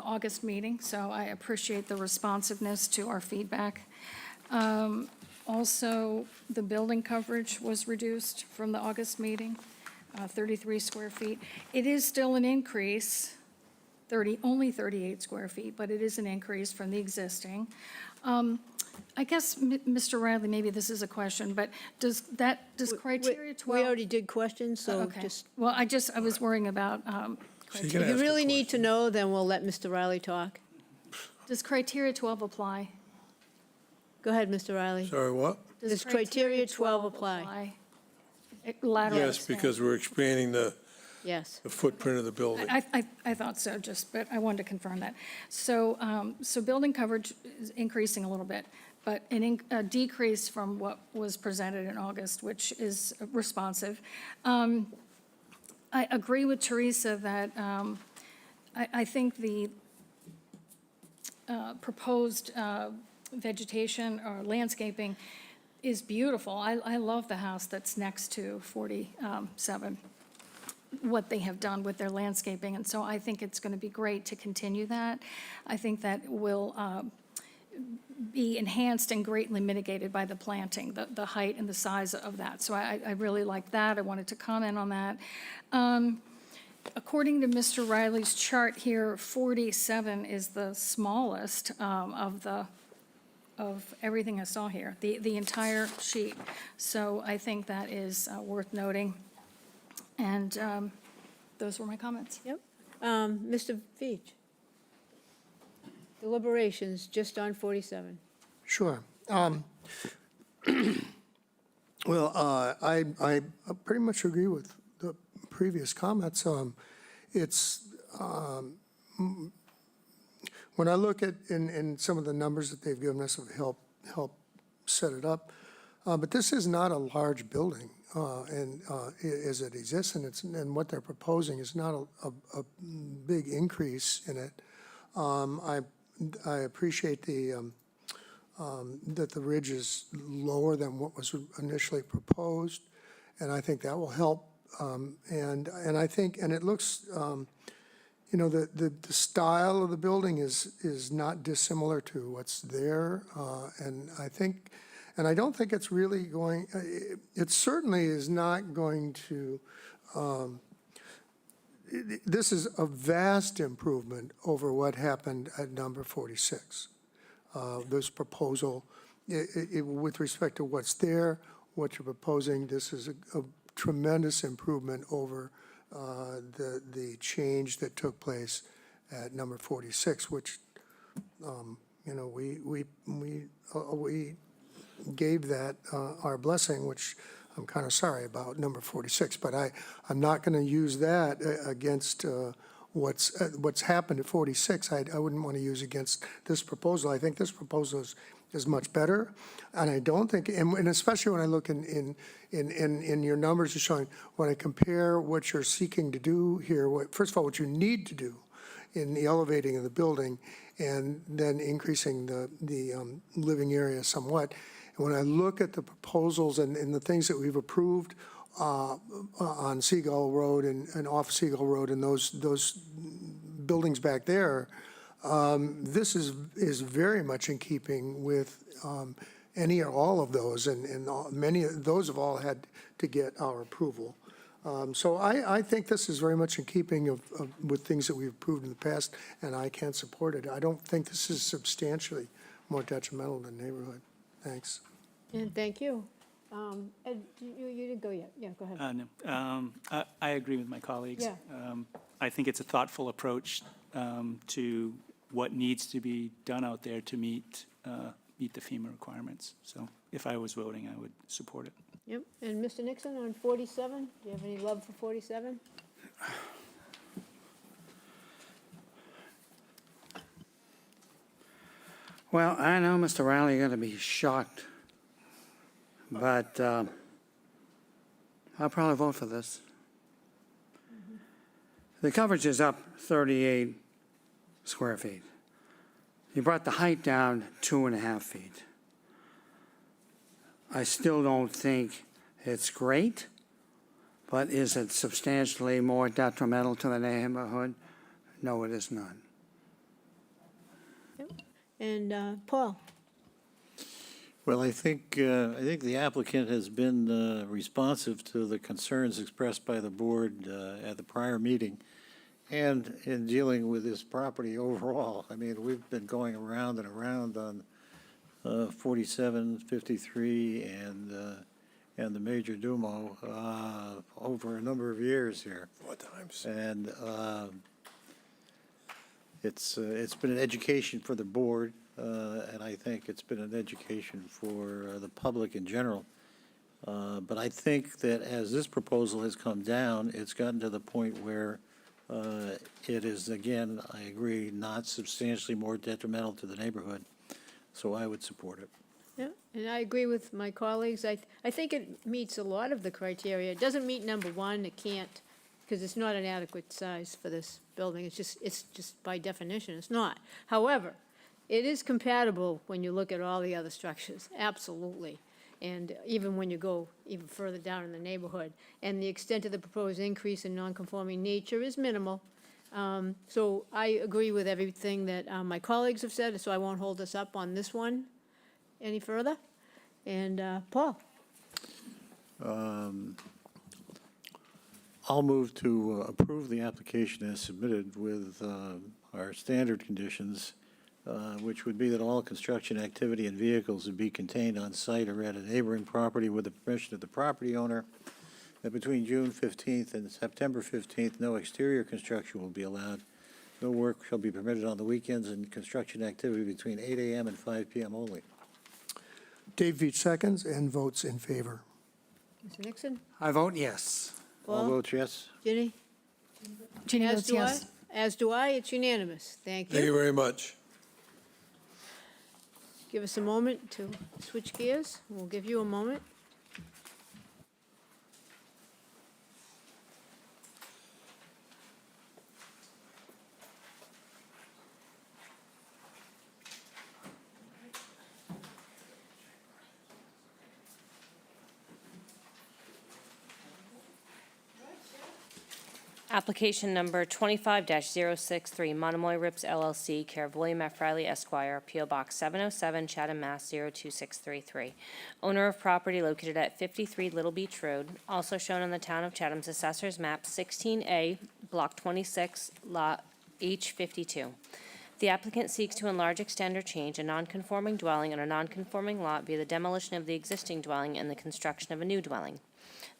August meeting, so I appreciate the responsiveness to our feedback. Also, the building coverage was reduced from the August meeting, 33 square feet. It is still an increase, only 38 square feet, but it is an increase from the existing. I guess, Mr. Riley, maybe this is a question, but does criteria 12? We already did questions, so Okay. just, Well, I was worrying about So you if can you ask a really need to question. know, then we'll let Mr. Riley talk. does criteria 12 apply? Go ahead, Mr. Riley. Sorry, what? Does criteria 12 apply? Lateral Yes, expansion. because we're expanding the Yes. footprint of the building. I thought so, but I wanted to confirm that. So, so building coverage is increasing a little bit, but a decrease from what was presented in August, which is responsive. I agree with Teresa that I think the proposed vegetation or landscaping is beautiful. I love the house that's next to 47, what they have done with their landscaping, and so I think it's going to be great to continue that. I think that will be enhanced and greatly mitigated by the planting, the height and the size of that. So I really like that. I wanted to comment on that. According to Mr. Riley's chart here, 47 is the smallest of everything I saw here, the entire sheet. So I think that is worth noting. And those were my comments. Yep. Mr. Veach? Deliberations just on 47. Sure. Well, I pretty much agree with the previous comments. It's, when I look at, in some of the numbers that they've given us of help set it up, but this is not a large building, and as it exists, and what they're proposing is not a big increase in it. I appreciate that the ridge is lower than what was initially proposed, and I think that will help. And I think, and it looks, you know, the style of the building is not dissimilar to what's there, and I think, and I don't think it's really going, it certainly is not going to, this is a vast improvement over what happened at number 46. This proposal, with respect to what's there, what you're proposing, this is a tremendous improvement over the change that took place at number 46, which, you know, we gave that our blessing, which I'm kind of sorry about, number 46, but I'm not going to use that against what's happened at 46. I wouldn't want to use against this proposal. I think this proposal is much better, and I don't think, and especially when I look in your numbers you're showing, when I compare what you're seeking to do here, first of all, what you need to do in the elevating of the building, and then increasing the living area somewhat. And when I look at the proposals and the things that we've approved on Seagull Road and off Seagull Road and those buildings back there, this is very much in keeping with any or all of those, and many of those have all had to get our approval. So I think this is very much in keeping with things that we've approved in the past, and I can support it. I don't think this is substantially more detrimental than neighborhood. Thanks. And thank you. Ed, you didn't go yet. Yeah, go ahead. No, I agree with my colleagues. Yeah. I think it's a thoughtful approach to what needs to be done out there to meet the FEMA requirements. So if I was voting, I would support it. Yep. And Mr. Nixon on 47, do you have any love for 47? Well, I know, Mr. Riley, you're going to be shocked, but I'll probably vote for this. The coverage is up 38 square feet. You brought the height down 2.5 feet. I still don't think it's great, but is it substantially more detrimental to the neighborhood? No, it is not. Yep. And Paul? Well, I think the applicant has been responsive to the concerns expressed by the board at the prior meeting and in dealing with this property overall. I mean, we've been going around and around on 47, 53, and the Major Dumo over a number of years here. 4 times. And it's been an education for the board, and I think it's been an education for the public in general. But I think that as this proposal has come down, it's gotten to the point where it is, again, I agree, not substantially more detrimental to the neighborhood. So I would support it. Yeah, and I agree with my colleagues. I think it meets a lot of the criteria. It doesn't meet number one, it can't, because it's not an adequate size for this building. It's just by definition, it's not. However, it is compatible when you look at all the other structures, absolutely. And even when you go even further down in the neighborhood. And the extent of the proposed increase in nonconforming nature is minimal. So I agree with everything that my colleagues have said, so I won't hold us up on this one any further. And Paul? I'll move to approve the application as submitted with our standard conditions, which would be that all construction activity and vehicles would be contained on site or at a neighboring property with the permission of the property owner. That between June 15th and September 15th, no exterior construction will be allowed. No work shall be permitted on the weekends, and construction activity between 8 a.m. and 5 p.m. only. Dave Veach seconds and votes in favor. Mr. Nixon? I vote yes. All Paul? votes yes? Ginny? Ginny As votes do I. yes. As do I. It's unanimous. Thank Thank you you. very much. Give us a moment to switch gears. We'll give you a moment. Application number 25-063, Monomoy Rips LLC, care of William F. Riley Esquire, P.O. Box 707, Chatham, Mass. 02633. Owner of property located at 53 Little Beach Road, also shown on the Town of Chatham's Assessor's Map 16A, Block 26, Lot H52. The applicant seeks to enlarge, extend, or change a nonconforming dwelling on a nonconforming lot via the demolition of the existing dwelling and the construction of a new dwelling.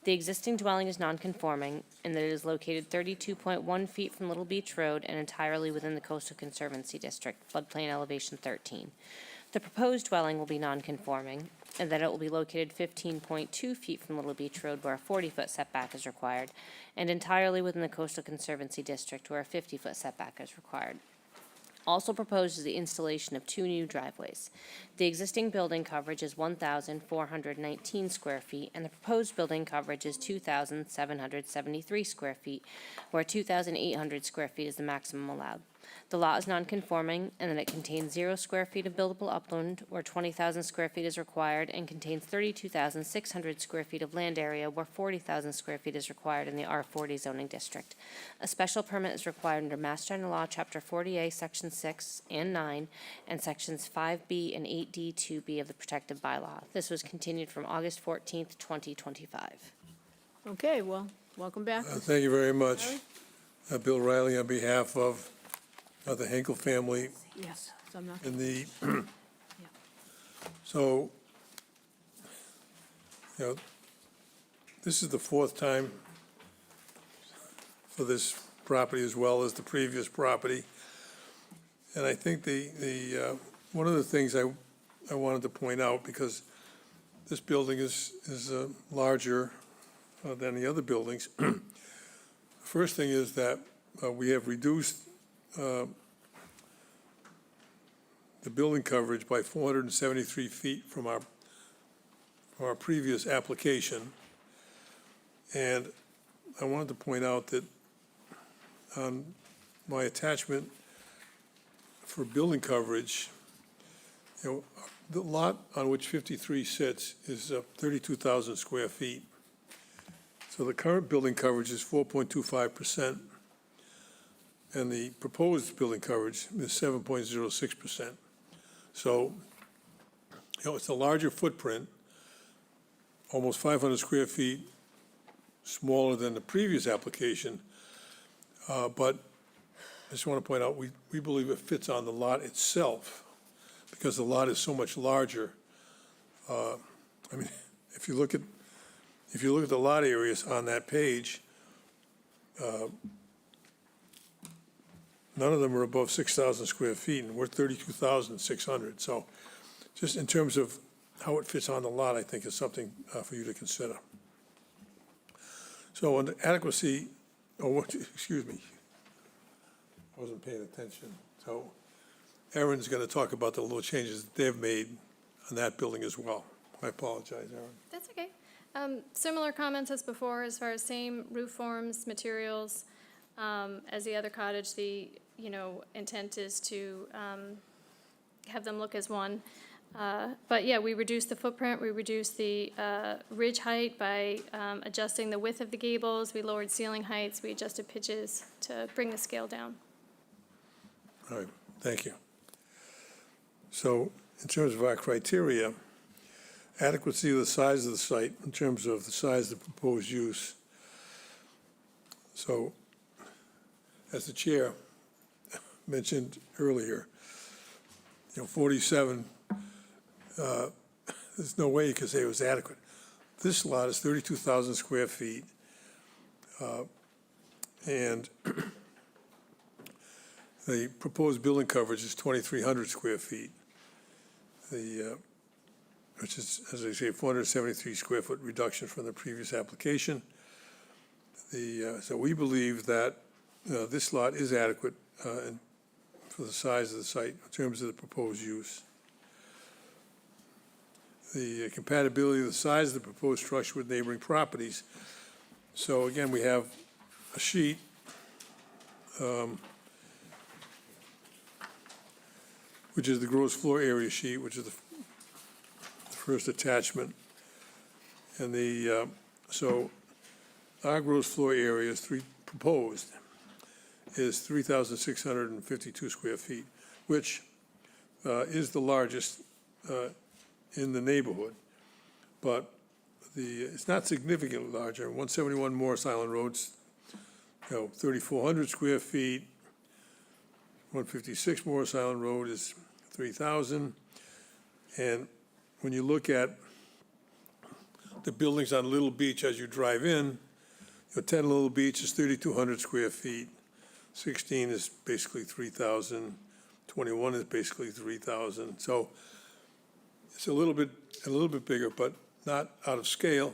The existing dwelling is nonconforming in that it is located 32.1 feet from Little Beach Road and entirely within the Coastal Conservancy District, floodplain elevation 13. The proposed dwelling will be nonconforming in that it will be located 15.2 feet from Little Beach Road where a 40-foot setback is required, and entirely within the Coastal Conservancy District where a 50-foot setback is required. Also proposed is the installation of 2 new driveways. The existing building coverage is 1,419 square feet, and the proposed building coverage is 2,773 square feet, where 2,800 square feet is the maximum allowed. The lot is nonconforming in that it contains 0 square feet of buildable upland where 20,000 square feet is required, and contains 32,600 square feet of land area where 40,000 square feet is required in the R40 zoning district. A special permit is required under Mass General Law, Chapter 40A, Section 6 and 9, and Sections 5B and 8D 2B of the Protective Bylaw. This was continued from August 14th, 2025. Okay, well, welcome back. Thank you very much. Riley? Bill Riley on behalf of the Henkel family Yes, so I'm not. and the, so, this is the 4th time for this property as well as the previous property. And I think the one of the things I wanted to point out, because this building is larger than the other buildings. The first thing is that we have reduced the building coverage by 473 feet from our previous application. And I wanted to point out that on my attachment for building coverage, the lot on which 53 sits is 32,000 square feet. So the current building coverage is 4.25%. And the proposed building coverage is 7.06%. So, it's a larger footprint, almost 500 square feet smaller than the previous application. But I just want to point out, we believe it fits on the lot itself because the lot is so much larger. I mean, if you look at the lot areas on that page, none of them are above 6,000 square feet, and we're 32,600. So just in terms of how it fits on the lot, I think is something for you to consider. So on the adequacy, excuse me, I wasn't paying attention. So Aaron's going to talk about the little changes that they've made on that building as well. I apologize, Aaron. That's okay. Similar comments as before, as far as same roof forms, materials, as the other cottage. The, intent is to have them look as one. But yeah, we reduced the footprint, we reduced the ridge height by adjusting the width of the gables, we lowered ceiling heights, we adjusted pitches to bring the scale down. All right, thank you. So in terms of our criteria, adequacy of the size of the site in terms of the size of the proposed use. So as the chair mentioned earlier, 47, there's no way you could say it was adequate. This lot is 32,000 square feet, and the proposed building coverage is 2,300 square feet, which is, as I say, 473 square foot reduction from the previous application. So we believe that this lot is adequate for the size of the site in terms of the proposed use. The compatibility of the size of the proposed structure with neighboring properties. So again, we have a sheet which is the gross floor area sheet, which is the first attachment. And so our gross floor area is proposed is 3,652 square feet, which is the largest in the neighborhood. But it's not significantly larger. 171 Morris Island Road's 3,400 square feet. 156 Morris Island Road is 3,000. And when you look at the buildings on Little Beach as you drive in, 10 Little Beach is 3,200 square feet. 16 is basically 3,000. 21 is basically 3,000. So it's a little bit bigger, but not out of scale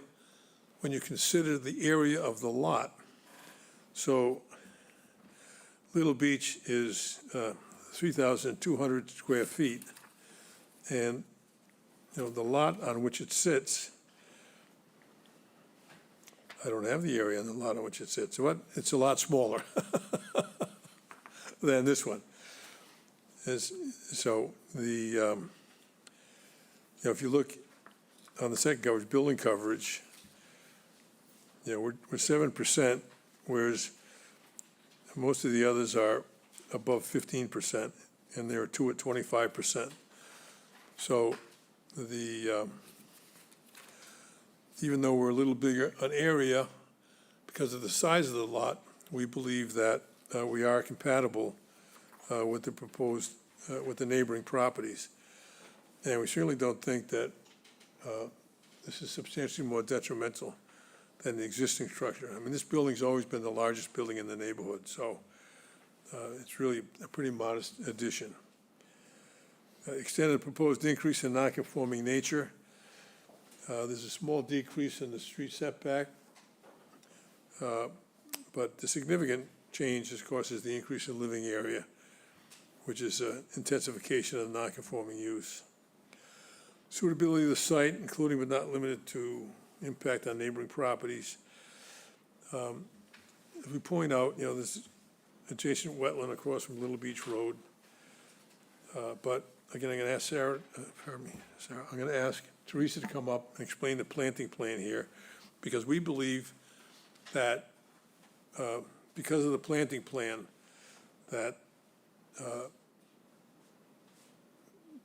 when you consider the area of the lot. So Little Beach is 3,200 square feet, and the lot on which it sits, I don't have the area on the lot on which it sits. It's a lot smaller than this one. So if you look on the second coverage, building coverage, we're 7%, whereas most of the others are above 15%, and there are two at 25%. So even though we're a little bigger an area, because of the size of the lot, we believe that we are compatible with the proposed, with the neighboring properties. And we certainly don't think that this is substantially more detrimental than the existing structure. I mean, this building's always been the largest building in the neighborhood, so it's really a pretty modest addition. Extended proposed increase in non-conforming nature. There's a small decrease in the street setback, but the significant change, of course, is the increase in living area, which is intensification of non-conforming use. Suitability of the site, including but not limited to impact on neighboring properties. As we point out, this adjacent wetland across from Little Beach Road. But again, I'm going to ask Sarah, I'm going to ask Teresa to come up and explain the planting plan here, because we believe that because of the planting plan, that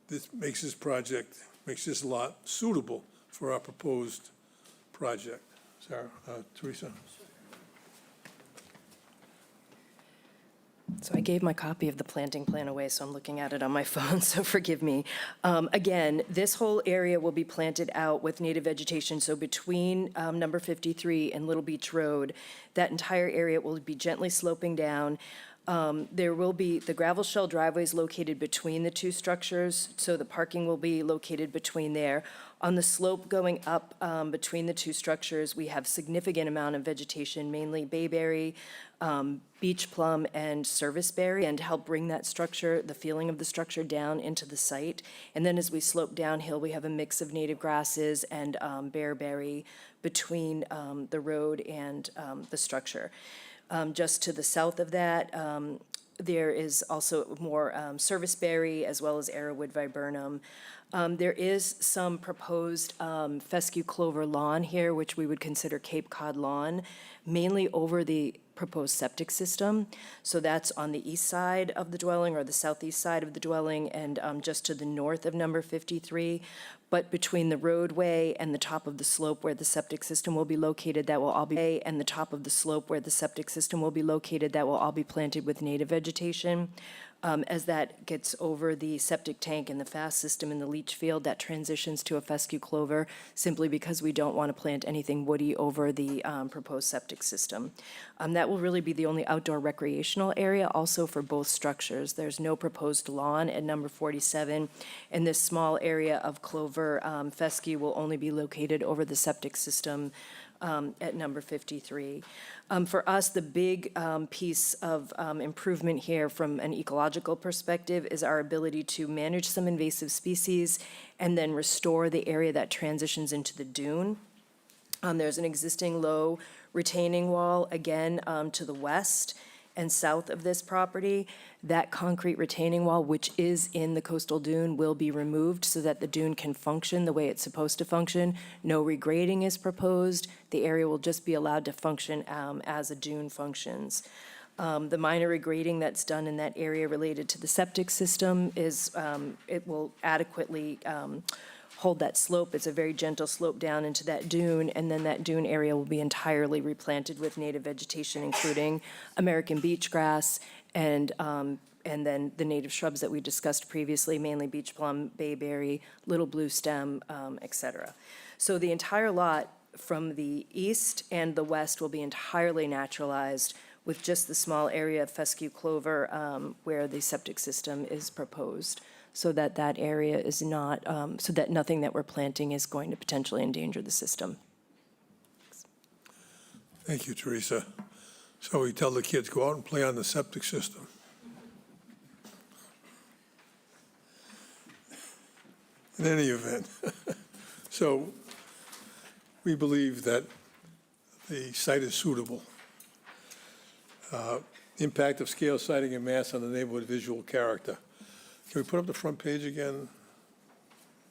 this makes this lot suitable for our proposed project. Sarah, Teresa. So I gave my copy of the planting plan away, so I'm looking at it on my phone, so forgive me. Again, this whole area will be planted out with native vegetation, so between number 53 and Little Beach Road, that entire area will be gently sloping down. There will be, the gravel shell driveway is located between the two structures, so the parking will be located between there. On the slope going up between the two structures, we have significant amount of vegetation, mainly bayberry, beach plum, and serviceberry, and help bring that structure, the feeling of the structure, down into the site. And then as we slope downhill, we have a mix of native grasses and bearberry between the road and the structure. Just to the south of that, there is also more serviceberry as well as arrowwood viburnum. There is some proposed fescue clover lawn here, which we would consider Cape Cod lawn, mainly over the proposed septic system. So that's on the east side of the dwelling or the southeast side of the dwelling and just to the north of number 53. But between the roadway and the top of the slope where the septic system will be located, that will all be, and the top of the slope where the septic system will be located, that will all be planted with native vegetation. As that gets over the septic tank and the FAST system in the leach field, that transitions to a fescue clover, simply because we don't want to plant anything woody over the proposed septic system. That will really be the only outdoor recreational area also for both structures. There's no proposed lawn at number 47, and this small area of clover fescue will only be located over the septic system at number 53. For us, the big piece of improvement here from an ecological perspective is our ability to manage some invasive species and then restore the area that transitions into the dune. There's an existing low retaining wall, again, to the west and south of this property. That concrete retaining wall, which is in the coastal dune, will be removed so that the dune can function the way it's supposed to function. No regrading is proposed. The area will just be allowed to function as a dune functions. The minor regrading that's done in that area related to the septic system is, it will adequately hold that slope. It's a very gentle slope down into that dune, and then that dune area will be entirely replanted with native vegetation, including American beach grass and then the native shrubs that we discussed previously, mainly beach plum, bayberry, little blue stem, et cetera. So the entire lot from the east and the west will be entirely naturalized with just the small area of fescue clover where the septic system is proposed, so that that area is not, so that nothing that we're planting is going to potentially endanger the system. Thank you, Teresa. So we tell the kids, go out and play on the septic system. In any event, so we believe that the site is suitable. Impact of scale, siting, and mass on the neighborhood visual character. Can we put up the front page again,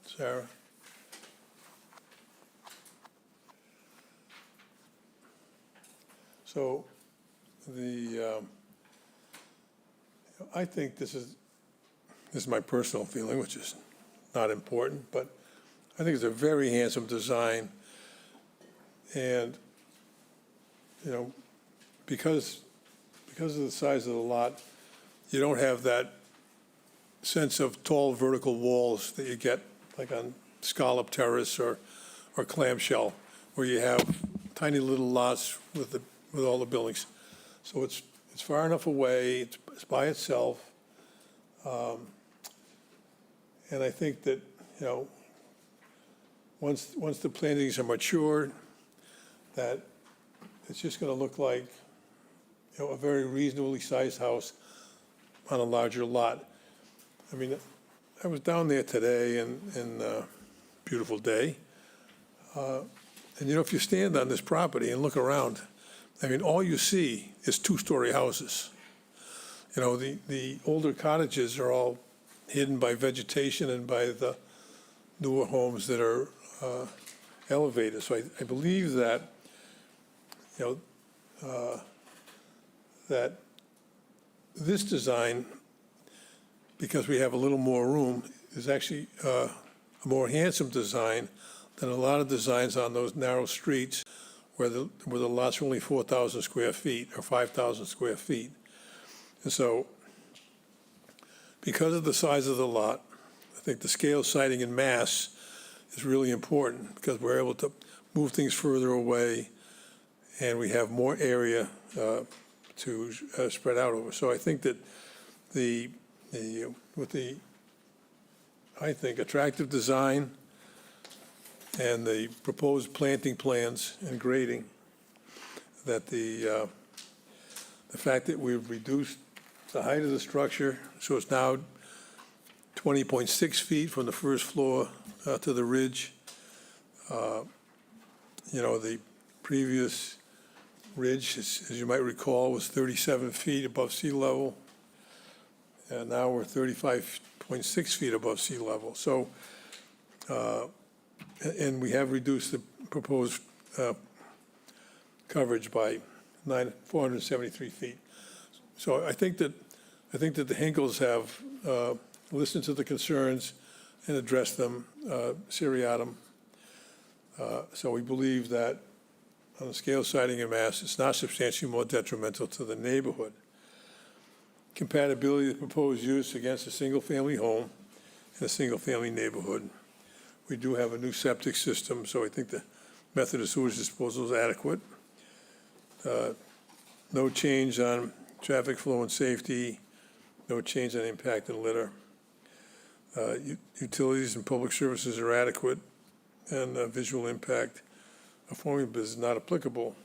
Sarah? So I think this is my personal feeling, which is not important, but I think it's a very handsome design. And, because of the size of the lot, you don't have that sense of tall vertical walls that you get like on Scallop Terrace or Clamshell, where you have tiny little lots with all the buildings. So it's far enough away, it's by itself. And I think that, once the plantings are matured, that it's just going to look like, a very reasonably sized house on a larger lot. I mean, I was down there today and beautiful day. And if you stand on this property and look around, I mean, all you see is two-story houses. The older cottages are all hidden by vegetation and by the newer homes that are elevated. So I believe that, that this design, because we have a little more room, is actually a more handsome design than a lot of designs on those narrow streets where the lots are only 4,000 square feet or 5,000 square feet. And so, because of the size of the lot, I think the scale siting in mass is really important because we're able to move things further away and we have more area to spread out over. So I think that with the attractive design and the proposed planting plans and grading, that the fact that we've reduced the height of the structure, so it's now 20.6 feet from the first floor to the ridge. The previous ridge, as you might recall, was 37 feet above sea level. And now we're 35.6 feet above sea level. So, and we have reduced the proposed coverage by 473 feet. So I think that the Hinkles have listened to the concerns and addressed them seriatim. So we believe that on the scale siting in mass, it's not substantially more detrimental to the neighborhood. Compatibility of proposed use against a single-family home in a single-family neighborhood. We do have a new septic system, so I think the method of sewage disposal is adequate. No change on traffic flow and safety, no change on impact and litter. Utilities and public services are adequate, and visual impact of formula is not applicable.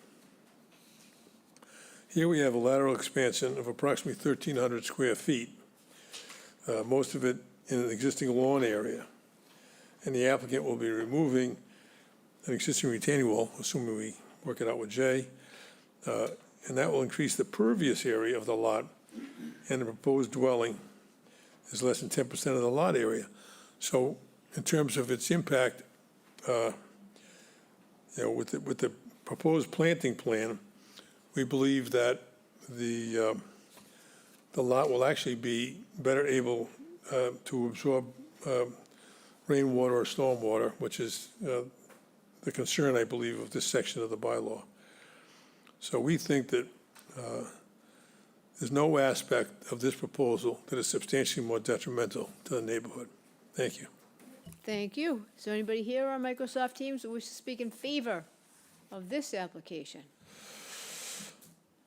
Here we have a lateral expansion of approximately 1,300 square feet, most of it in an existing lawn area. And the applicant will be removing an existing retaining wall, assuming we work it out with Jay, and that will increase the pervious area of the lot, and the proposed dwelling is less than 10% of the lot area. So in terms of its impact, with the proposed planting plan, we believe that the lot will actually be better able to absorb rainwater or stormwater, which is the concern, I believe, of this section of the bylaw. So we think that there's no aspect of this proposal that is substantially more detrimental to the neighborhood. Thank you. Thank you. Is there anybody here on Microsoft Teams who wishes to speak in favor of this application?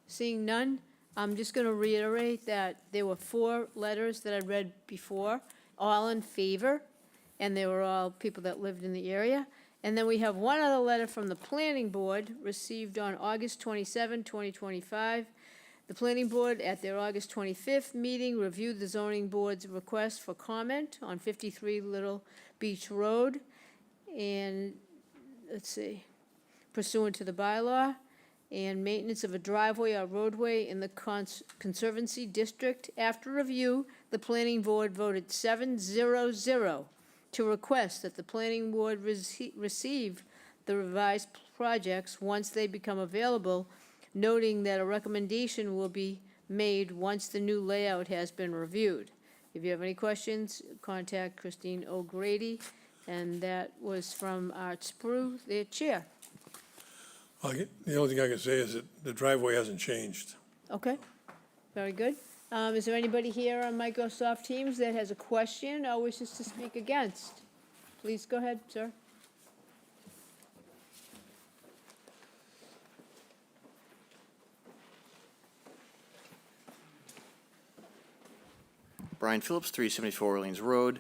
Seeing none, I'm just going to reiterate that there were 4 letters that I read before, all in favor, and they were all people that lived in the area. And then we have one other letter from the Planning Board received on August 27, 2025. The Planning Board, at their August 25th meeting, reviewed the Zoning Board's request for comment on 53 Little Beach Road, and, let's see, pursuant to the bylaw, and maintenance of a driveway or roadway in the Conservancy District. After review, the Planning Board voted 7-0-0 to request that the Planning Board receive the revised projects once they become available, noting that a recommendation will be made once the new layout has been reviewed. If you have any questions, contact Christine O'Grady, and that was from Art Sprue, their chair. The only thing I can say is that the driveway hasn't changed. Okay, very good. Is there anybody here on Microsoft Teams that has a question or wishes to speak against? Please go ahead, sir. Brian Phillips, 374 Orleans Road.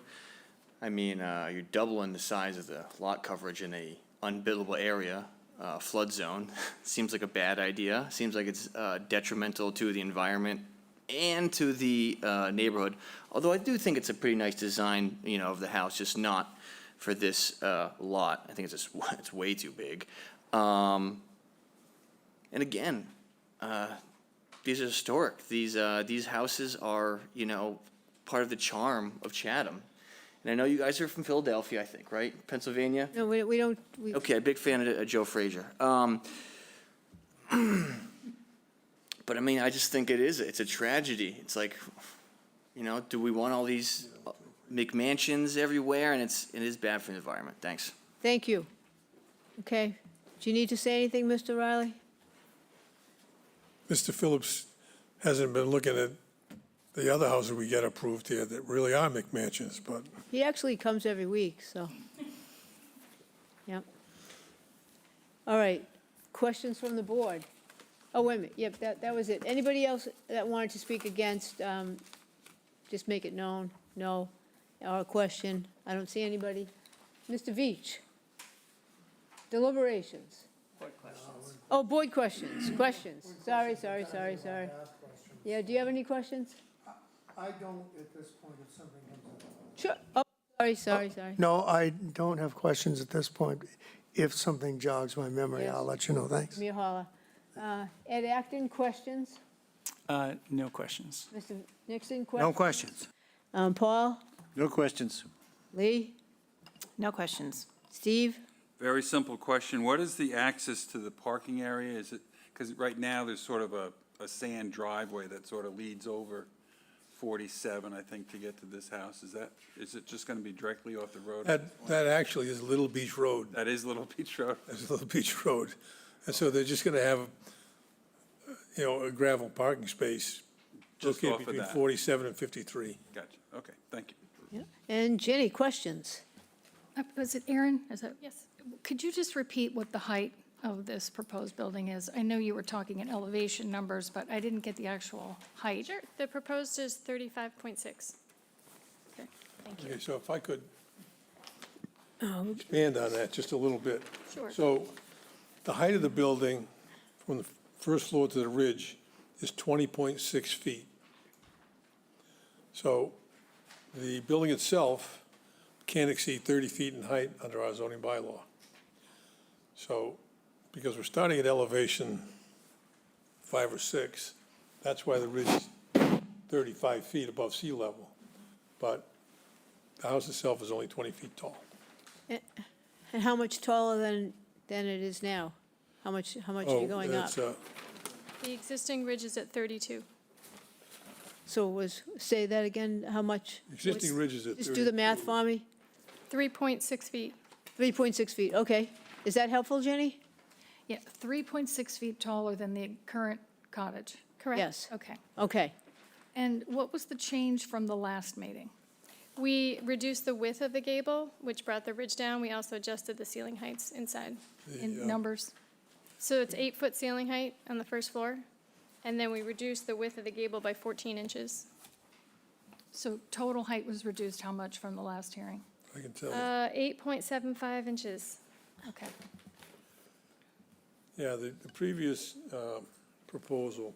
I mean, you're doubling the size of the lot coverage in a unbuildable area, flood zone. Seems like a bad idea. Seems like it's detrimental to the environment and to the neighborhood. Although I do think it's a pretty nice design, of the house, just not for this lot. I think it's way too big. And again, these are historic. These houses are, part of the charm of Chatham. And I know you guys are from Philadelphia, I think, right? Pennsylvania? No, we don't. Okay, big fan of Joe Frazier. But I mean, I just think it's a tragedy. It's like, do we want all these McMansions everywhere? And it is bad for the environment. Thanks. Thank you. Okay. Do you need to say anything, Mr. Riley? Mr. Phillips hasn't been looking at the other houses we get approved here that really are McMansions, but He actually comes every week, so. Yep. All right, questions from the board? Oh, wait a minute, yep, that was it. Anybody else that wanted to speak against, just make it known, no, or a question? I don't see anybody. Mr. Veach? Deliberations? Oh, board questions, Sorry. Yeah, do you have any questions? I don't at this point if something comes up. Sure, sorry. No, I don't have questions at this point. If something jogs my memory, Yes. I'll let you know. Thanks. Give me a holler. Ed Acton, questions? No questions. Mr. Nixon, No questions? questions. Paul? No questions. Lee? No questions. Steve? Very simple question. What is the access to the parking area? Is it, because right now there's sort of a sand driveway that sort of leads over 47, I think, to get to this house. Is it just going to be directly off the road? that actually is Little Beach Road. That is Little Beach Road. That's Little Beach Road. And so they're just going to have, a gravel parking space Just located off of between that. 47 and 53. Gotcha. Okay, thank you. And Jenny, questions? Was it Aaron? Is that? Yes. Could you just repeat what the height of this proposed building is? I know you were talking in elevation numbers, but I didn't get the actual height. Sure. The proposed is 35.6. Okay, thank you. Okay, so if I could expand on that just a little bit. Sure. So the height of the building from the first floor to the ridge is 20.6 feet. So the building itself can't exceed 30 feet in height under our zoning bylaw. So, because we're starting at elevation 5 or 6, that's why the ridge is 35 feet above sea level. But the house itself is only 20 feet tall. And how much taller than it is now? How much are you going up? The existing ridge is at 32. So say that again, how much? Existing ridge is at Just do the math for me. 3.6 feet. 3.6 feet, okay. Is that helpful, Jenny? Yeah, 3.6 feet taller than the current cottage. Correct. Yes. Okay. Okay. And what was the change from the last meeting? We reduced the width of the gable, which brought the ridge down. We also adjusted the ceiling heights inside. In numbers? So it's 8-foot ceiling height on the first floor, and then we reduced the width of the gable by 14 inches. So total height was reduced how much from the last hearing? I can tell you. 8.75 inches. Okay. Yeah, the previous proposal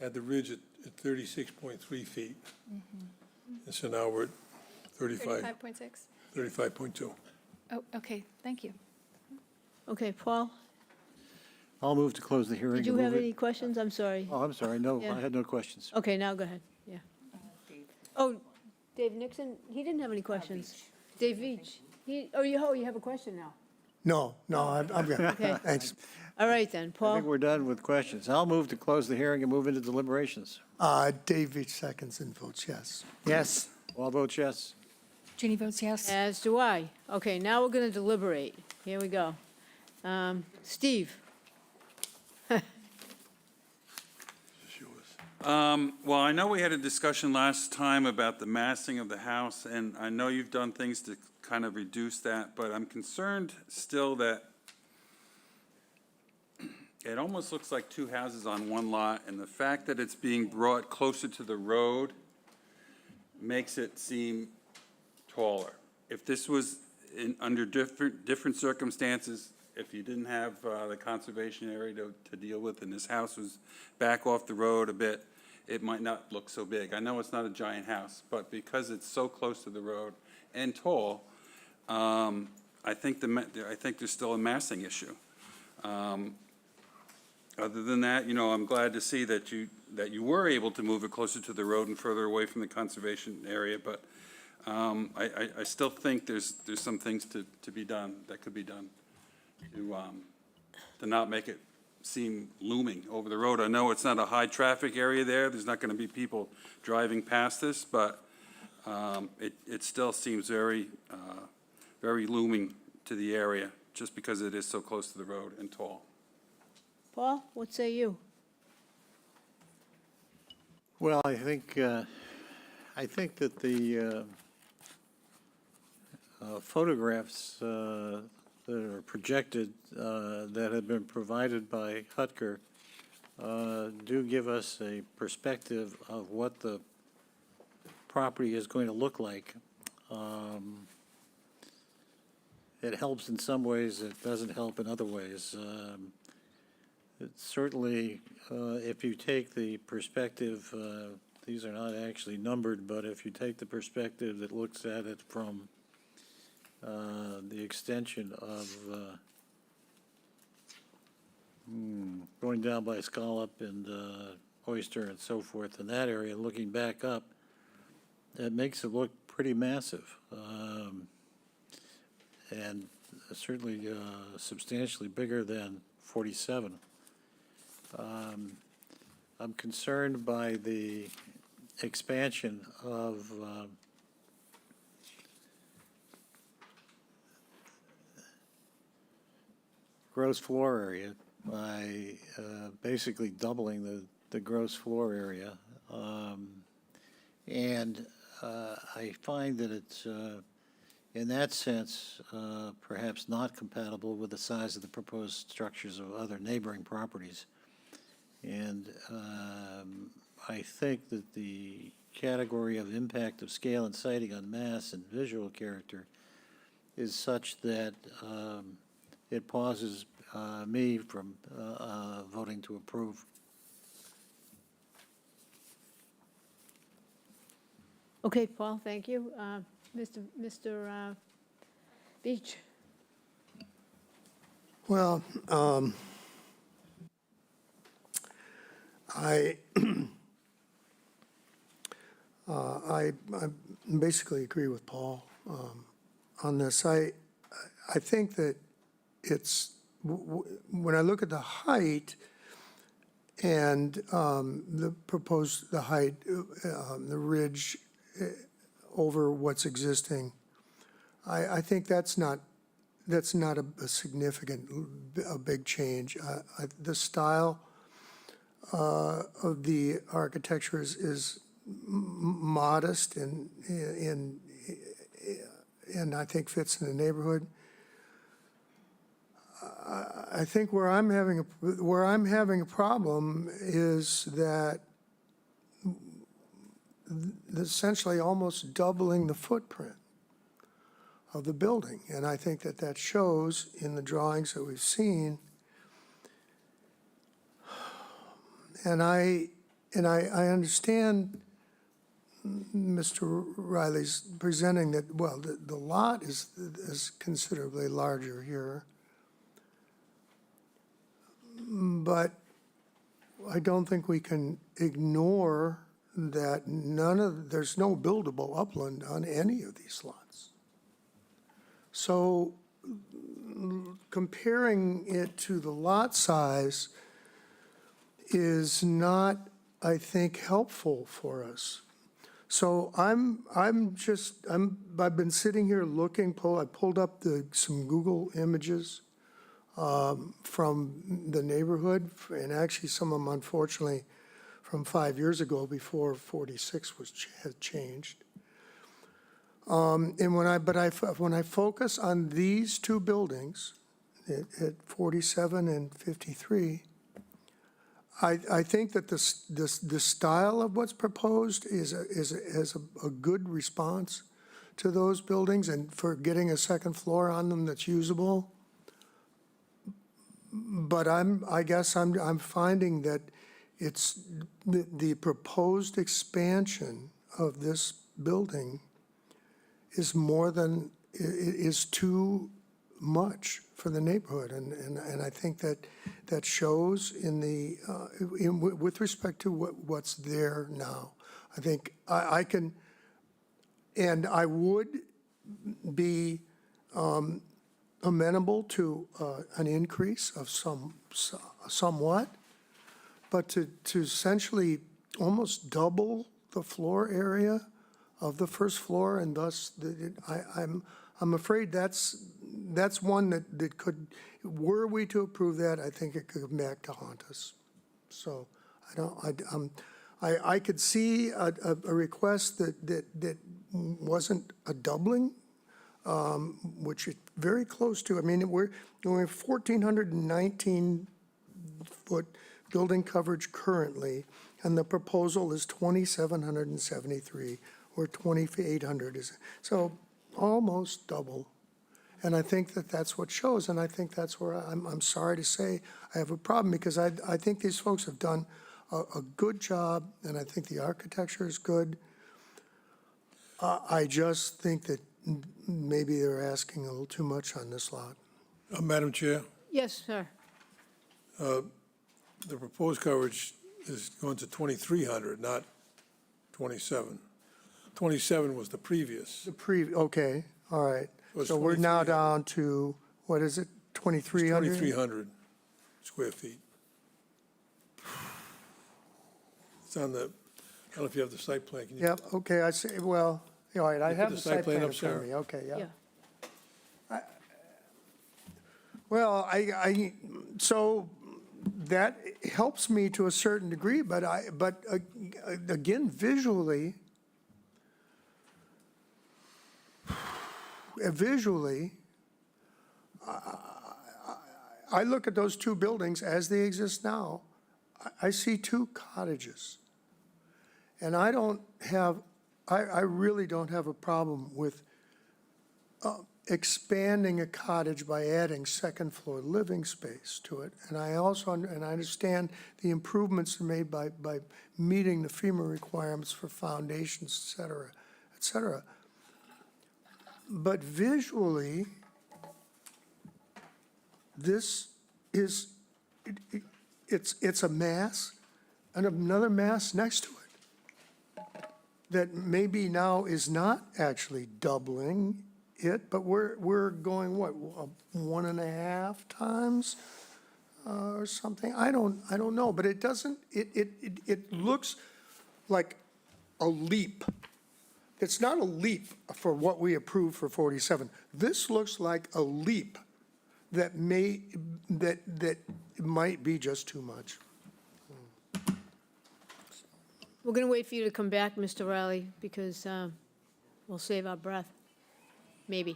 had the ridge at 36.3 feet. And so now we're at 35.6. 35.2. Oh, okay, thank you. Okay, Paul, I'll move to close the hearing. did you and have move it- any questions? I'm sorry. Oh, I'm sorry, no, Yeah. I had no questions. Okay, now go ahead, yeah. Oh, Dave Nixon, he didn't have any questions. Dave Veach, you have a question now. No, I'm good. Okay. Thanks. All right then, I Paul. think we're done with questions. I'll move to close the hearing and move into deliberations. Dave Veach seconds and votes yes. Yes. All votes yes. Ginny votes yes. As do I. Okay, now we're going to deliberate. Here we go. Steve? Well, I know we had a discussion last time about the massing of the house, and I know you've done things to kind of reduce that, but I'm concerned still that it almost looks like two houses on one lot, and the fact that it's being brought closer to the road makes it seem taller. If this was under different circumstances, if you didn't have the conservation area to deal with, and this house was back off the road a bit, it might not look so big. I know it's not a giant house, but because it's so close to the road and tall, I think there's still a massing issue. Other than that, I'm glad to see that you were able to move it closer to the road and further away from the conservation area, but I still think there's some things to be done, that could be done, to not make it seem looming over the road. I know it's not a high-traffic area there, there's not gonna be people driving past this, but it still seems very looming to the area, just because it is so close to the road and tall. Paul, what say you? Well, I think that the photographs that are projected, that have been provided by Hutker, do give us a perspective of what the property is going to look like. It helps in some ways, it doesn't help in other ways. It's certainly, if you take the perspective, these are not actually numbered, but if you take the perspective that looks at it from the extension of going down by Scallop and Oyster and so forth in that area, looking back up, it makes it look pretty massive. And certainly substantially bigger than 47. I'm concerned by the expansion of gross floor area by basically doubling the gross floor area. And I find that it's, in that sense, perhaps not compatible with the size of the proposed structures of other neighboring properties. And I think that the category of impact of scale and siting on mass and visual character is such that it pauses me from voting to approve. Okay, Paul, thank you. Mr. Beach? Well, I basically agree with Paul on this. I think that it's, when I look at the height and the height, the ridge over what's existing, I think that's not a significant, a big change. The style of the architecture is modest and I think fits in the neighborhood. I think where I'm having a problem is that essentially almost doubling the footprint of the building, and I think that shows in the drawings that we've seen. And I understand Mr. Riley's presenting that, well, the lot is considerably larger here. But I don't think we can ignore that there's no buildable upland on any of these lots. So comparing it to the lot size is not, I think, helpful for us. So I've been sitting here looking, I pulled up some Google images from the neighborhood, and actually some of them, unfortunately, from 5 years ago before 46 had changed. And when I focus on these two buildings at 47 and 53, I think that the style of what's proposed is a good response to those buildings and for getting a second floor on them that's usable. But I guess I'm finding that it's the proposed expansion of this building is too much for the neighborhood, and I think that shows with respect to what's there now. I think I can, and I would be amenable to an increase of somewhat, but to essentially almost double the floor area of the first floor, and thus I'm afraid that's one that could, were we to approve that, I think it could come back to haunt us. So I could see a request that wasn't a doubling, which is very close to, I mean, we're 1,419 foot building coverage currently, and the proposal is 2,773, or 2,800 is, so almost double. And I think that that's what shows, and I think that's where I'm sorry to say I have a problem, because I think these folks have done a good job, and I think the architecture is good. I just think that maybe they're asking a little too much on this lot. Madam Chair, Yes, sir. the proposed coverage is going to 2,300, not 27. 27 was the previous. Okay, all right. It was So we're now 2,300. down to, what is it, 2,300? 2,300 square feet. It's on the, I don't know if you have the site plan. Can you- Yep, okay, I see, well, all right, I You put have the the site site plan plan up, in front of Sarah? me, okay, yeah. Yeah. Well, so that helps me to a certain degree, but again, visually, I look at those two buildings as they exist now, I see two cottages. And I really don't have a problem with expanding a cottage by adding second floor living space to it. And I also, and I understand the improvements are made by meeting the FEMA requirements for foundations, et cetera, et cetera. But visually, this is, it's a mass and another mass next to it that maybe now is not actually doubling it, but we're going, what, 1.5 times or something? I don't know, but it doesn't, it looks like a leap. It's not a leap for what we approved for 47. This looks like a leap that might be just too much. We're going to wait for you to come back, Mr. Riley, because we'll save our breath. Maybe.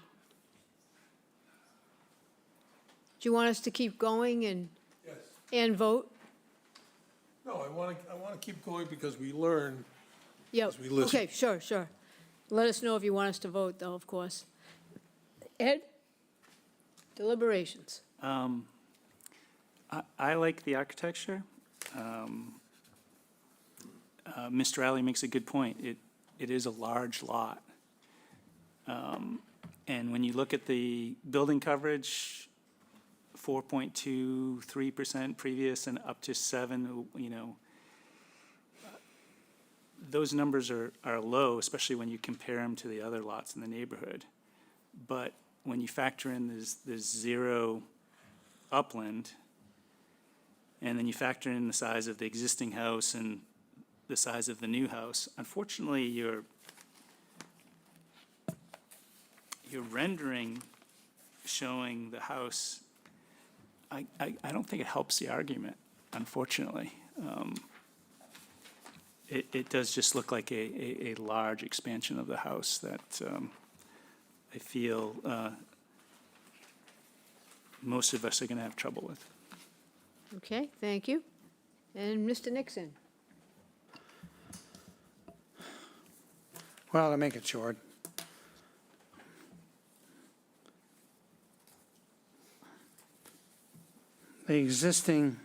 Do you want us to keep going and vote? No, I want to keep going because we learn Yeah, as we listen. okay, sure. Let us know if you want us to vote, though, of course. Ed? Deliberations. I like the architecture. Mr. Riley makes a good point. It is a large lot. And when you look at the building coverage, 4.23% previous and up to 7, those numbers are low, especially when you compare them to the other lots in the neighborhood. But when you factor in this zero upland, and then you factor in the size of the existing house and the size of the new house, unfortunately, your rendering showing the house, I don't think it helps the argument, unfortunately. It does just look like a large expansion of the house that I feel most of us are going to have trouble with. Okay, thank you. And Mr. Nixon? Well, to make it short, the existing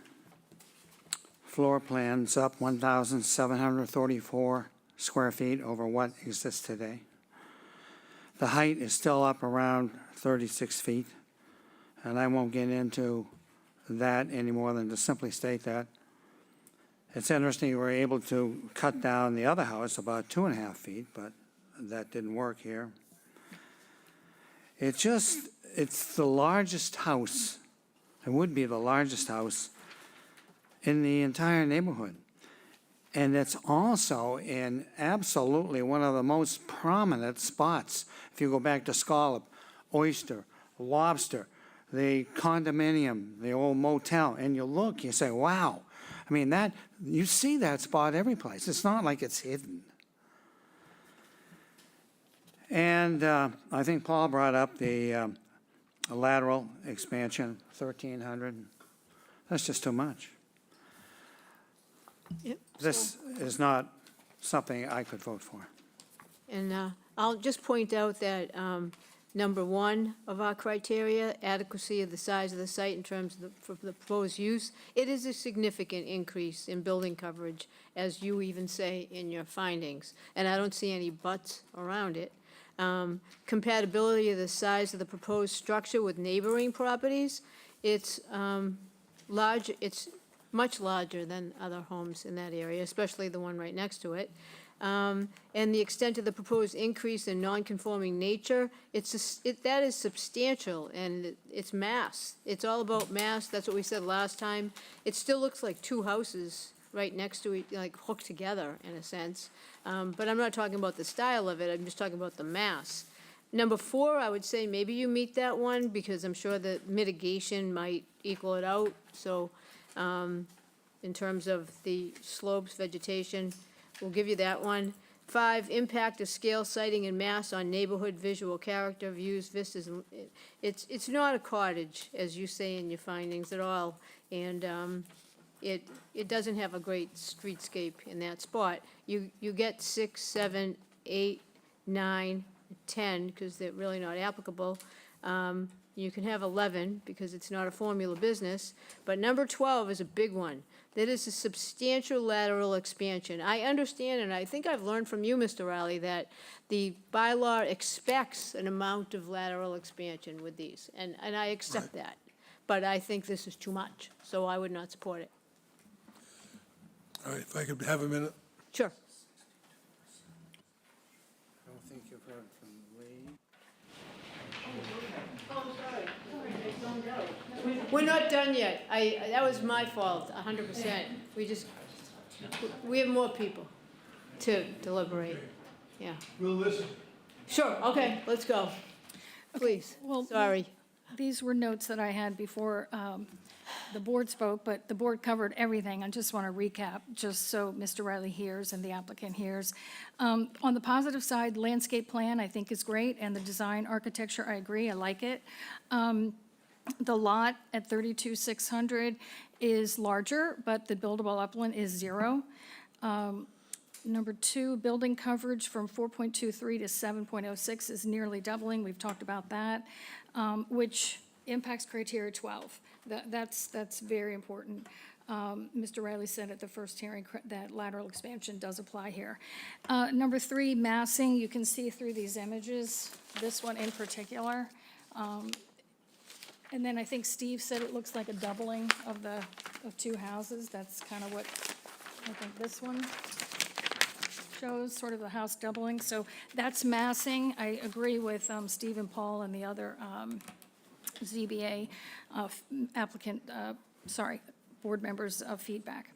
floor plan's up 1,734 square feet over what exists today. The height is still up around 36 feet, and I won't get into that any more than to simply state that. It's interesting, we were able to cut down the other house about 2.5 feet, but that didn't work here. It's the largest house, it would be the largest house in the entire neighborhood. And it's also in absolutely one of the most prominent spots. If you go back to Scallop, Oyster, Lobster, the condominium, the old motel, and you look, you say, wow. I mean, that, you see that spot every place. It's not like it's hidden. And I think Paul brought up the lateral expansion, 1,300. That's just too much. Yep. This is not something I could vote for. And I'll just point out that number one of our criteria, adequacy of the size of the site in terms of the proposed use, it is a significant increase in building coverage, as you even say in your findings. And I don't see any buts around it. Compatibility of the size of the proposed structure with neighboring properties, it's large, it's much larger than other homes in that area, especially the one right next to it. And the extent of the proposed increase in non-conforming nature, that is substantial, and it's mass. It's all about mass, that's what we said last time. It still looks like two houses right next to each, like hooked together in a sense. But I'm not talking about the style of it, I'm just talking about the mass. Number four, I would say maybe you meet that one, because I'm sure that mitigation might equal it out. So in terms of the slopes, vegetation, we'll give you that one. 5, impact of scale, siting, and mass on neighborhood visual character, views, vistas. It's not a cottage, as you say in your findings at all, and it doesn't have a great streetscape in that spot. You get 6, 7, 8, 9, 10, because they're really not applicable. You can have 11, because it's not a formula business, but number 12 is a big one. That is a substantial lateral expansion. I understand, and I think I've learned from you, Mr. Riley, that the bylaw expects an amount of lateral expansion with these, and I accept that. But I think this is too much, so I would not support it. All right, if I could have a minute. Sure. I don't think you've heard from Lee. We're not done yet. That was my fault, 100%. We have more people to deliberate. Yeah. We'll listen. Sure, okay, let's go. Please, Well, sorry. These were notes that I had before the board spoke, but the board covered everything. I just want to recap, just so Mr. Riley hears and the applicant hears. On the positive side, landscape plan, I think is great, and the design architecture, I agree, I like it. The lot at 32,600 is larger, but the buildable upland is 0. Number 2, building coverage from 4.23 to 7.06 is nearly doubling. We've talked about that, which impacts criteria 12. That's very important. Mr. Riley said at the first hearing that lateral expansion does apply here. Number 3, massing. You can see through these images, this one in particular. And then I think Steve said it looks like a doubling of two houses. That's kind of what I think this one shows, sort of the house doubling. So that's massing. I agree with Steve and Paul and the other ZBA board members' feedback.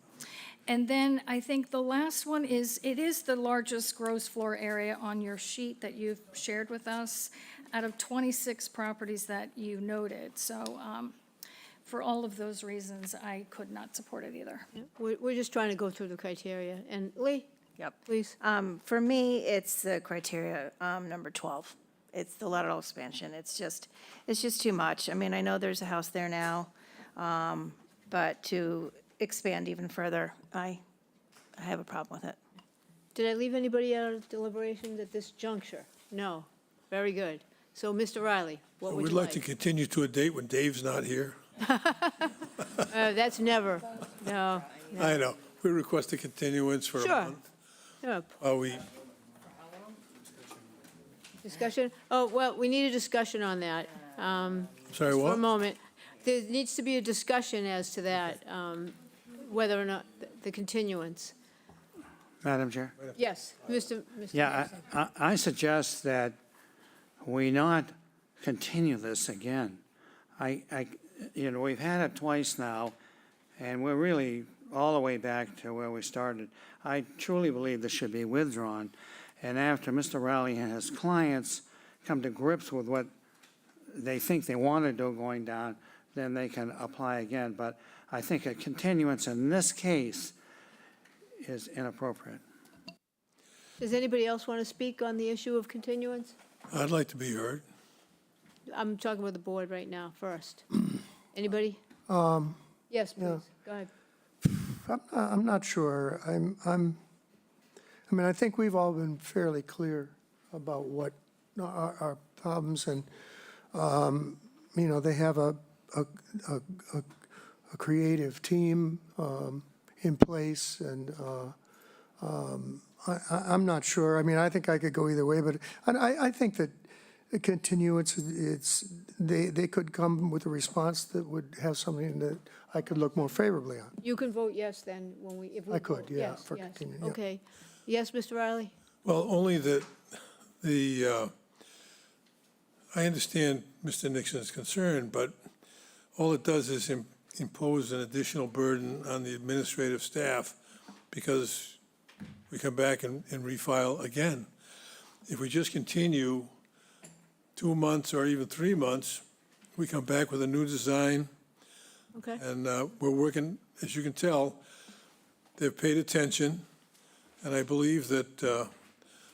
And then I think the last one is, it is the largest gross floor area on your sheet that you've shared with us out of 26 properties that you noted. So for all of those reasons, I could not support it either. We're just trying to go through the criteria. And Lee? Yep. Please. For me, it's the criteria, number 12. It's the lateral expansion. It's just too much. I mean, I know there's a house there now, but to expand even further, I have a problem with it. Did I leave anybody out of deliberations at this juncture? No. Very good. So, Mr. Riley, what would We'd you like to continue to a date when Dave's not here. That's never, no. I know. We request a continuance for a Sure. month. Yeah. Discussion? Oh, well, we need a discussion on that. Sorry, Just for a what? moment. There needs to be a discussion as to that, whether or not the continuance. Madam Chair? Yes, Mr. Yeah, I suggest that we not continue this again. We've had it twice now, and we're really all the way back to where we started. I truly believe this should be withdrawn, and after Mr. Riley and his clients come to grips with what they think they want to do going down, then they can apply again. But I think a continuance in this case is inappropriate. Does anybody else want to speak on the issue of continuance? I'd like to be heard. I'm talking with the board right now first. Anybody? Yes, please, go ahead. I'm not sure. I mean, I think we've all been fairly clear about what our problems, and, you know, they have a creative team in place, and I'm not sure. I mean, I think I could go either way, but I think that a continuance, they could come with a response that would have something that I could look more favorably on. You can vote yes then when we, if we I could, vote. yeah, Yes, for yes. continue, yeah. Okay. Yes, Mr. Riley? Well, only that I understand Mr. Nixon's concern, but all it does is impose an additional burden on the administrative staff because we come back and refile again. If we just continue 2 months or even 3 months, we come back with a new design, Okay. and we're working, as you can tell, they've paid attention, and I believe that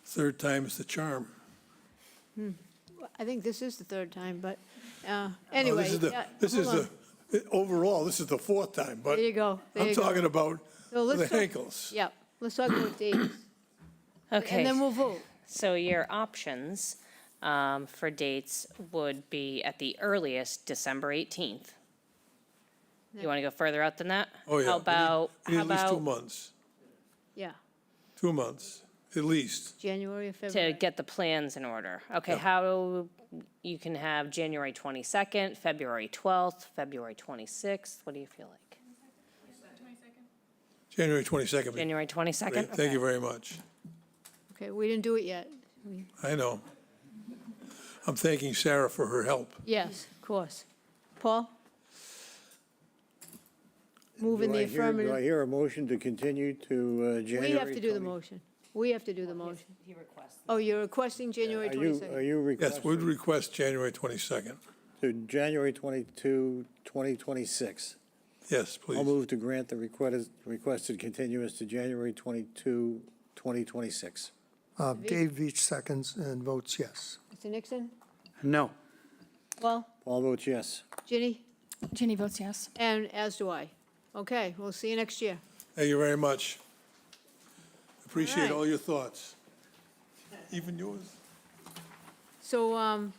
third time is the charm. I think this is the third time, but No, anyway. This is hold on. overall, this is the fourth time, but There you go. There I'm you go. talking about So the let's talk- Henkels. Yeah, let's talk about dates. Okay. And then we'll vote. So your options for dates would be at the earliest, December 18th. You want to go further out than that? Oh, yeah. How about, We need how at least 2 about months, Yeah, 2 months, at least. January or to February. get the plans in order? Okay, Yeah. how, you can have January 22nd, February 12th, February 26th. What do you feel like? January 22nd. January 22nd? Great, thank you very much. Okay, we didn't do it yet. I know. I'm thanking Sarah for her help. Yes, of course. Paul? Move in the Do I affirmative. hear a motion to continue to January? We have to do the 20 motion. We have to do the motion. Oh, you're requesting January Are you 22nd? Yes, we'd requesting request January 22nd. to January 22, 2026? Yes, please. I'll move to grant the requested continuance to January 22, 2026. Dave Veach seconds and votes yes. Mr. Nixon? No. Paul? Paul votes yes. Ginny? Ginny votes yes. And as do I. Okay, we'll see you next year. Thank you very much. Appreciate right. all your thoughts, even yours. So,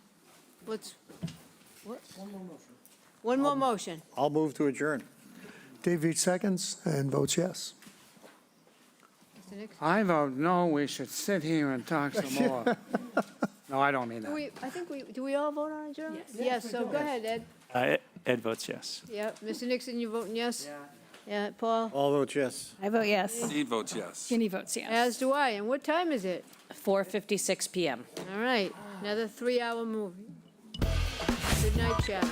let's, what? One more motion. I'll move to adjourn. Dave Veach seconds and votes yes. Mr. Nixon? I vote no, we should sit here and talk some more. No, I don't mean that. Do we all vote on adjournment? Yes, so go ahead, Ed. Ed votes yes. Yeah, Mr. Nixon, you voting yes? Yeah, Paul? All votes yes. I vote yes. Steve votes yes. Ginny votes yes. As do I. And what time is it? 4:56 PM. All right, another 3-hour movie. Good night, Chatham.